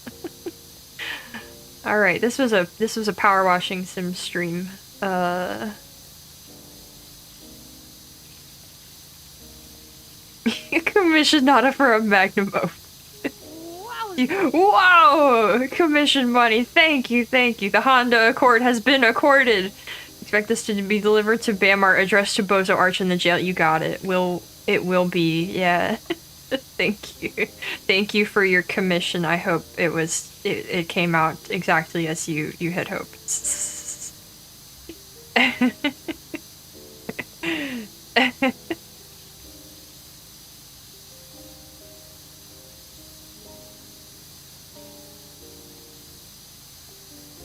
Alright, this was a power washing sim stream. Commission Nada for a magnum oath. Wow! Commission money. Thank you, thank you. The Honda Accord has been accorded. Expect this to be delivered to Bamart, addressed to Bozo Arch in the jail. You got it. It will be, yeah. Thank you. Thank you for your commission. I hope it came out exactly as you had hoped.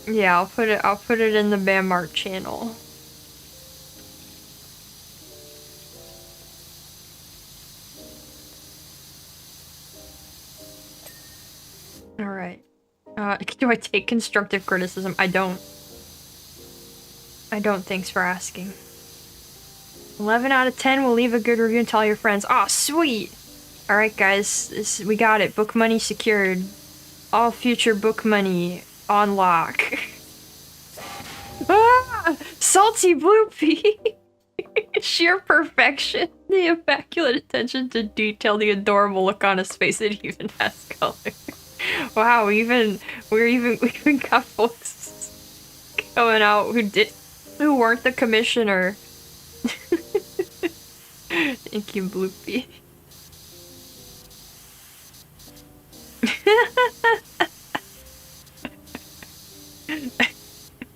Yeah, I'll put it in the Bamart channel. Alright. Do I take constructive criticism? I don't. Thanks for asking. 11 out of 10 will leave a good review and tell your friends. Aw, sweet! Alright guys, we got it. Book money secured. All future book money on lock. Ah! Salty Bloopy! Sheer perfection. The immaculate attention to detail, the adorable look on his face, it even has color. Wow, we even got folks coming out who weren't the commissioner. Thank you, Bloopy.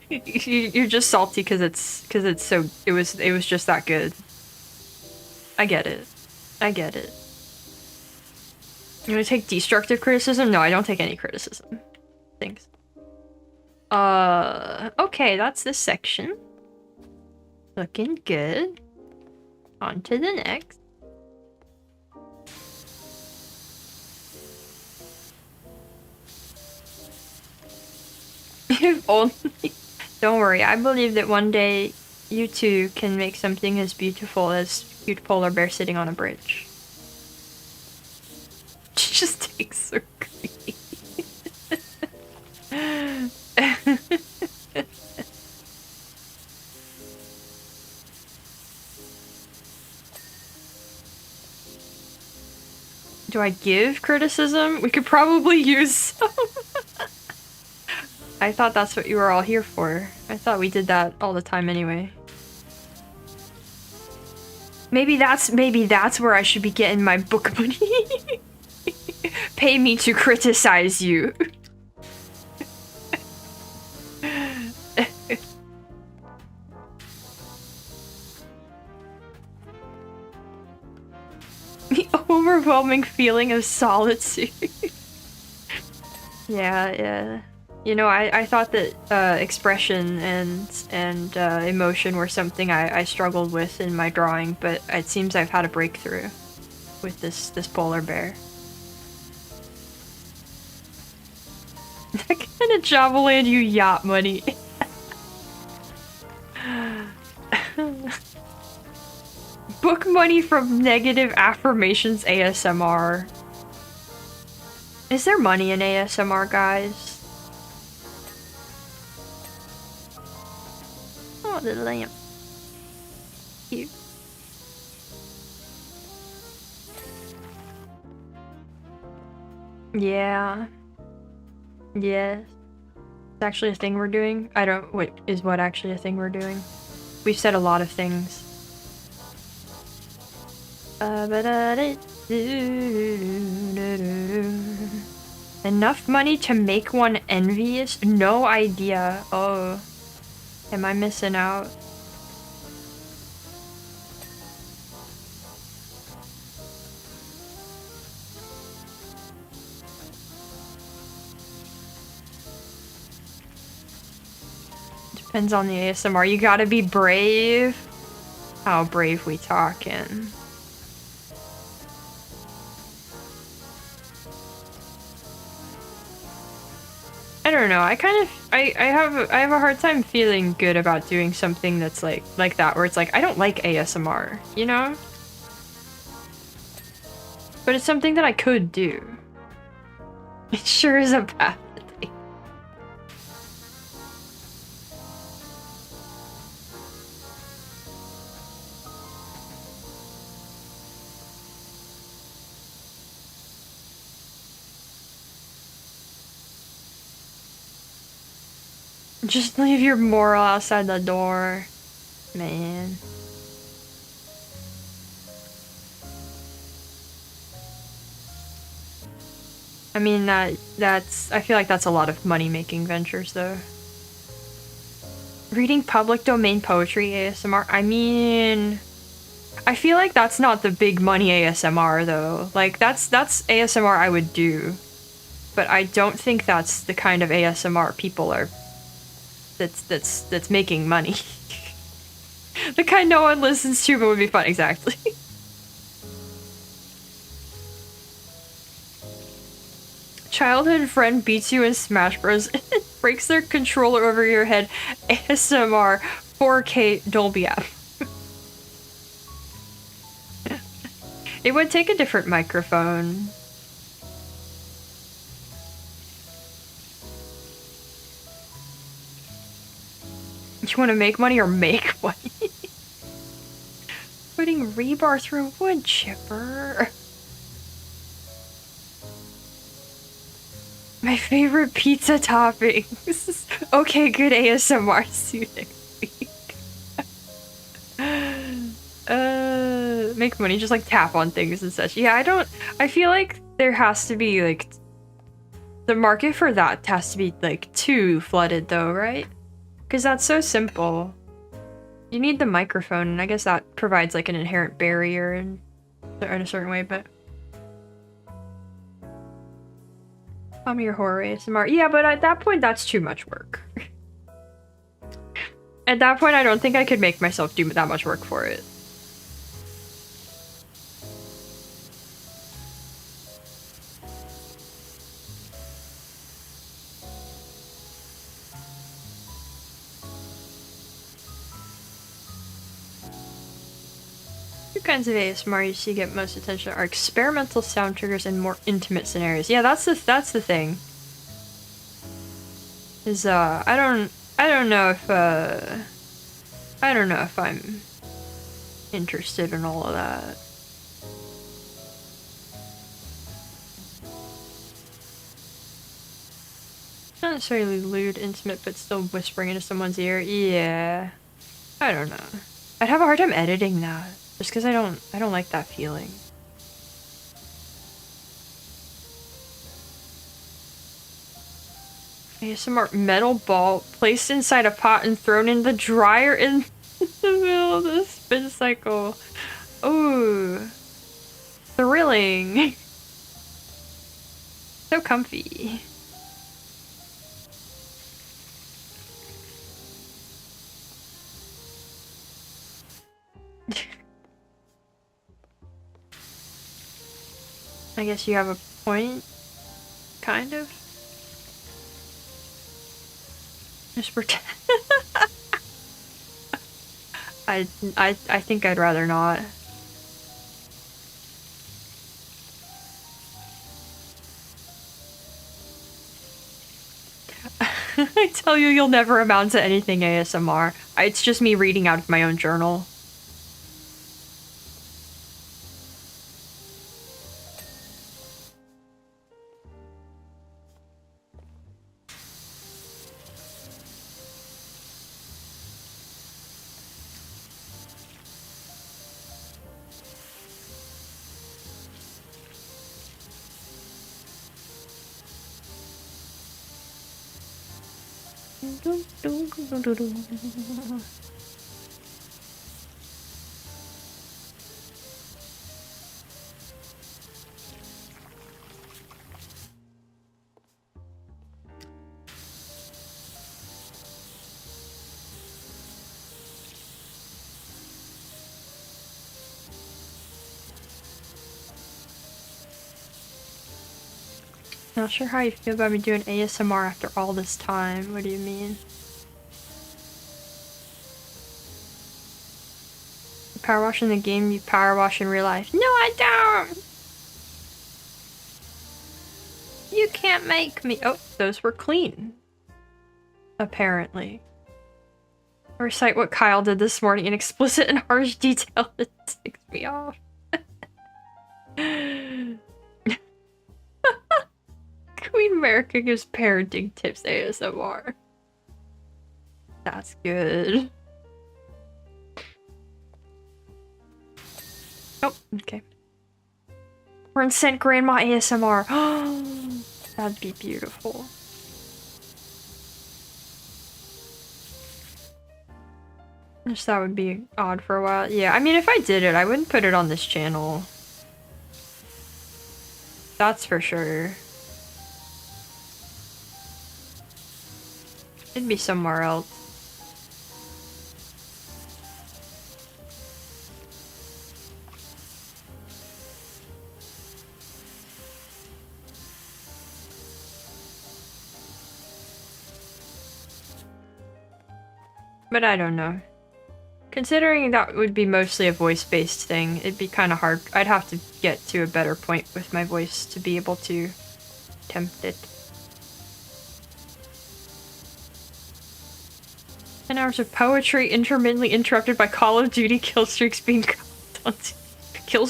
You're just salty because it was just that good. I get it. You wanna take destructive criticism? No, I don't take any criticism. Thanks. Okay, that's this section. Looking good. On to the next. If only. Don't worry, I believe that one day you too can make something as beautiful as cute polar bear sitting on a bridge. She just takes so creepy. Do I give criticism? We could probably use some. I thought that's what you were all here for. I thought we did that all the time anyway. Maybe that's where I should be getting my book money. Pay me to criticize you. The overwhelming feeling of solitude. Yeah. You know, I thought that expression and emotion were something I struggled with in my drawing, but it seems I've had a breakthrough with this polar bear. That kind of job will land you yacht money. Book money from negative affirmations ASMR. Is there money in ASMR, guys? Oh, the lamp. Cute. Yeah. Yes. It's actually a thing we're doing. I don't. Wait, is what actually a thing we're doing? We've said a lot of things. Enough money to make one envious? No idea. Oh. Am I missing out? Depends on the ASMR. You gotta be brave. How brave we talking? I don't know. I have a hard time feeling good about doing something that's like that, where it's like I don't like ASMR, you know? But it's something that I could do. It sure is a bad thing. Just leave your moral outside the door, man. I mean, that's I feel like that's a lot of money-making ventures, though. Reading public domain poetry ASMR? I mean, I feel like that's not the big money ASMR, though. Like, that's ASMR I would do. But I don't think that's the kind of ASMR people are... that's making money. The kind no one listens to but would be fun, exactly. Childhood friend beats you in Smash Bros. Breaks their controller over your head. ASMR 4K Dolby Atmos. It would take a different microphone. You want to make money or make money? Putting rebar through a wood chipper. My favorite pizza toppings. Okay, good ASMR. See you next week. Make money, just like tap on things and such. Yeah, I feel like there has to be like, the market for that has to be like too flooded though, right? Because that's so simple. You need the microphone, and I guess that provides like an inherent barrier in a certain way, but... I'm your horror ASMR. Yeah, but at that point, that's too much work. At that point, I don't think I could make myself do that much work for it. Two kinds of ASMR you see get most attention are experimental sound triggers and more intimate scenarios. Yeah, that's the thing. Is I don't know if I'm interested in all of that. Not necessarily lewd, intimate, but still whispering into someone's ear. Yeah, I don't know. I'd have a hard time editing that, just because I don't like that feeling. ASMR metal ball placed inside a pot and thrown in the dryer in the middle of the spin cycle. Ooh, thrilling. So comfy. I guess you have a point, kind of. Just pretend. I think I'd rather not. I tell you, you'll never amount to anything ASMR. It's just me reading out of my own journal. Not sure how you feel about me doing ASMR after all this time. What do you mean? You power wash in the game, you power wash in real life. No, I don't! You can't make me. Oh, those were clean. Apparently. Recite what Kyle did this morning in explicit and harsh detail. It ticks me off. Queen America gives parenting tips ASMR. That's good. Oh, okay. We're in Sent Grandma ASMR. That'd be beautiful. Just that would be odd for a while. Yeah, I mean, if I did it, I wouldn't put it on this channel. That's for sure. It'd be somewhere else. But I don't know. Considering that would be mostly a voice-based thing, it'd be kind of hard. I'd have to get to a better point with my voice to be able to attempt it. 10 hours of poetry intermittently interrupted by Call of Duty kill streaks being called on kill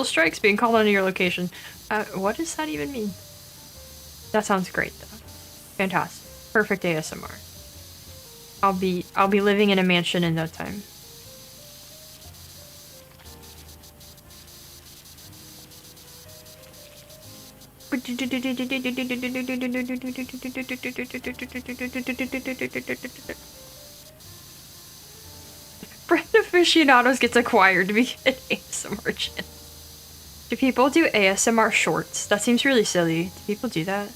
strikes being called onto your location. What does that even mean? That sounds great though. Fantastic. Perfect ASMR. I'll be living in a mansion in no time. Brand Aficionados gets acquired to be an ASMR channel. Do people do ASMR shorts? That seems really silly. Do people do that?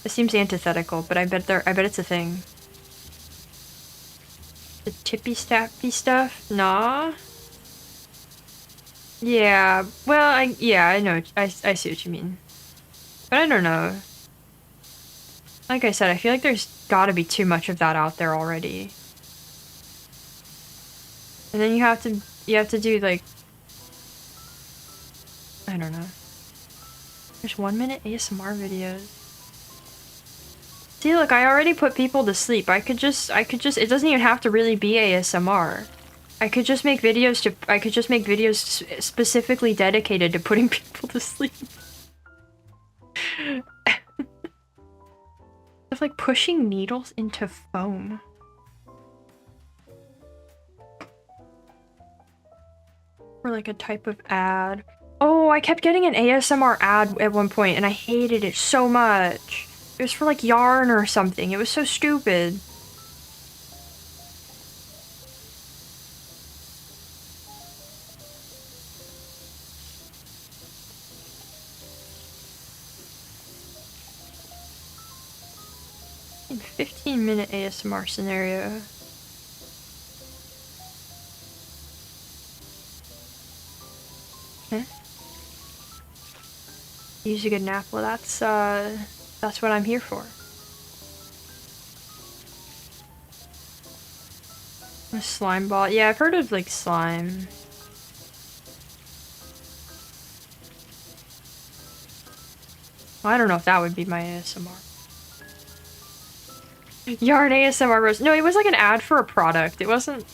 It seems antithetical, but I bet it's a thing. The tippy stappy stuff? Nah. Yeah, well, I know, I see what you mean. But I don't know. Like I said, I feel like there's gotta be too much of that out there already. And then you have to do, like... I don't know. There's 1 minute ASMR videos. See, look, I already put people to sleep. I could just, it doesn't even have to really be ASMR. I could just make videos specifically dedicated to putting people to sleep. It's like pushing needles into foam. Or like a type of ad. Oh, I kept getting an ASMR ad at one point and I hated it so much. It was for like yarn or something. It was so stupid. In 15-minute ASMR scenario. Huh? Use a good nap. Well, that's what I'm here for. A slime ball. Yeah, I've heard of like slime. Well, I don't know if that would be my ASMR. Yarn ASMR rose. No, it was like an ad for a product. It wasn't.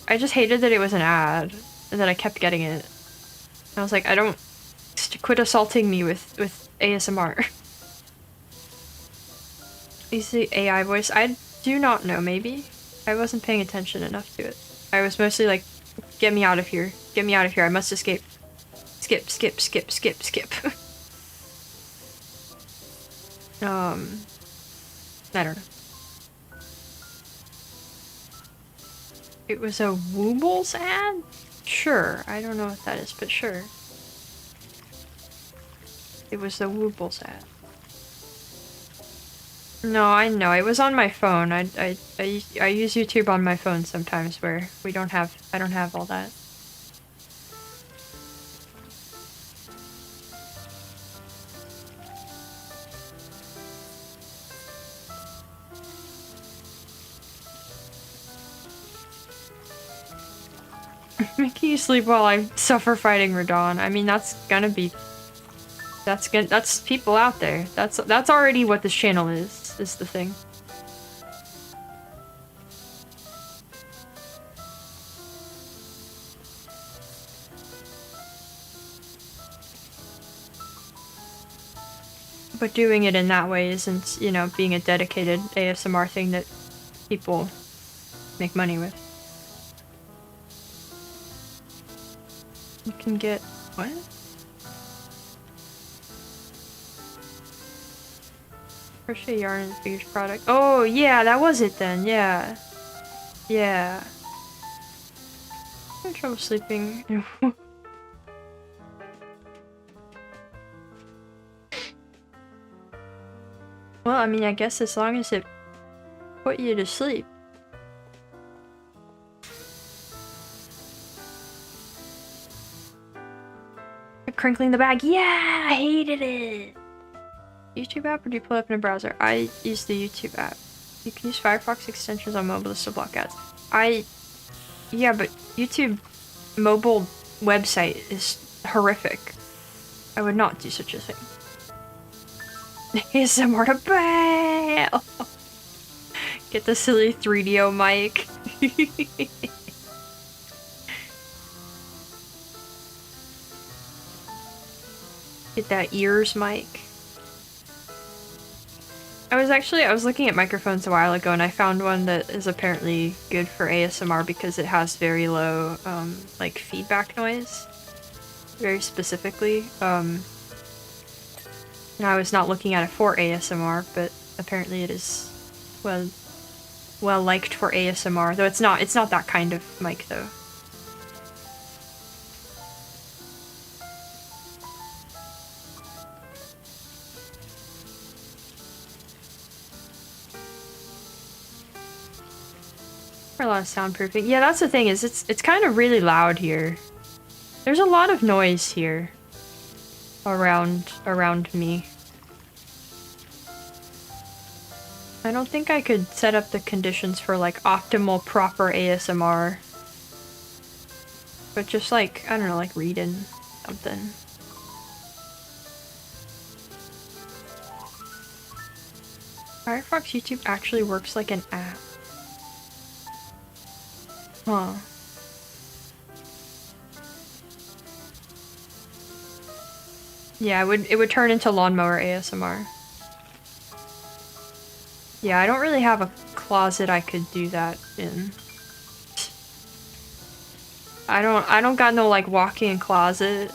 I just hated that it was an ad, and that I kept getting it. I was like, I don't. Quit assaulting me with ASMR. Is the AI voice? I do not know. Maybe I wasn't paying attention enough to it. I was mostly like, get me out of here. Get me out of here. I must escape. Skip, skip, skip, skip, skip. I don't know. It was a Woobles ad? Sure. I don't know what that is, but sure. It was the Woobles ad. No, I know. It was on my phone. I use YouTube on my phone sometimes where I don't have all that. Making you sleep while I suffer fighting Radon. I mean, that's people out there. That's already what this channel is the thing. But doing it in that way isn't, you know, being a dedicated ASMR thing that people make money with. You can get... what? Crochet yarn is the biggest product. Oh, yeah, that was it then. Yeah. Yeah. I'm having trouble sleeping. Well, I mean, I guess as long as it put you to sleep. Crinkling the bag. Yeah, I hated it. YouTube app or do you pull it up in a browser? I use the YouTube app. You can use Firefox extensions on mobile to block ads. Yeah, but YouTube mobile website is horrific. I would not do such a thing. ASMR to bail! Get the silly 3DO mic. Get that ears mic. I was looking at microphones a while ago and I found one that is apparently good for ASMR because it has very low, like feedback noise. Very specifically. And I was not looking at it for ASMR, but apparently it is well liked for ASMR, though it's not that kind of mic though. For a lot of soundproofing. Yeah, that's the thing is it's kind of really loud here. There's a lot of noise here around me. I don't think I could set up the conditions for like optimal proper ASMR. But just like, I don't know, like reading something. Firefox YouTube actually works like an app. Huh. Yeah, it would turn into lawnmower ASMR. Yeah, I don't really have a closet I could do that in. I don't got no like walk-in closet.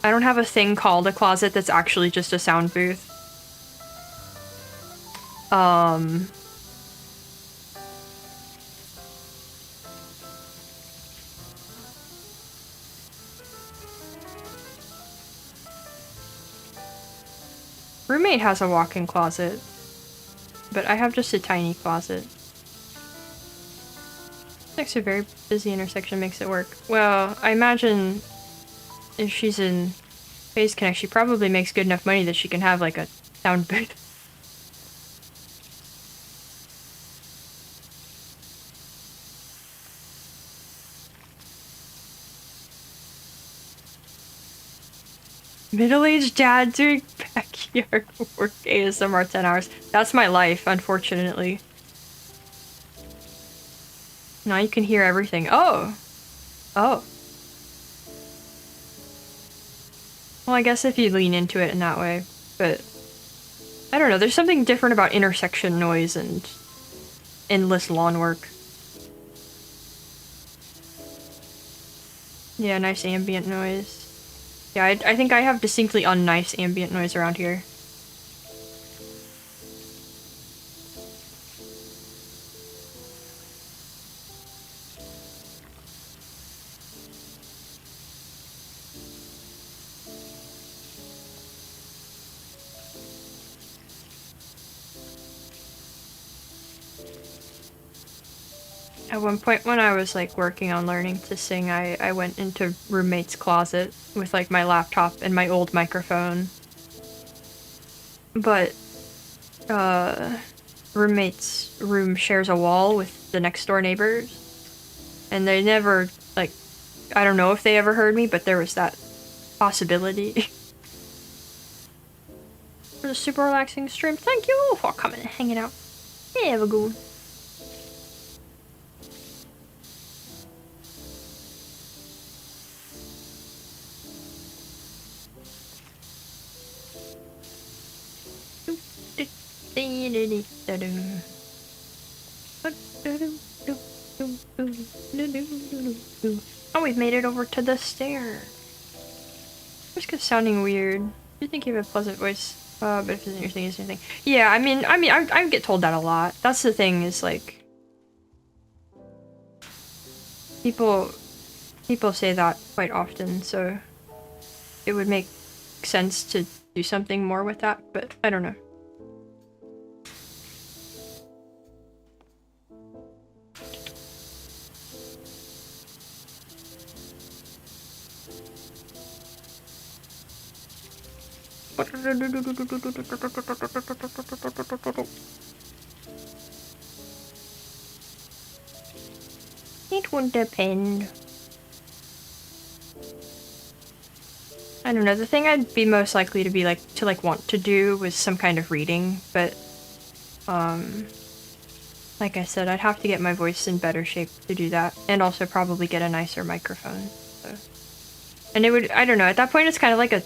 I don't have a thing called a closet that's actually just a sound booth. Roommate has a walk-in closet, but I have just a tiny closet. Next, a very busy intersection makes it work. Well, I imagine if she's in Phase Connect, she probably makes good enough money that she can have like a sound booth. Middle-aged dad doing backyard work ASMR 10 hours. That's my life, unfortunately. Now you can hear everything. Oh! Oh. Well, I guess if you lean into it in that way, but... I don't know, there's something different about intersection noise and endless lawn work. Yeah, nice ambient noise. Yeah, I think I have distinctly unnice ambient noise around here. At one point when I was like working on learning to sing, I went into roommate's closet with like my laptop and my old microphone. But roommate's room shares a wall with the next door neighbors. And they never, like, I don't know if they ever heard me, but there was that possibility. For the super relaxing stream, thank you for coming and hanging out. Yeah, have a good one. Oh, we've made it over to the stair. It's sounding weird. You think you have a pleasant voice, but if it isn't your thing, it's your thing. Yeah, I mean, I get told that a lot. That's the thing, is like people say that quite often, so it would make sense to do something more with that, but I don't know. It would depend. I don't know, the thing I'd be most likely to be want to do was some kind of reading, but like I said, I'd have to get my voice in better shape to do that, and also probably get a nicer microphone. So. And it would, I don't know, at that point it's kind of like a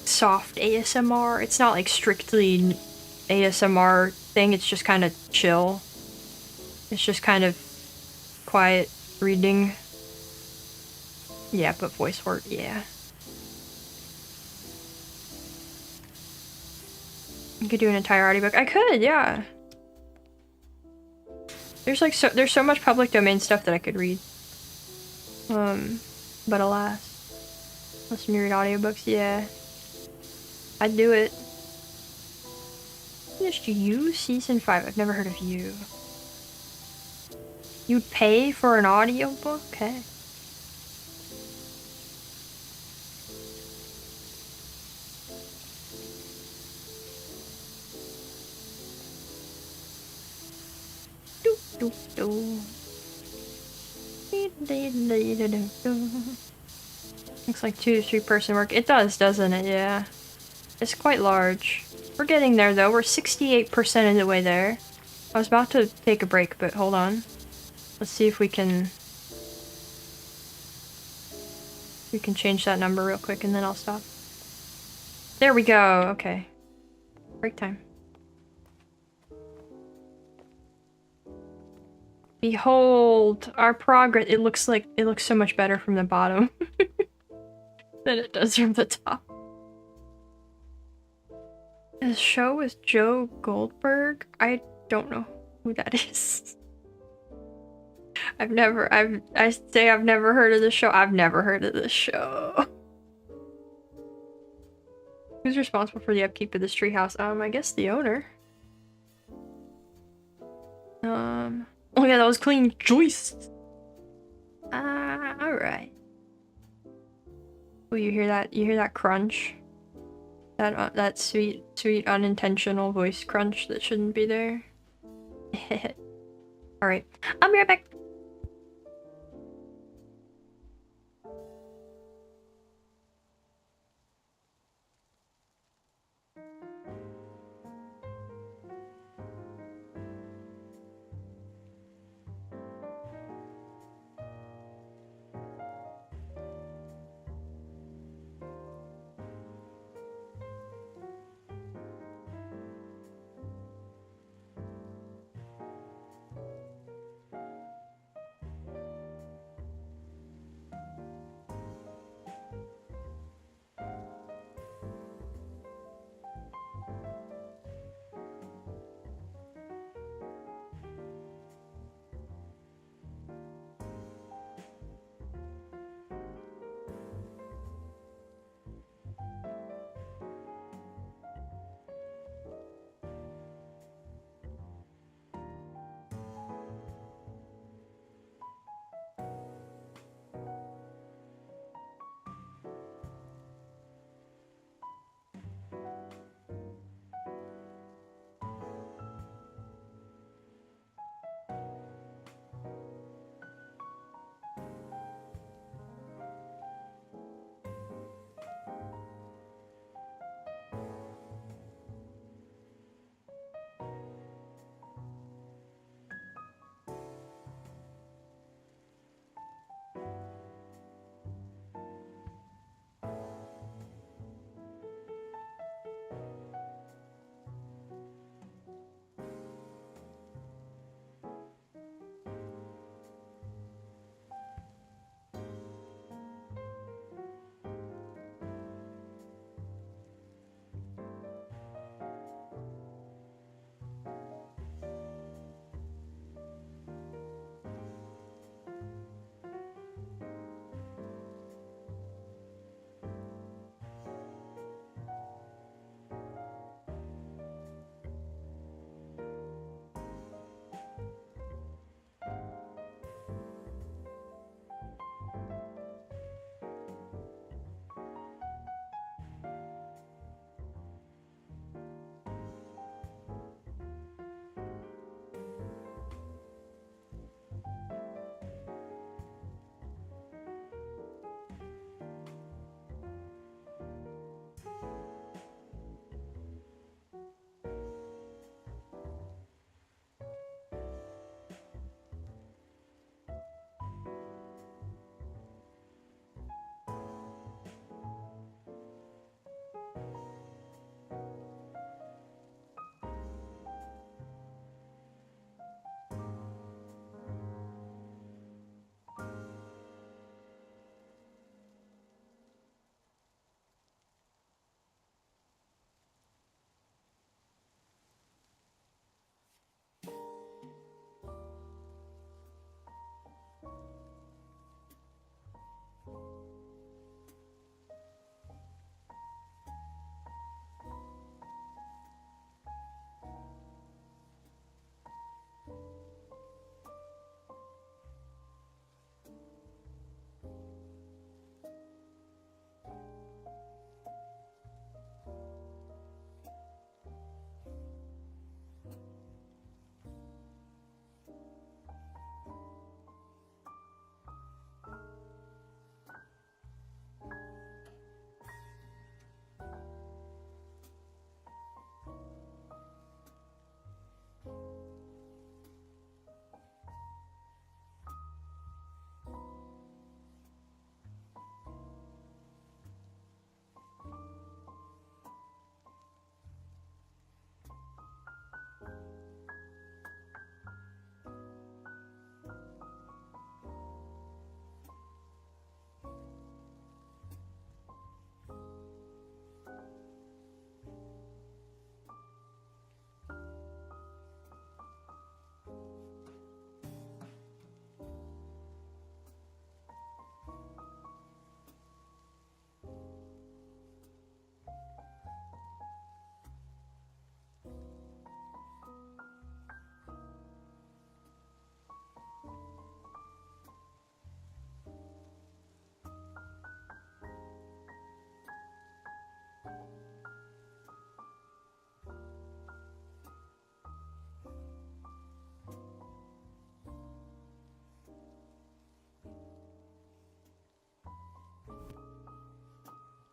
soft ASMR. It's not like strictly ASMR thing, it's just kind of chill. It's just kind of quiet reading. Yeah, but voice work, yeah. You could do an entire audiobook. I could, yeah. There's like there's so much public domain stuff that I could read. But alas. Listen to read audiobooks, yeah. I'd do it. Just You Season 5. I've never heard of You. You'd pay for an audiobook? Okay. Looks like 2 to 3 person work. It does, doesn't it? Yeah. It's quite large. We're getting there though. We're 68% of the way there. I was about to take a break, but hold on. Let's see if we can change that number real quick and then I'll stop. There we go. Okay. Break time. Behold our progress. It looks so much better from the bottom than it does from the top. A show with Joe Goldberg? I don't know who that is. I've never heard of this show. I've never heard of this show. Who's responsible for the upkeep of this treehouse? I guess the owner. Only Oh yeah, that was clean joists. Alright. Oh, you hear that? You hear that crunch? That sweet, sweet unintentional voice crunch that shouldn't be there. Alright, I'll be right back.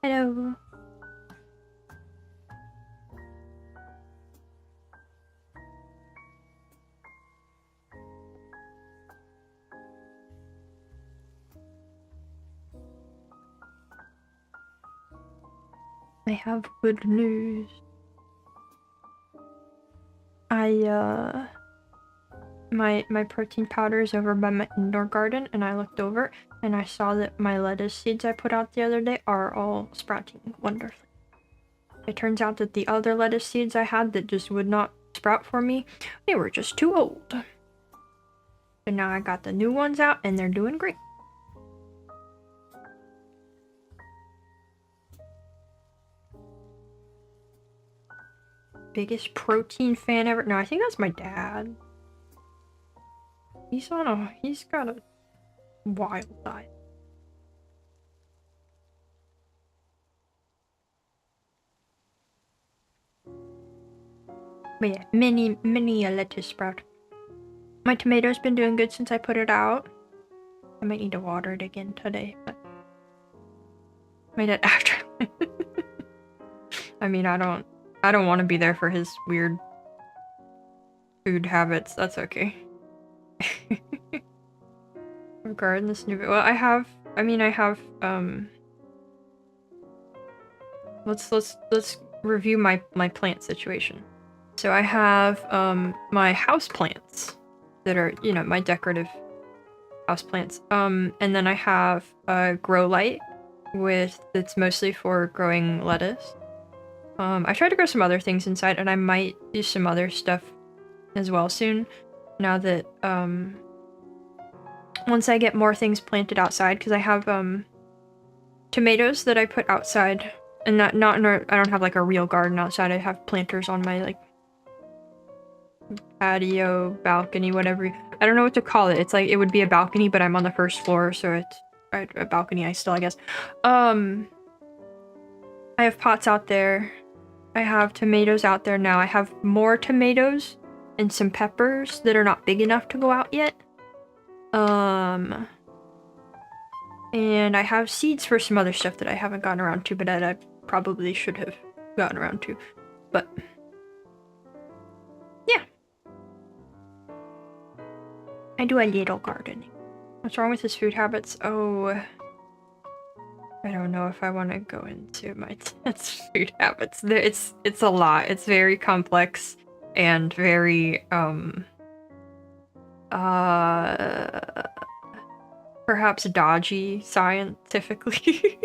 Hello. I have good news. My protein powder is over by my indoor garden, and I looked over and I saw that my lettuce seeds I put out the other day are all sprouting wonderfully. It turns out that the other lettuce seeds I had that just would not sprout for me, they were just too old. So now I got the new ones out and they're doing great. Biggest protein fan ever? No, I think that's my dad. He's got a wild diet. But yeah, mini a lettuce sprout. My tomato's been doing good since I put it out. I might need to water it again today, but my dad after. I mean, I don't want to be there for his weird food habits. That's okay. Regarding this new, well, I have let's review my plant situation. So I have my house plants that are, you know, my decorative house plants. And then I have a grow light that's mostly for growing lettuce. I tried to grow some other things inside, and I might do some other stuff as well soon. Now that once I get more things planted outside, because I have tomatoes that I put outside, and I don't have like a real garden outside. I have planters on my like patio, balcony, whatever. I don't know what to call it. It's like it would be a balcony, but I'm on the first floor, so it's a balcony. I guess. I have pots out there. I have tomatoes out there now. I have more tomatoes and some peppers that are not big enough to go out yet. And I have seeds for some other stuff that I haven't gotten around to, but that I probably should have gotten around to. But yeah. I do a little gardening. What's wrong with his food habits? Oh, I don't know if I want to go into my dad's food habits. It's a lot. It's very complex and very perhaps dodgy scientifically.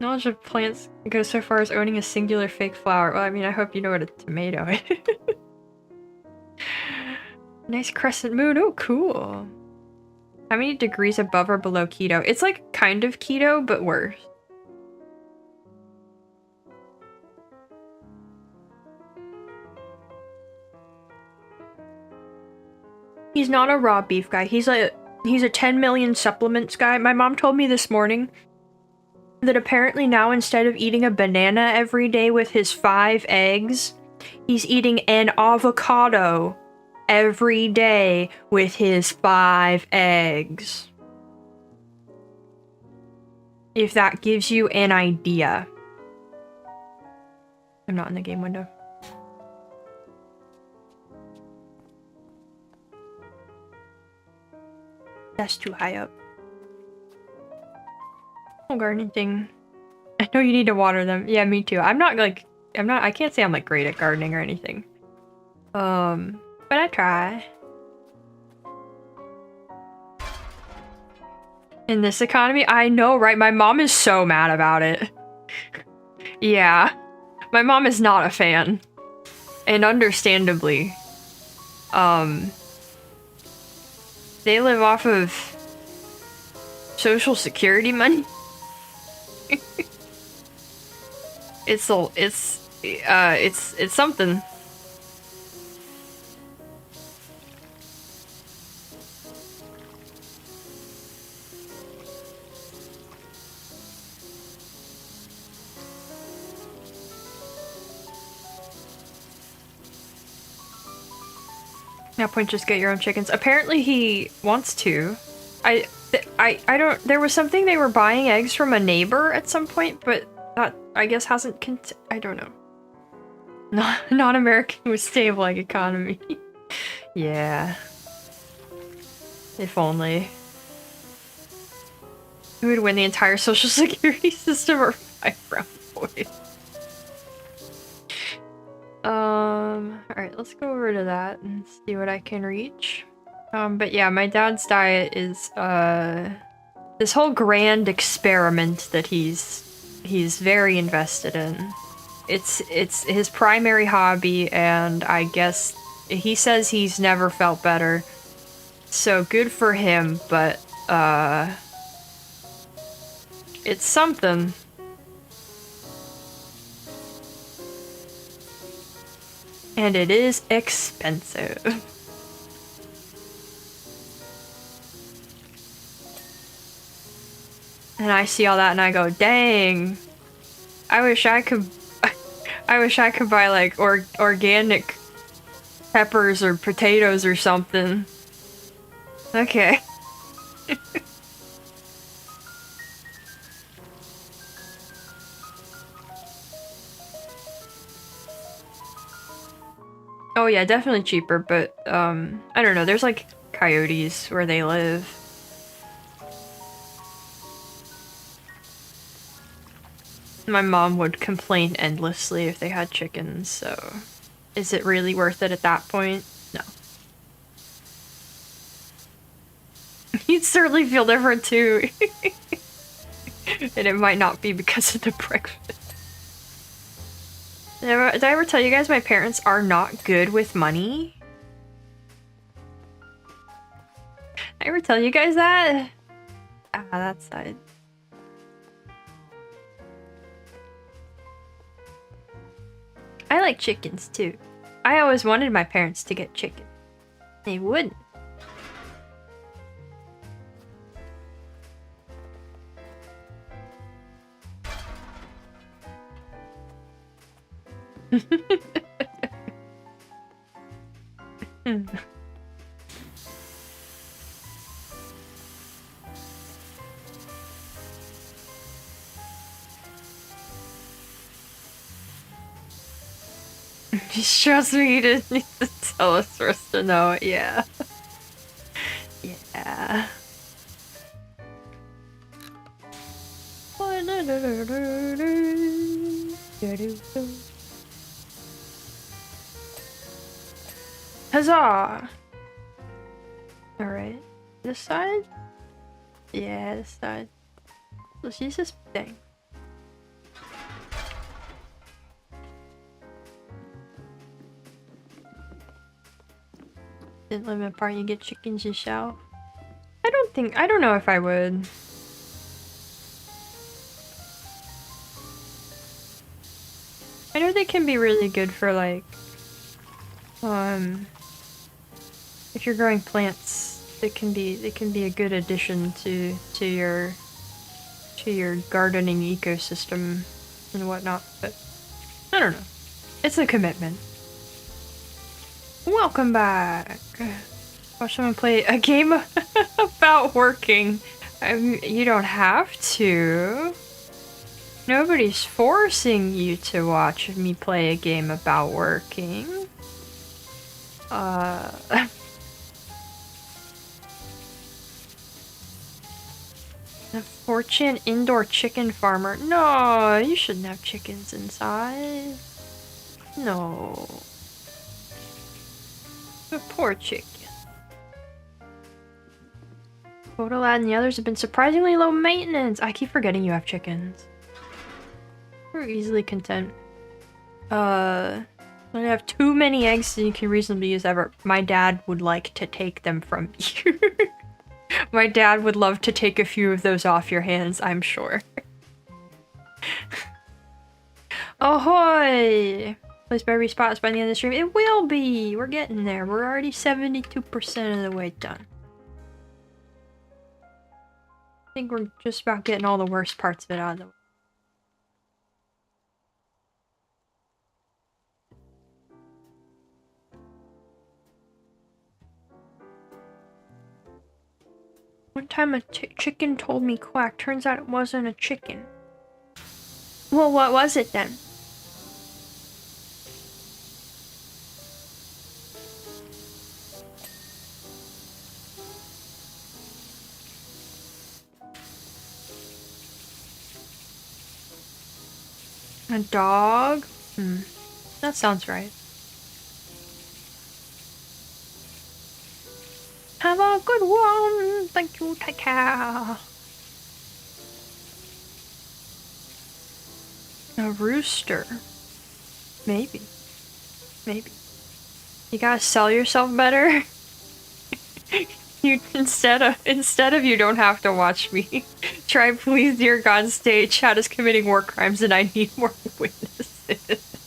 Knowledge of plants goes so far as owning a singular fake flower. Well, I mean, I hope you know what a tomato is. Nice crescent moon. Oh, cool. How many degrees above or below keto? It's like kind of keto, but worse. He's not a raw beef guy. He's a 10 million supplements guy. My mom told me this morning that apparently now instead of eating a banana every day with his 5 eggs, he's eating an avocado every day with his 5 eggs. If that gives you an idea. I'm not in the game window. That's too high up. Oh, gardening thing. I know you need to water them. Yeah, me too. I can't say I'm like great at gardening or anything. But I try. In this economy? I know, right? My mom is so mad about it. Yeah. My mom is not a fan. And understandably. They live off of Social Security money. It's something. No point, just get your own chickens. Apparently he wants to. I don't. There was something they were buying eggs from a neighbor at some point, but that I guess hasn't. I don't know. Not American with stable egg economy. Yeah. If only. Who would win the entire social security system or 5 brown boys? Alright, let's go over to that and see what I can reach. But yeah, my dad's diet is, this whole grand experiment that he's very invested in. It's his primary hobby, and I guess he says he's never felt better. So good for him, but, it's something. And it is expensive. And I see all that and I go, dang. I wish I could buy like organic peppers or potatoes or something. Okay. Oh yeah, definitely cheaper, but I don't know, there's like coyotes where they live. My mom would complain endlessly if they had chickens, so is it really worth it at that point? No. You'd certainly feel different too. And it might not be because of the breakfast. Did I ever tell you guys my parents are not good with money? Did I ever tell you guys that? Ah, that side. I like chickens too. I always wanted my parents to get chicken. They wouldn't. Just trust me, you didn't need to tell us for us to know it, yeah. Yeah. Huzzah! Alright. This side? Yeah, this side. Let's use this thing. Didn't live in a part you get chickens yourself. I don't know if I would. I know they can be really good for like, if you're growing plants, they can be a good addition to your gardening ecosystem and whatnot, but I don't know. It's a commitment. Welcome back! Watch someone play a game about working. You don't have to. Nobody's forcing you to watch me play a game about working. The Fortune indoor chicken farmer. No, you shouldn't have chickens inside. No. The poor chicken. Photo Lad and the others have been surprisingly low maintenance. I keep forgetting you have chickens. We're easily content. When you have too many eggs than you can reasonably use ever. My dad would like to take them from you. My dad would love to take a few of those off your hands, I'm sure. Ahoy! Please better be spotless by the end of the stream. It will be! We're getting there. We're already 72% of the way done. I think we're just about getting all the worst parts of it out of the way. One time a chicken told me quack. Turns out it wasn't a chicken. Well, what was it then? A dog? That sounds right. Have a good one. Thank you. Take care. A rooster. Maybe. Maybe. You gotta sell yourself better. You instead of you don't have to watch me. Try please dear God state Chad is committing war crimes and I need more witnesses.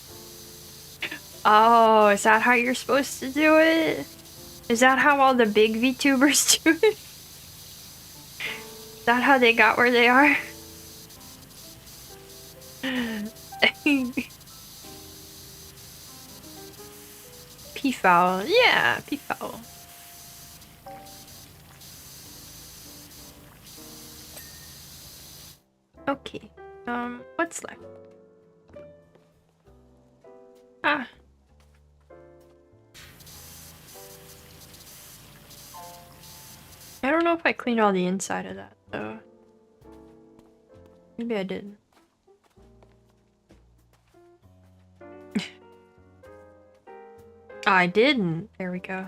Oh, is that how you're supposed to do it? Is that how all the big VTubers do it? Is that how they got where they are? Peafowl. Yeah, peafowl. Okay. What's left? Ah. I don't know if I cleaned all the inside of that, though. Maybe I did. I didn't. There we go.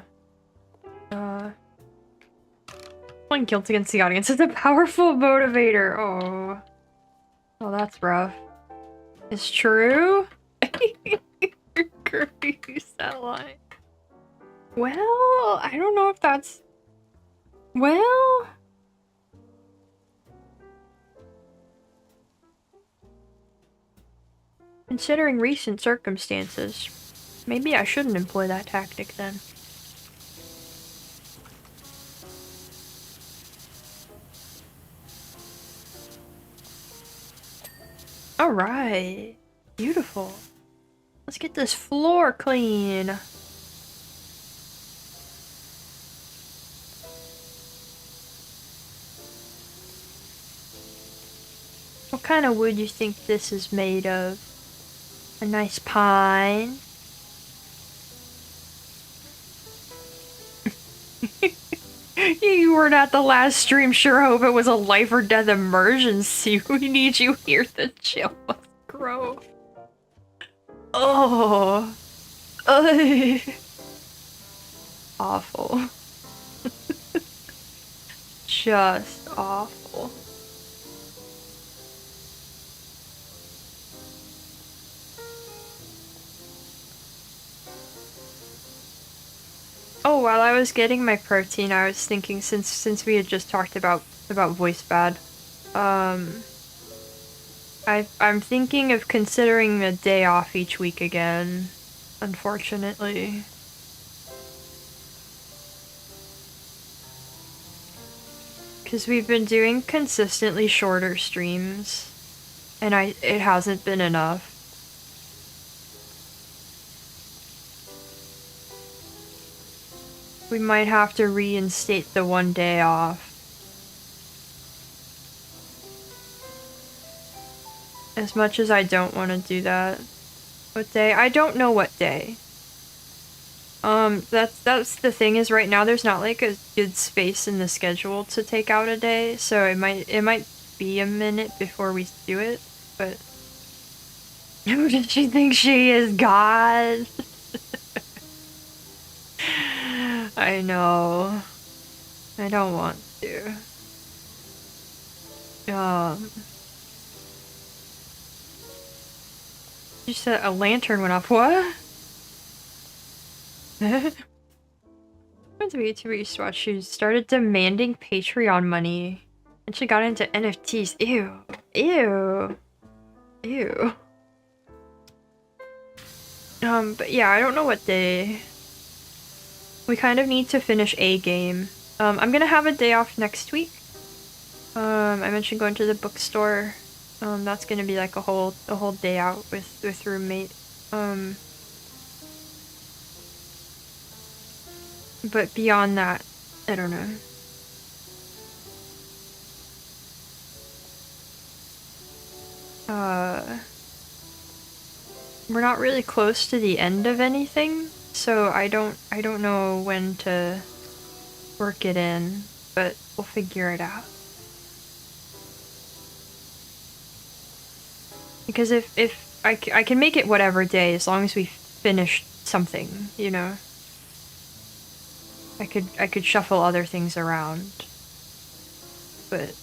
Playing guilt against the audience is a powerful motivator. Oh. Oh, that's rough. It's true? Use that line. Well, I don't know if that's... Well... Considering recent circumstances, maybe I shouldn't employ that tactic then. Alright. Beautiful. Let's get this floor clean. What kind of wood do you think this is made of? A nice pine. You weren't at the last stream. Sure hope it was a life or death emergency. We need you here. The chill must grow. Oh. Ugh. Awful. Just awful. Oh, while I was getting my protein, I was thinking since we had just talked about voice bad, I'm thinking of considering a day off each week again, unfortunately. Because we've been doing consistently shorter streams, and it hasn't been enough. We might have to reinstate the one day off. As much as I don't want to do that. What day? I don't know what day. That's the thing is right now there's not like a good space in the schedule to take out a day, so it might be a minute before we do it, but who does she think she is, God? I know. I don't want to. You said a lantern went off. What? Went to YouTuber used to watch. She started demanding Patreon money. And she got into NFTs. Ew. Ew. Ew. But yeah, I don't know what day. We kind of need to finish a game. I'm gonna have a day off next week. I mentioned going to the bookstore. That's gonna be like a whole day out with roommate. But beyond that, I don't know. we're not really close to the end of anything, so I don't know when to work it in, but we'll figure it out. Because if I can make it whatever day as long as we finish something, you know. I could shuffle other things around, but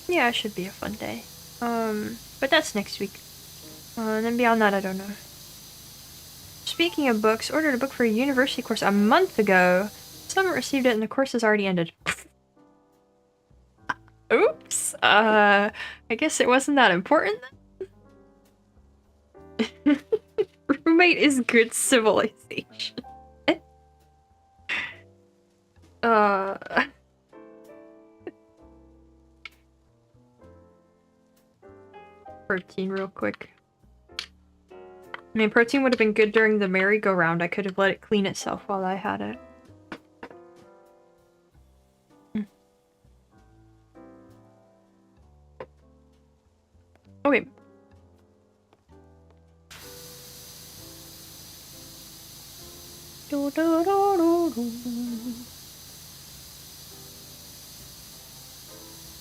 yeah, it should be a fun day. But that's next week. And then beyond that, I don't know. Speaking of books, ordered a book for a university course a month ago. Still haven't received it and the course has already ended. Oops. I guess it wasn't that important then? Roommate is good civilization. Protein real quick. I mean, protein would have been good during the merry-go-round. I could have let it clean itself while I had it. Oh, wait.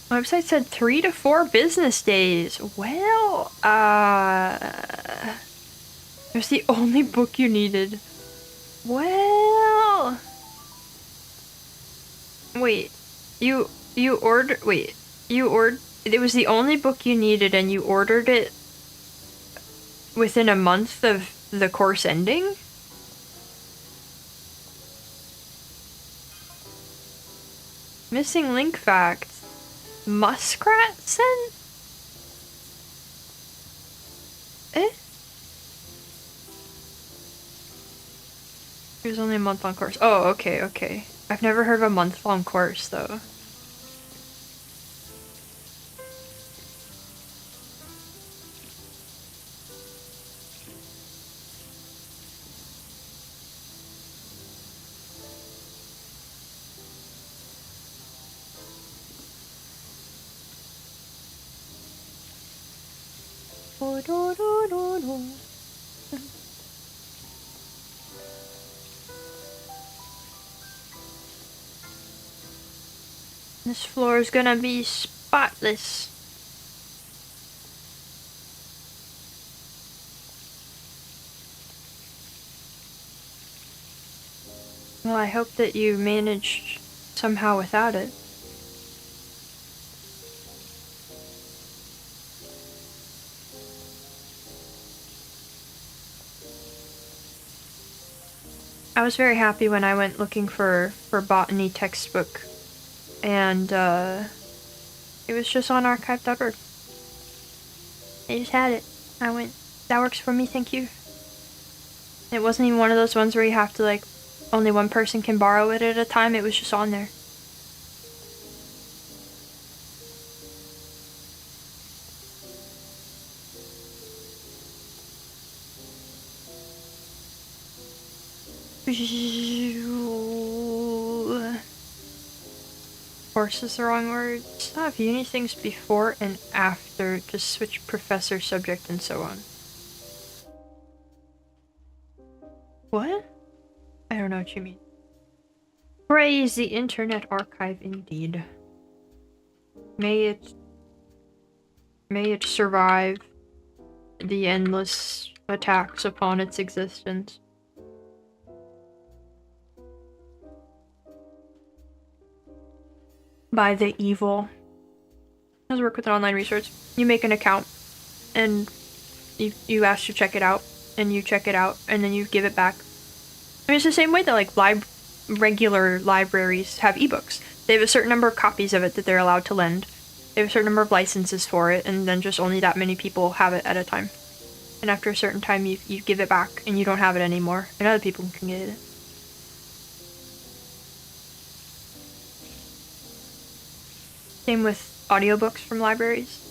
Website said 3 to 4 business days. Well, it was the only book you needed. Well, wait, you ordered, wait, you ordered, it was the only book you needed and you ordered it within a month of the course ending? Missing link fact. Muskrat scent? Eh? It was only a month-long course. Oh, okay, okay. I've never heard of a month-long course, though. This floor is gonna be spotless. Well, I hope that you managed somehow without it. I was very happy when I went looking for botany textbook, and it was just on archive.org. They just had it. I went, that works for me, thank you. It wasn't even one of those ones where you have to, like, only one person can borrow it at a time. It was just on there. Force is the wrong word. Stop viewing things before and after to switch professor, subject, and so on. What? I don't know what you mean. Praise the Internet Archive indeed. May it survive the endless attacks upon its existence. By the evil. Does work with an online resource. You make an account and you ask to check it out and you check it out and then you give it back. I mean, it's the same way that like regular libraries have ebooks. They have a certain number of copies of it that they're allowed to lend. They have a certain number of licenses for it, and then just only that many people have it at a time. And after a certain time, you give it back, and you don't have it anymore, and other people can get it. Same with audiobooks from libraries.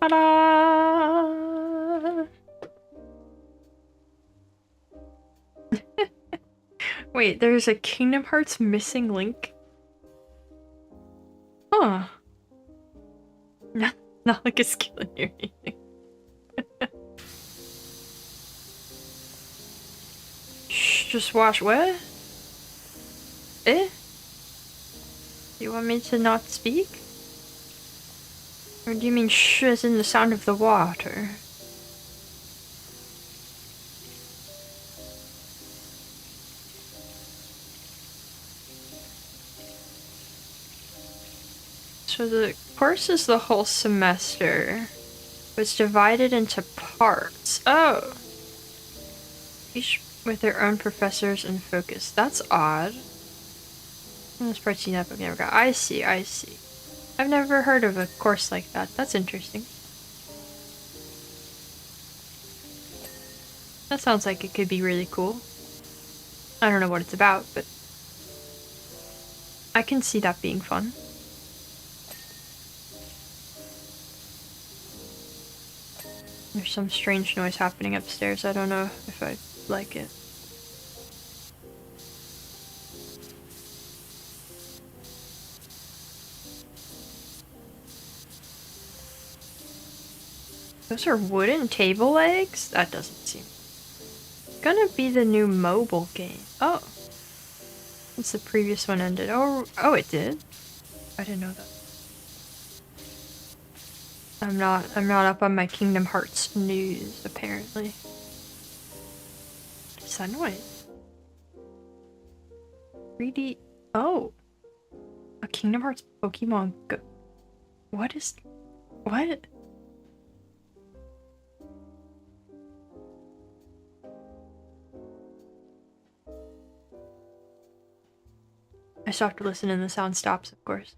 Ta-da! Wait, there's a Kingdom Hearts missing link? Huh. Not like it's killing you or anything. Shh, just watch what? Eh? You want me to not speak? Or do you mean shh as in the sound of the water? So the course is the whole semester. It's divided into parts. Oh! Each with their own professors and focus. That's odd. This part's seen up again. I see, I see. I've never heard of a course like that. That's interesting. That sounds like it could be really cool. I don't know what it's about, but I can see that being fun. There's some strange noise happening upstairs. I don't know if I like it. Those are wooden table legs? That doesn't seem... It's gonna be the new mobile game. Oh. Since the previous one ended. Oh, it did? I didn't know that. I'm not up on my Kingdom Hearts news, apparently. What's that noise? 3D... Oh. A Kingdom Hearts Pokemon Go... What is... What? I still have to listen and the sound stops, of course.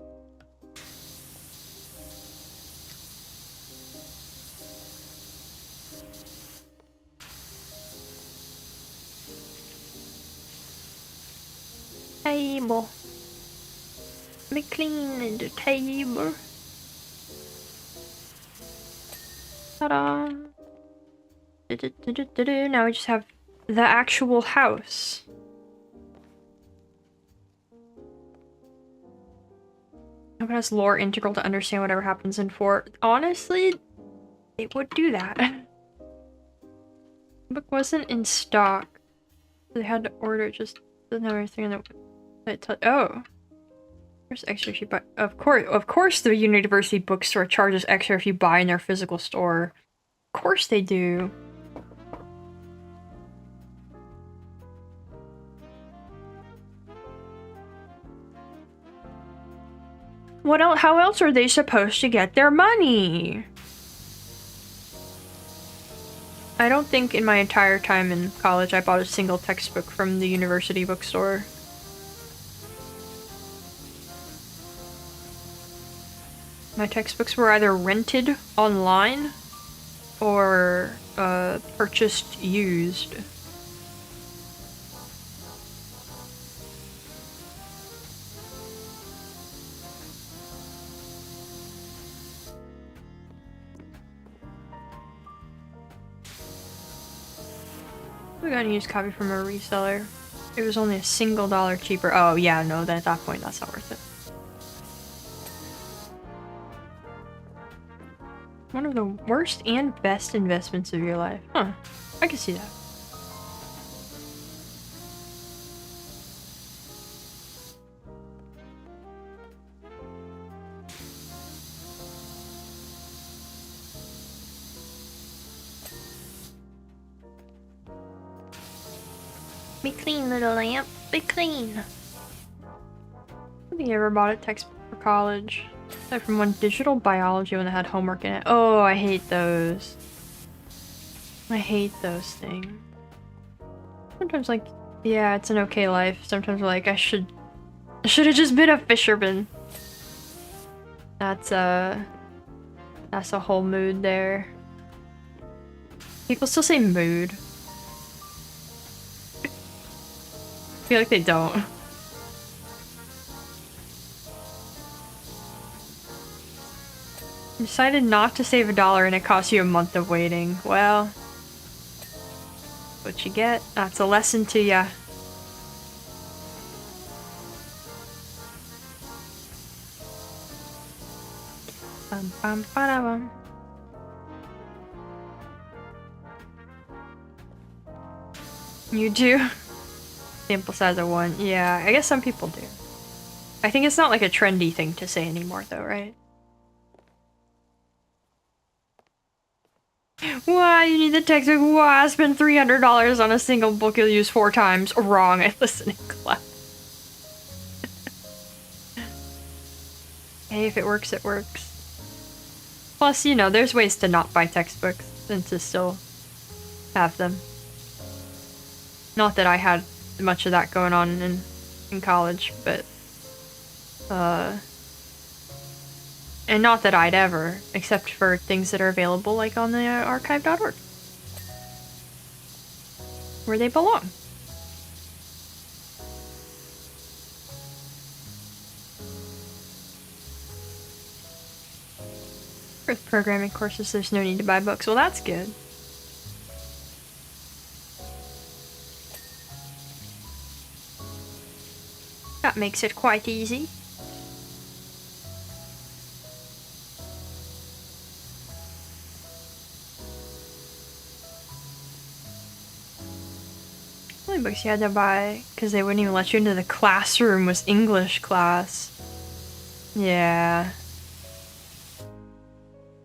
Table. Be clean the table. Ta-da! Now we just have the actual house. It has lore integral to understand whatever happens in 4. Honestly, it would do that. The book wasn't in stock. They had to order it, just doesn't have everything in the... Oh. There's extra if you buy... Of course the university bookstore charges extra if you buy in their physical store. Of course they do. What else? How else are they supposed to get their money? I don't think in my entire time in college I bought a single textbook from the university bookstore. My textbooks were either rented online or purchased used. We got a used copy from a reseller. It was only a single dollar cheaper. Oh yeah, no, then at that point that's not worth it. One of the worst and best investments of your life. Huh. I can see that. Be clean, little lamp. Be clean. Have you ever bought a textbook for college? Aside from one digital biology one that had homework in it. Oh, I hate those. I hate those things. Sometimes like, yeah, it's an okay life. Sometimes like, I should have just been a fisherman. That's a whole mood there. People still say mood. I feel like they don't. Decided not to save $1 and it costs you a month of waiting. Well, what you get. That's a lesson to ya. Bum, bum, ba-da-bum. You do? Sample size of 1. Yeah, I guess some people do. I think it's not like a trendy thing to say anymore though, right? Why you need the textbook? Why I spend $300 on a single book you'll use 4 times? Wrong, I listen in class. Hey, if it works, it works. Plus, you know, there's ways to not buy textbooks and to still have them. Not that I had much of that going on in college, but and not that I'd ever, except for things that are available like on the archive.org. Where they belong. For programming courses, there's no need to buy books. Well, that's good. That makes it quite easy. The only books you had to buy because they wouldn't even let you into the classroom was English class. Yeah.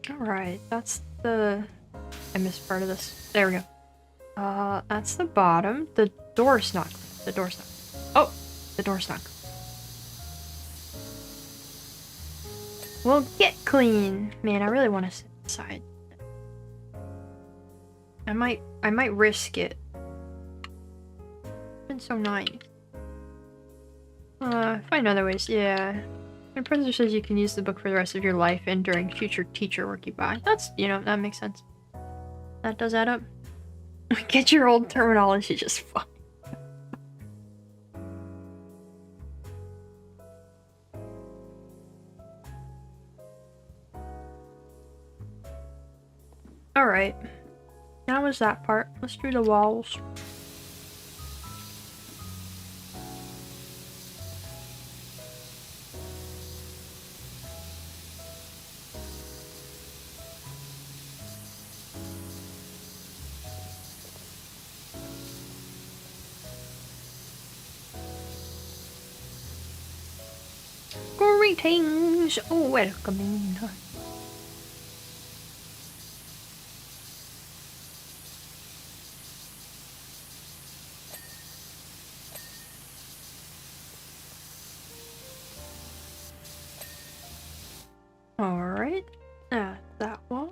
Alright, that's the... I missed part of this. There we go. That's the bottom. The door's not... The door's not... Oh! The door's not... Well, get clean! Man, I really want to sit inside. I might risk it. It's been so nice. Find other ways, yeah. My professor says you can use the book for the rest of your life and during future teacher work you buy. That's, you know, that makes sense. That does add up. Get your old terminology just fine. Alright. That was that part. Let's do the walls. Greetings! Oh, welcoming. Alright. That one.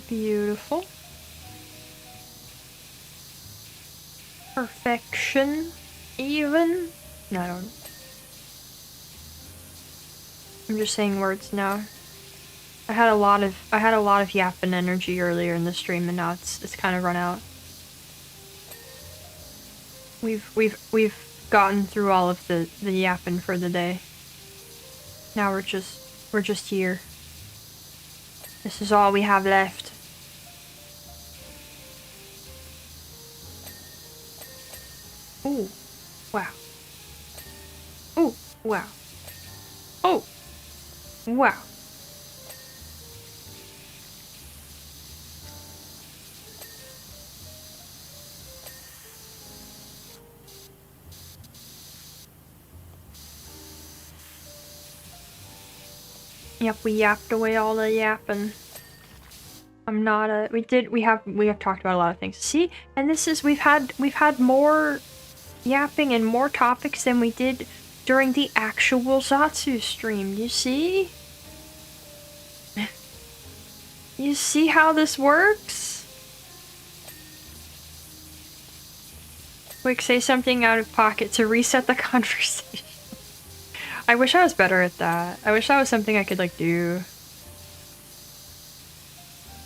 Beautiful. Perfection, even? No, I don't. I'm just saying words now. I had a lot of yapping energy earlier in the stream, and now it's kind of run out. We've gotten through all of the yapping for the day. Now we're just here. This is all we have left. Ooh, wow. Ooh, wow. Oh, wow. Yep, we yapped away all the yapping. I'm not we have talked about a lot of things. See, and this is we've had more yapping and more topics than we did during the actual Zatsu stream, you see? You see how this works? Quick, say something out of pocket to reset the conversation. I wish I was better at that. I wish that was something I could, like, do.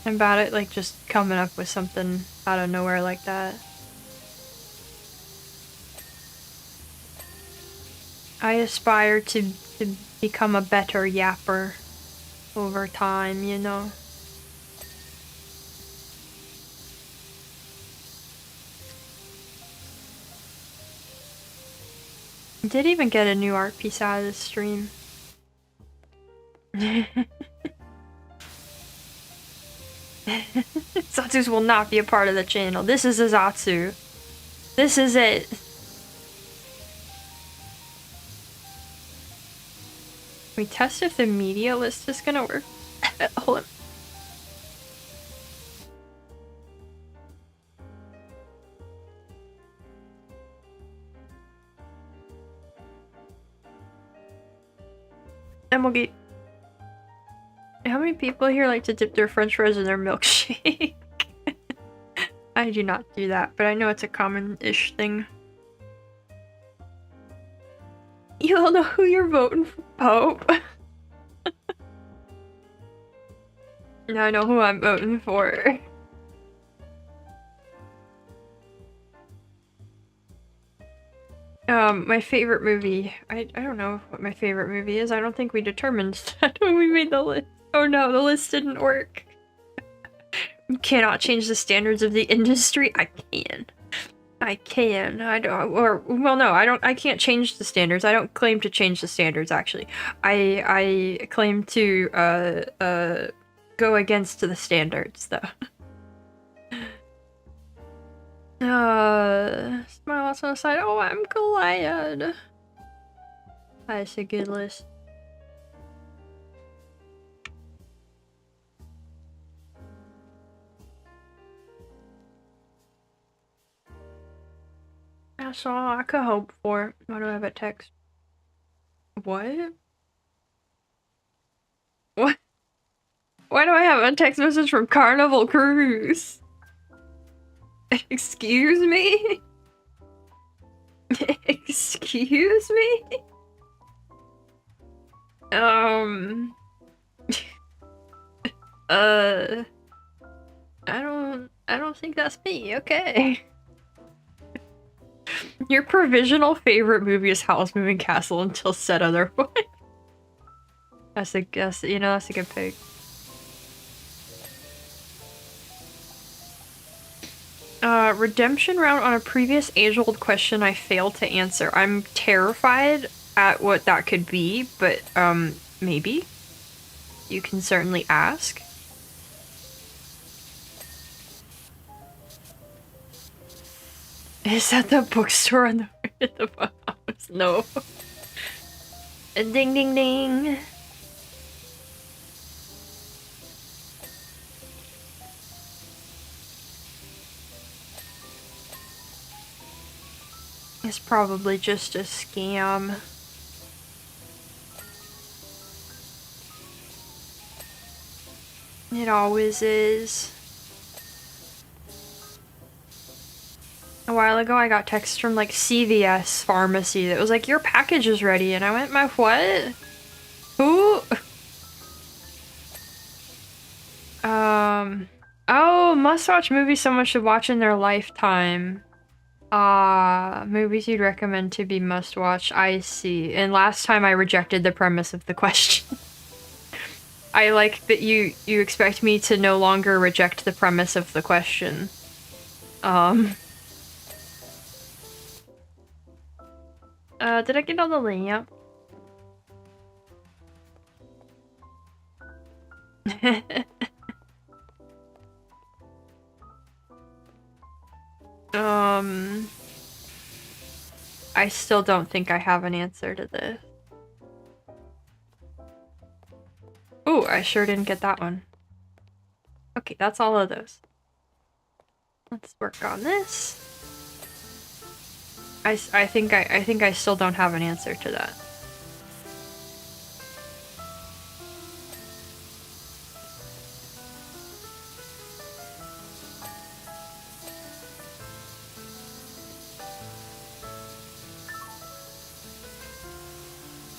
I'm bad at, like, just coming up with something out of nowhere like that. I aspire to become a better yapper over time, you know? I did even get a new art piece out of this stream. Zatsus will not be a part of the channel. This is a Zatsu. This is it. We test if the media list is gonna work. Hold on. Emily, how many people here like to dip their french fries in their milkshake? I do not do that, but I know it's a common-ish thing. You all know who you're voting for, Pope? Now I know who I'm voting for. My favorite movie. I don't know what my favorite movie is. I don't think we determined that when we made the list. Oh no, the list didn't work. You cannot change the standards of the industry. I can. I can. I don't. Or well, no, I don't. I can't change the standards. I don't claim to change the standards. Actually, I claim to go against the standards though. Smile also on the side. Oh, I'm glad. That's a good list. That's all I could hope for. Why do I have a text? What? What? Why do I have a text message from Carnival Cruise? Excuse me? Excuse me? I don't think that's me, okay. Your provisional favorite movie is Howl's Moving Castle until said otherwise. That's a guess, you know, that's a good pick. Redemption round on a previous age-old question I failed to answer. I'm terrified at what that could be, but, maybe. You can certainly ask. Is that the bookstore on the way to the house? No. Ding ding ding. It's probably just a scam. It always is. A while ago I got text from like CVS pharmacy that was like, your package is ready, and I went, my what? Who? Oh, must-watch movies someone should watch in their lifetime. Movies you'd recommend to be must-watch. I see. And last time I rejected the premise of the question. I like that you expect me to no longer reject the premise of the question. Did I get all the layout? I still don't think I have an answer to this. Ooh, I sure didn't get that one. Okay, that's all of those. Let's work on this. I think I still don't have an answer to that.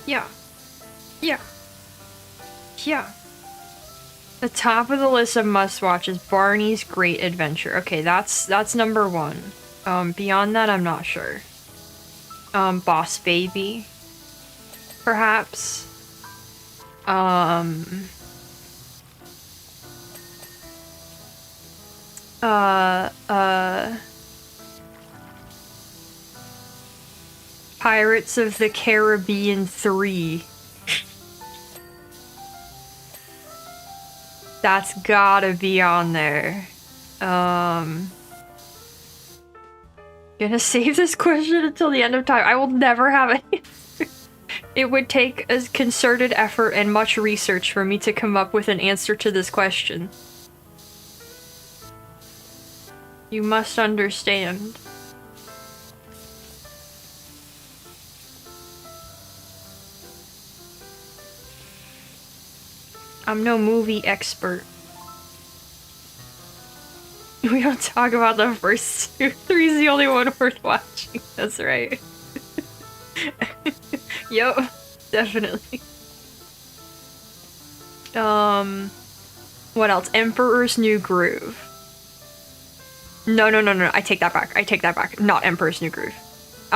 Yeah. Yeah. Yeah. The top of the list of must-watch is Barney's Great Adventure. Okay, that's number 1. Beyond that, I'm not sure. Boss Baby, perhaps. Pirates of the Caribbean 3. That's gotta be on there. Gonna save this question until the end of time. I will never have an answer. It would take a concerted effort and much research for me to come up with an answer to this question. You must understand. I'm no movie expert. We don't talk about the first 2. 3's the only one worth watching. That's right. Yup, definitely. What else? Emperor's New Groove. No. I take that back. Not Emperor's New Groove.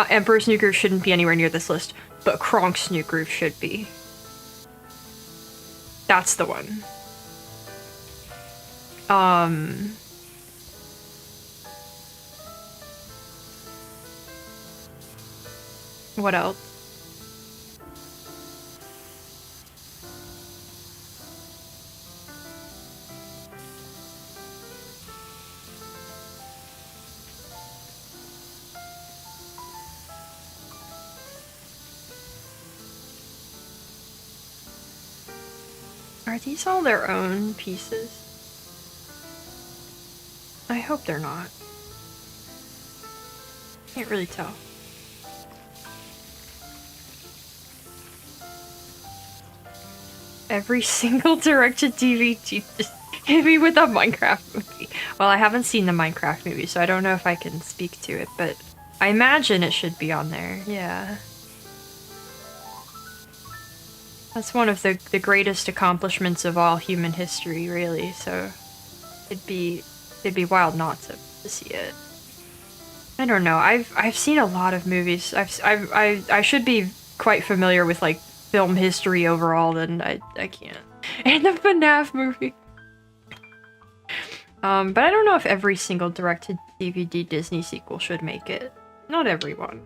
Emperor's New Groove shouldn't be anywhere near this list, but Kronk's New Groove should be. That's the one. What else? Are these all their own pieces? I hope they're not. Can't really tell. Every single direct-to-DVD hit me with a Minecraft movie. Well, I haven't seen the Minecraft movie, so I don't know if I can speak to it, but I imagine it should be on there, yeah. That's one of the greatest accomplishments of all human history, really, so it'd be wild not to see it. I don't know, I've seen a lot of movies. I should be quite familiar with, like, film history overall, and I can't. And the FNAF movie. But I don't know if every single direct-to-DVD Disney sequel should make it. Not everyone.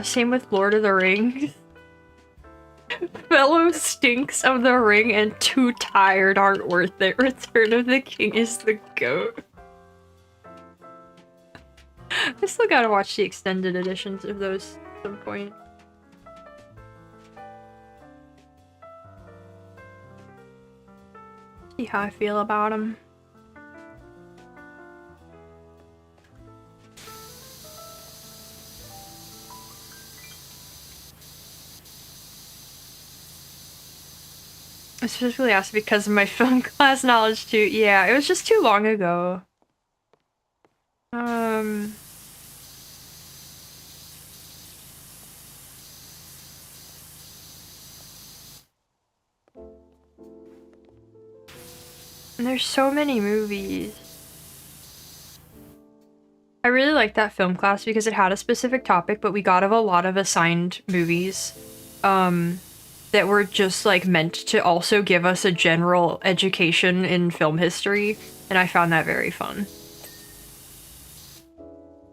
Same with Lord of the Rings. Fellow stinks of the ring and Too Tired aren't worth it. Return of the King is the GOAT. I still gotta watch the extended editions of those at some point. See how I feel about them. I specifically asked because of my film class knowledge too. Yeah, it was just too long ago. And there's so many movies. I really liked that film class because it had a specific topic, but we got a lot of assigned movies that were just like meant to also give us a general education in film history, and I found that very fun.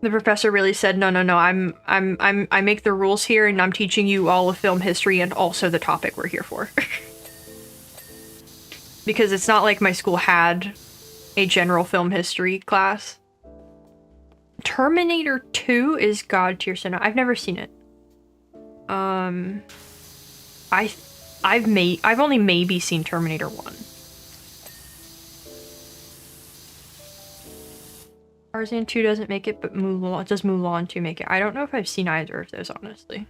The professor really said, no, I make the rules here and I'm teaching you all of film history and also the topic we're here for. Because it's not like my school had a general film history class. Terminator 2 is God tier cinema. I've never seen it. I've only maybe seen Terminator 1. Tarzan 2 doesn't make it, but Mulan does Mulan 2 make it? I don't know if I've seen either of those, honestly.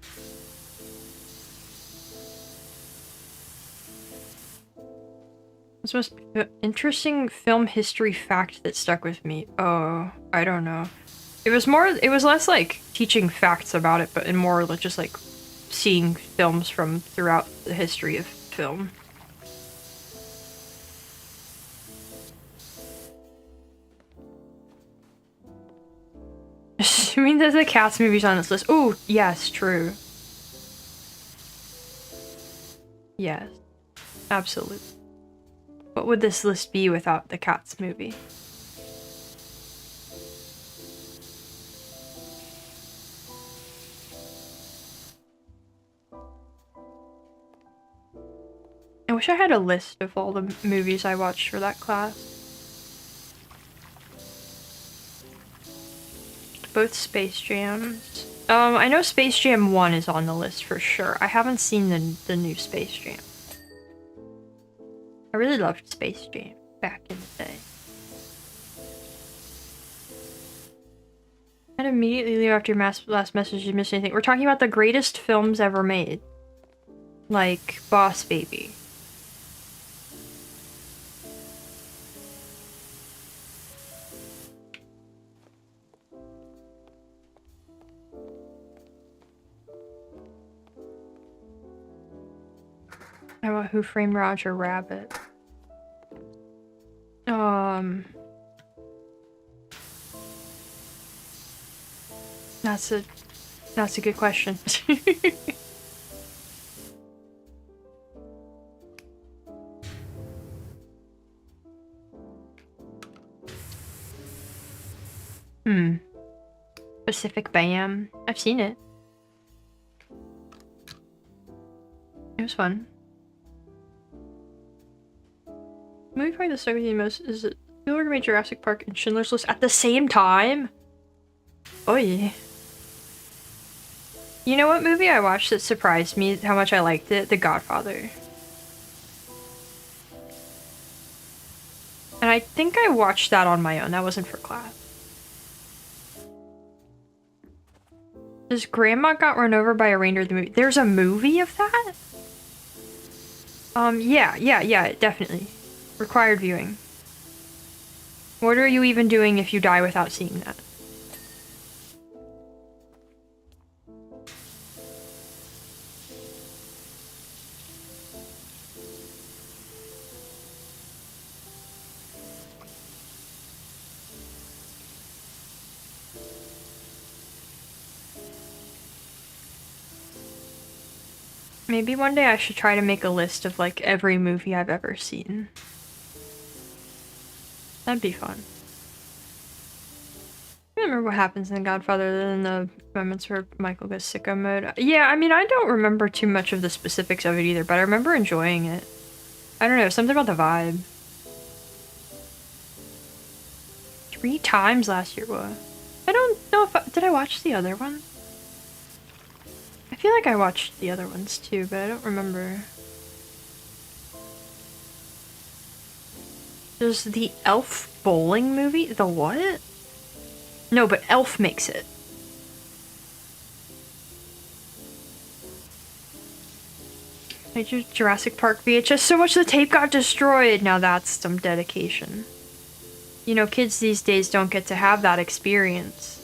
What's the most interesting film history fact that stuck with me? Oh, I don't know. It was less like teaching facts about it, but more like just like seeing films from throughout the history of film. Assuming that the Cats movie's on this list. Oh, yes, true. Yes, absolutely. What would this list be without the Cats movie? I wish I had a list of all the movies I watched for that class. Both Space Jams. I know Space Jam 1 is on the list for sure. I haven't seen the new Space Jam. I really loved Space Jam back in the day. And immediately leave after your last message. You missed anything? We're talking about the greatest films ever made. Like Boss Baby. How about Who Framed Roger Rabbit? That's a good question. Pacific Bam. I've seen it. It was fun. The movie probably that stuck with you most is it Spielberg made Jurassic Park and Schindler's List at the same time? Oh yeah. You know what movie I watched that surprised me how much I liked it? The Godfather. And I think I watched that on my own. That wasn't for class. Does Grandma Got Run Over by a Reindeer the movie? There's a movie of that? Yeah, definitely. Required viewing. What are you even doing if you die without seeing that? Maybe one day I should try to make a list of like every movie I've ever seen. That'd be fun. I don't remember what happens in The Godfather other than the moments where Michael goes sicko mode. Yeah, I mean, I don't remember too much of the specifics of it either, but I remember enjoying it. I don't know, something about the vibe. 3 times last year, what? I don't know if did I watch the other one? I feel like I watched the other ones too, but I don't remember. There's the Elf bowling movie? The what? No, but Elf makes it. I do Jurassic Park VHS so much the tape got destroyed. Now that's some dedication. You know, kids these days don't get to have that experience.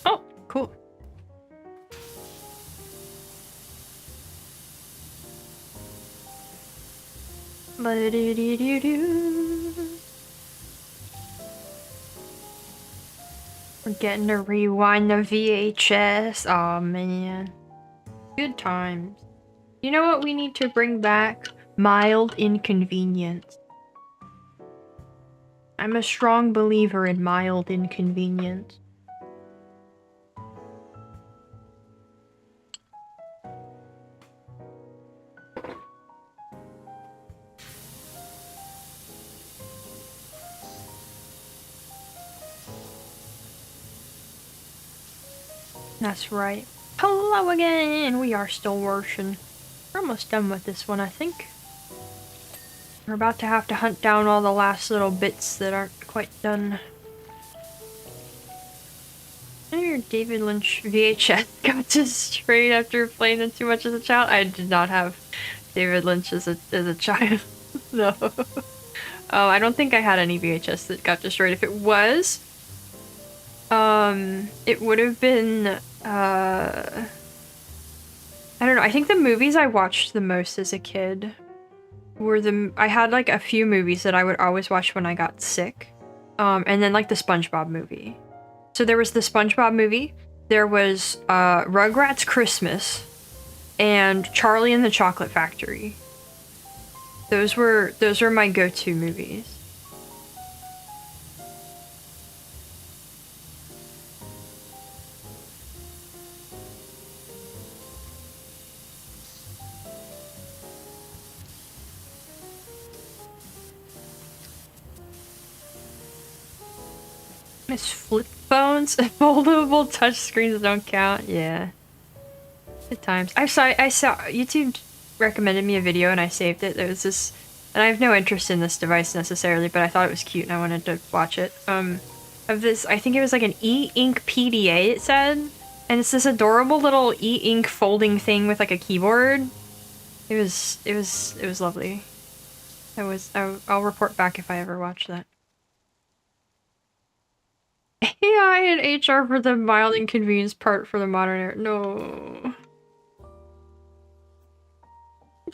Oh, cool. We're getting to rewind the VHS. Oh man. Good times. You know what we need to bring back? Mild inconvenience. I'm a strong believer in mild inconvenience. That's right. Hello again! We are still working. We're almost done with this one, I think. We're about to have to hunt down all the last little bits that aren't quite done. Your David Lynch VHS got destroyed after playing it too much as a child. I did not have David Lynch as a child. No. Oh, I don't think I had any VHS that got destroyed. If it was, it would have been, I don't know. I think the movies I watched the most as a kid were I had like a few movies that I would always watch when I got sick. And then like the SpongeBob movie. So there was the SpongeBob movie, there was Rugrats Christmas, and Charlie and the Chocolate Factory. Those were my go-to movies. Miss flip phones? Foldable touchscreens don't count? Yeah. Good times. I saw YouTube recommended me a video and I saved it. There was this, and I have no interest in this device necessarily, but I thought it was cute and I wanted to watch it. Of this, I think it was like an e-ink PDA, it said. And it's this adorable little e-ink folding thing with like a keyboard. It was lovely. I'll report back if I ever watch that. AI and HR for the mild inconvenience part for the modern era. No.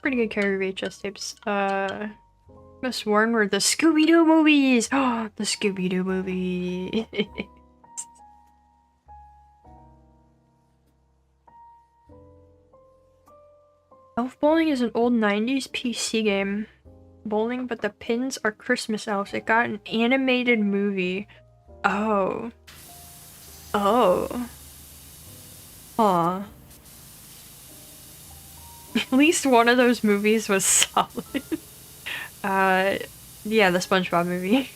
Pretty good carry VHS tapes. Miss Warren were the Scooby-Doo movies! Oh, the Scooby-Doo movie. Elf Bowling is an old 90s PC game. Bowling, but the pins are Christmas elves. It got an animated movie. Oh. Oh. Aw. At least one of those movies was solid. Yeah, the SpongeBob movie.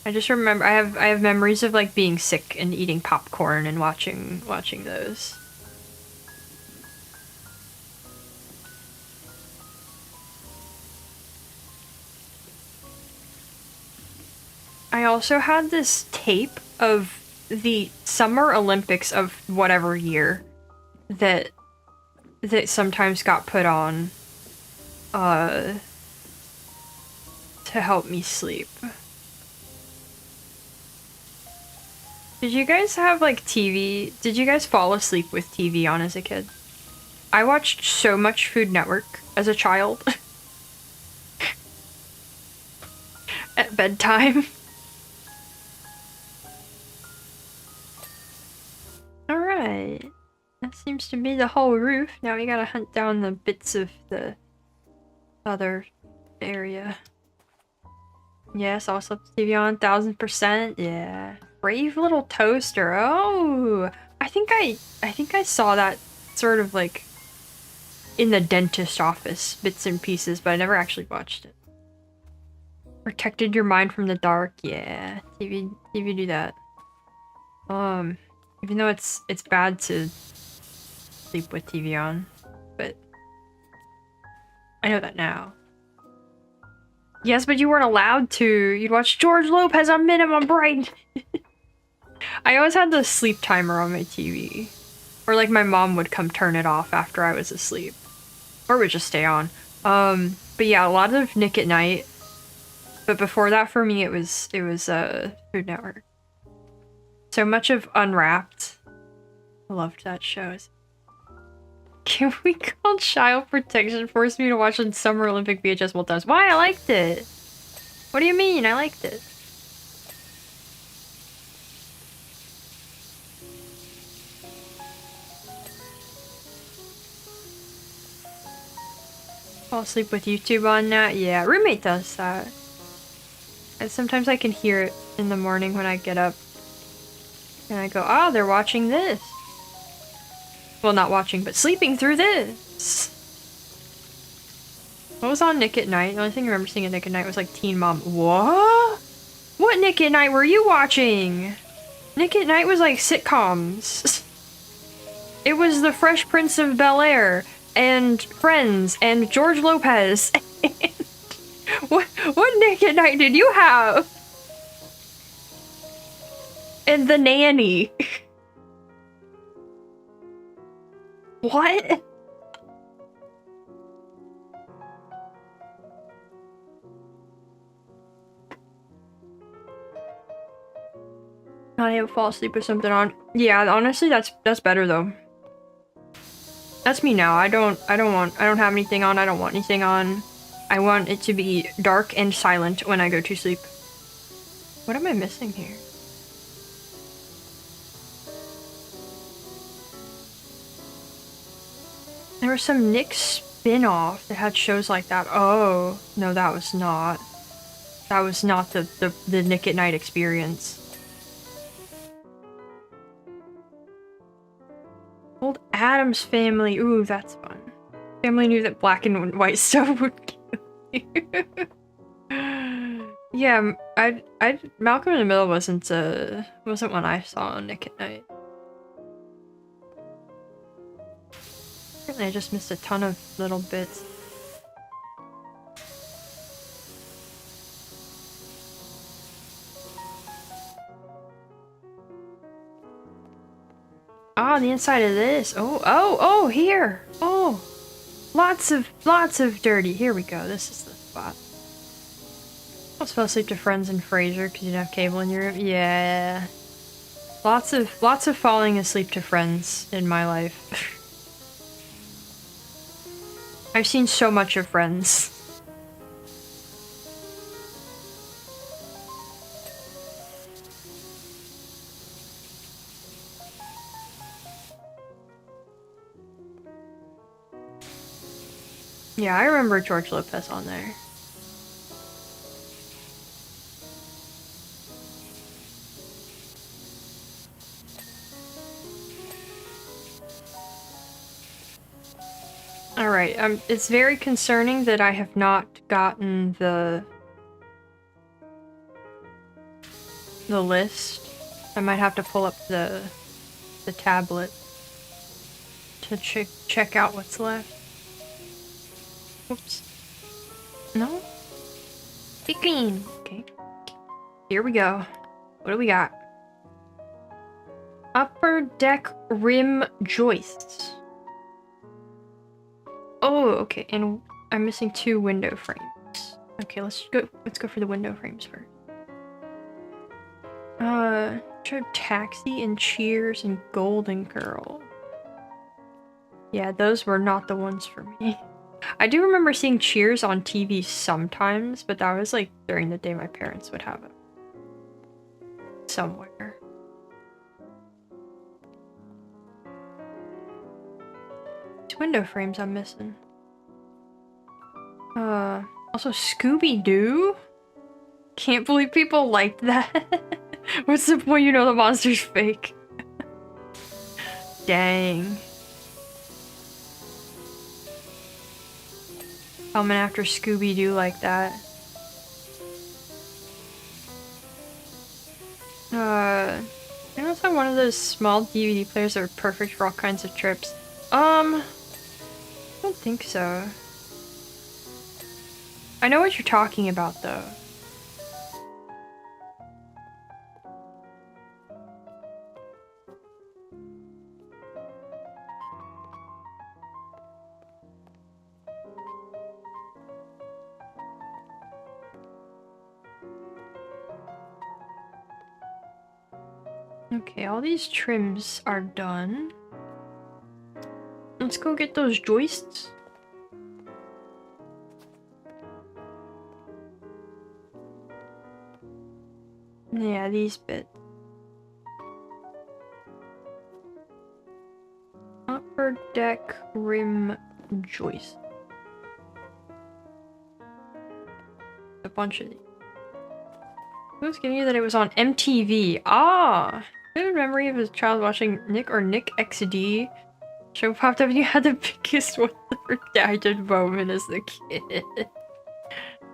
I just remember I have memories of like being sick and eating popcorn and watching those. I also had this tape of the Summer Olympics of whatever year that sometimes got put on to help me sleep. Did you guys have like TV? Did you guys fall asleep with TV on as a kid? I watched so much Food Network as a child. At bedtime. Alright. That seems to be the whole roof. Now we gotta hunt down the bits of the other area. Yes, also TV on 1000%. Yeah. Brave little toaster. Oh, I think I saw that sort of like in the dentist office, bits and pieces, but I never actually watched it. Protected your mind from the dark. Yeah, TV do that. Even though it's bad to sleep with TV on, but I know that now. Yes, but you weren't allowed to. You'd watch George Lopez on minimum bright. I always had the sleep timer on my TV. Or like my mom would come turn it off after I was asleep. Or it would just stay on. But yeah, a lot of Nick at Night. But before that for me it was Food Network. So much of Unwrapped. I loved that show. Can we call child protection force me to watch the Summer Olympic VHS multiple times? Why? I liked it. What do you mean? I liked it. Fall asleep with YouTube on now? Yeah, roommate does that. And sometimes I can hear it in the morning when I get up. And I go, oh, they're watching this. Well, not watching, but sleeping through this. What was on Nick at Night? The only thing I remember seeing at Nick at Night was like Teen Mom. What? What Nick at Night were you watching? Nick at Night was like sitcoms. It was The Fresh Prince of Bel-Air and Friends and George Lopez. What Nick at Night did you have? And The Nanny. What? Not able to fall asleep with something on. Yeah, honestly, that's better though. That's me now. I don't have anything on. I don't want anything on. I want it to be dark and silent when I go to sleep. What am I missing here? There was some Nick spin-off that had shows like that. Oh, no, that was not. That was not the Nick at Night experience. Old Addams Family. Ooh, that's fun. Family knew that black and white stuff would kill you. Yeah, Malcolm in the Middle wasn't one I saw on Nick at Night. Apparently I just missed a ton of little bits. Ah, the inside of this. Oh, here. Oh, lots of dirty. Here we go. This is the spot. Almost fell asleep to Friends and Frasier because you didn't have cable in your room. Yeah. Lots of falling asleep to Friends in my life. I've seen so much of Friends. Yeah, I remember George Lopez on there. Alright, it's very concerning that I have not gotten the list. I might have to pull up the tablet to check out what's left. Oops. No? Be clean. Okay. Here we go. What do we got? Upper deck rim joists. Oh, okay. And I'm missing 2 window frames. Okay, let's go for the window frames first. Taxi and Cheers and Golden Girl. Yeah, those were not the ones for me. I do remember seeing Cheers on TV sometimes, but that was like during the day my parents would have it. Somewhere. It's window frames I'm missing. Also Scooby-Doo? Can't believe people liked that. What's the point? You know the monster's fake. Dang. Coming after Scooby-Doo like that. I also have one of those small DVD players that are perfect for all kinds of trips. I don't think so. I know what you're talking about, though. Okay, all these trims are done. Let's go get those joists. Yeah, these bits. Upper deck rim joist. A bunch of these. Who was giving you that it was on MTV? Ah! Good memory of a child watching Nick or Nick XD. Show popped up and you had the biggest one ever redacted moment as the kid.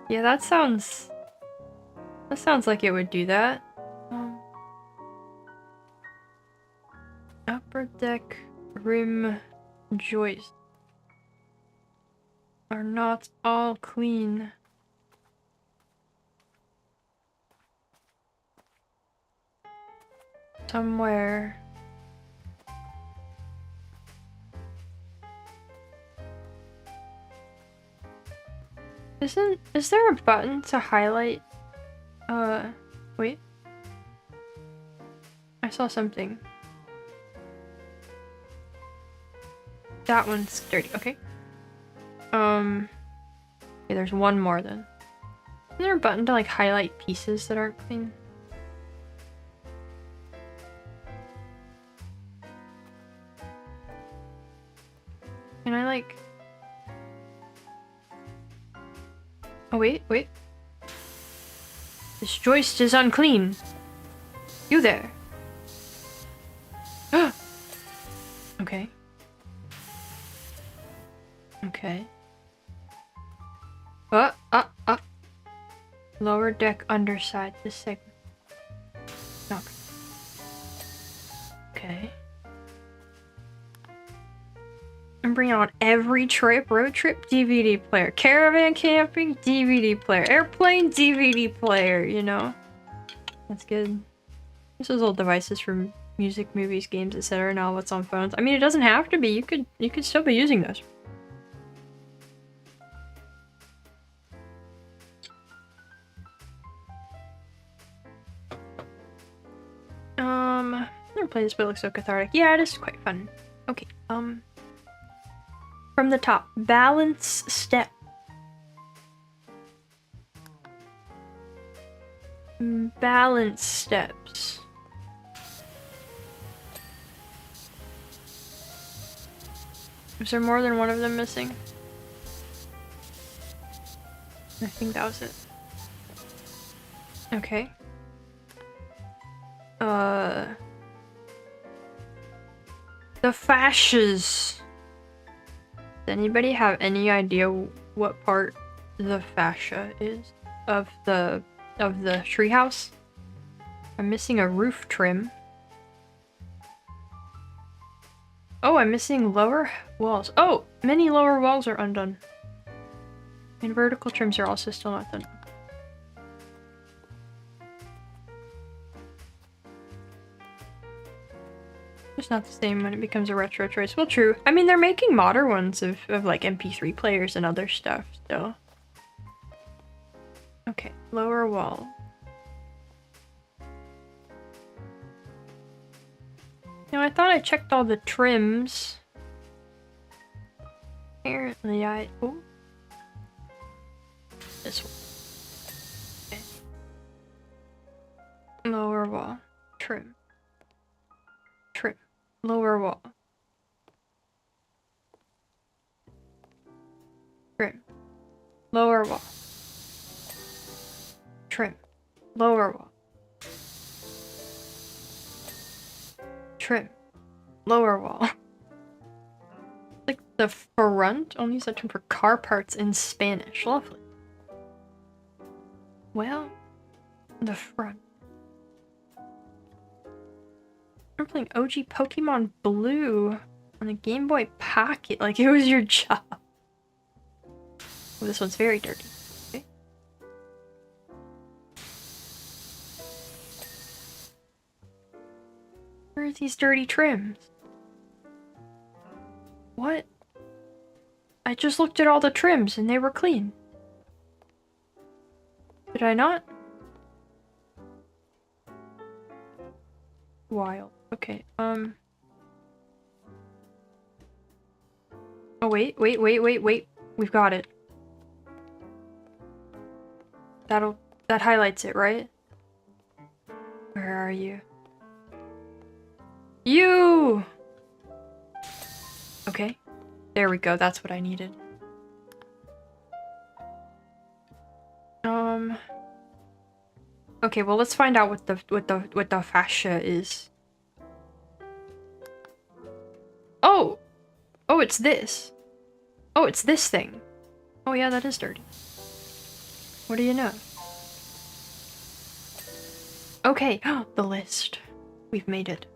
Yeah, that sounds like it would do that. Upper deck rim joists are not all clean. Somewhere. Is there a button to highlight? Wait. I saw something. That one's dirty, okay. Okay, there's one more then. Is there a button to like highlight pieces that aren't clean? Can I like... Oh wait. This joist is unclean. You there. Okay. Okay. Lower deck underside this segment. Okay. I'm bringing on every trip, road trip, DVD player, caravan camping, DVD player, airplane, DVD player, you know? That's good. This is old devices from music, movies, games, etc. Now what's on phones. I mean, it doesn't have to be. You could still be using those. I've never played this, but it looks so cathartic. Yeah, it is quite fun. Okay, from the top, balance step. Balance steps. Is there more than one of them missing? I think that was it. Okay. The fascias. Does anybody have any idea what part the fascia is of the treehouse? I'm missing a roof trim. Oh, I'm missing lower walls. Oh, many lower walls are undone. And vertical trims are also still not done. It's not the same when it becomes a retro choice. Well, true. I mean, they're making modern ones of like MP3 players and other stuff still. Okay, lower wall. Now, I thought I checked all the trims. Apparently I... Oh. This one. Okay. Lower wall. Trim. Trim. Lower wall. Trim. Lower wall. Trim. Lower wall. Trim. Lower wall. Like the front? Only use that term for car parts in Spanish. Lovely. Well, the front. I'm playing OG Pokemon Blue on a Game Boy Pocket like it was your job. Oh, this one's very dirty. Okay. Where are these dirty trims? What? I just looked at all the trims and they were clean. Did I not? Wild. Okay, Oh, wait. We've got it. That highlights it, right? Where are you? You! Okay. There we go. That's what I needed. Okay, well, let's find out what the fascia is. Oh! Oh, it's this. Oh, it's this thing. Oh yeah, that is dirty. What do you know? Okay, the list. We've made it.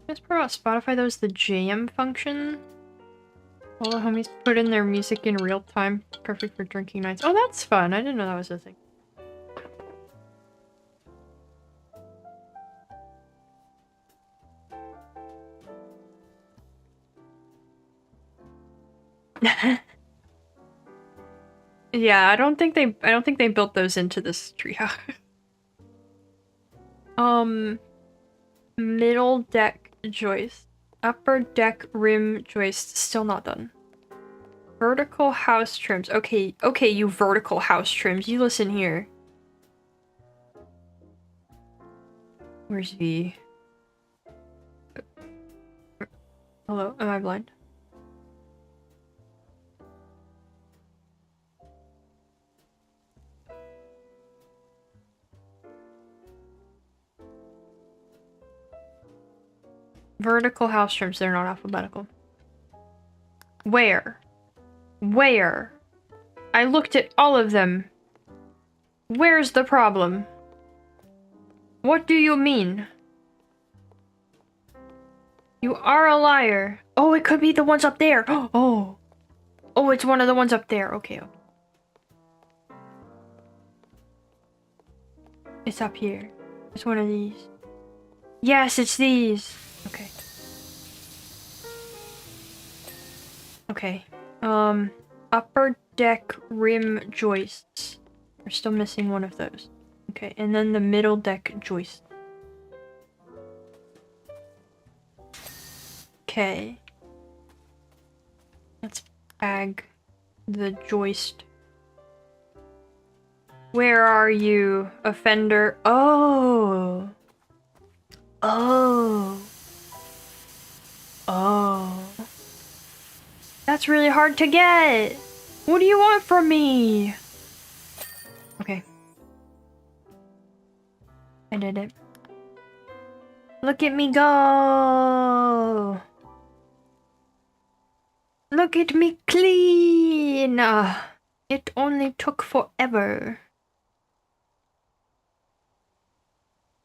Let's put out Spotify. That was the jam function. All the homies put in their music in real time. Perfect for drinking nights. Oh, that's fun. I didn't know that was a thing. Yeah, I don't think they built those into this treehouse. Middle deck joist. Upper deck rim joist. Still not done. Vertical house trims. Okay, you vertical house trims. You listen here. Where's V? Hello? Am I blind? Vertical house trims. They're not alphabetical. Where? Where? I looked at all of them. Where's the problem? What do you mean? You are a liar. Oh, it could be the ones up there. Oh. Oh, it's one of the ones up there. Okay. It's up here. It's one of these. Yes, it's these. Okay. Okay. Upper deck rim joists. We're still missing one of those. Okay, and then the middle deck joist. Okay. Let's bag the joist. Where are you, offender? Oh. Oh. Oh. That's really hard to get. What do you want from me? Okay. I did it. Look at me go. Look at me clean. It only took forever.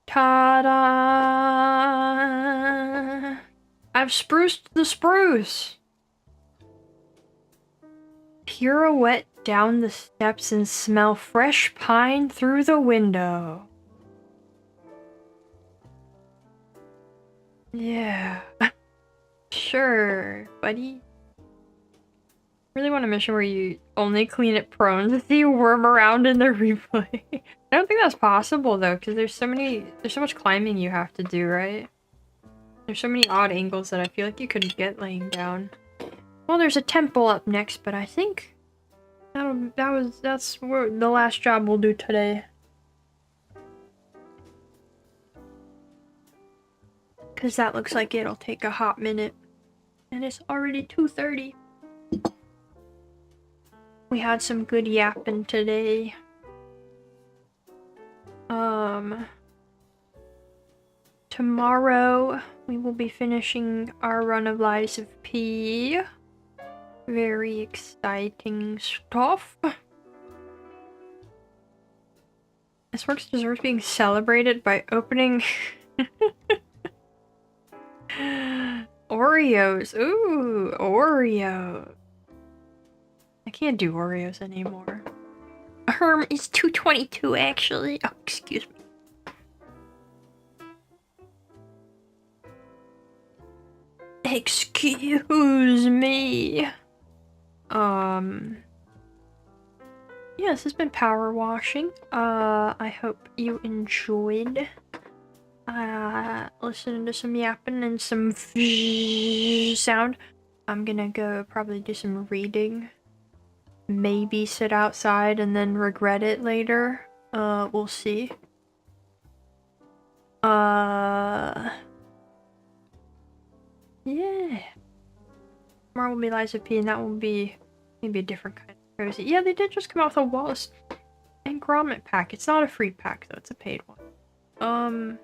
Ta-da! I've spruced the spruce. Pirouette down the steps and smell fresh pine through the window. Yeah. Sure, buddy. Really want a mission where you only clean at prone to see worm around in the replay. I don't think that's possible though, because there's so much climbing you have to do, right? There's so many odd angles that I feel like you couldn't get laying down. Well, there's a temple up next, but I think that's where the last job we'll do today. Cause that looks like it'll take a hot minute. And it's already 2:30. We had some good yapping today. Tomorrow we will be finishing our run of Lies of P. Very exciting stuff. This work deserves being celebrated by opening Oreos. Ooh, Oreo. I can't do Oreos anymore. It's 2:22 actually. Oh, excuse me. Excuse me. Yeah, this has been power washing. I hope you enjoyed listening to some yapping and some sound. I'm gonna go probably do some reading. Maybe sit outside and then regret it later. We'll see. Yeah. Tomorrow will be Liza P, and that will be maybe a different kind of cozy. Yeah, they did just come out with a Wallace and Gromit pack. It's not a free pack though, it's a paid one.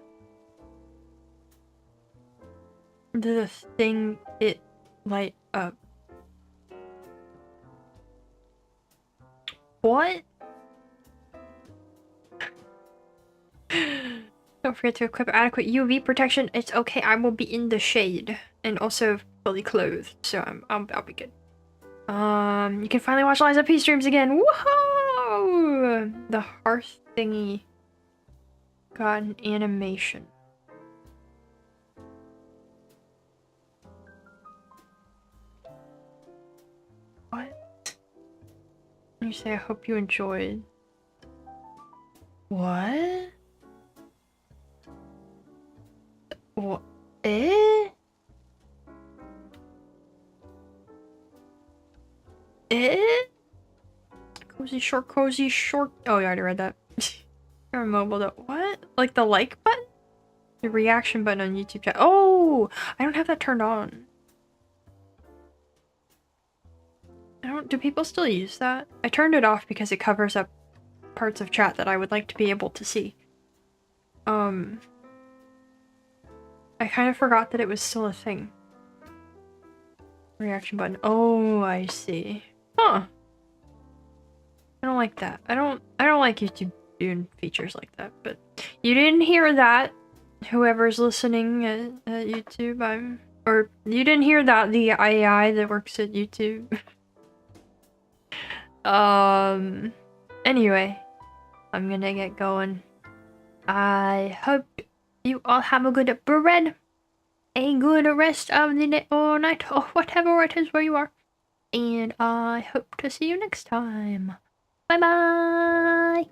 The thing it light up. What? Don't forget to equip adequate UV protection. It's okay, I will be in the shade and also fully clothed, so I'll be good. You can finally watch Liza P streams again. Woohoo! The hearth thingy got an animation. What? You say I hope you enjoyed. What? What? Eh? Eh? Cozy short, cozy short. Oh, yeah, I already read that. You're mobile though. What? Like the like button? The reaction button on YouTube chat. Oh! I don't have that turned on. Do people still use that? I turned it off because it covers up parts of chat that I would like to be able to see. I kind of forgot that it was still a thing. Reaction button. Oh, I see. Huh. I don't like that. I don't like YouTube doing features like that, but you didn't hear that. Whoever's listening at YouTube, or you didn't hear that, the AI that works at YouTube. Anyway, I'm gonna get going. I hope you all have a good bread, a good rest of the day or night, or whatever it is where you are. And I hope to see you next time. Bye bye!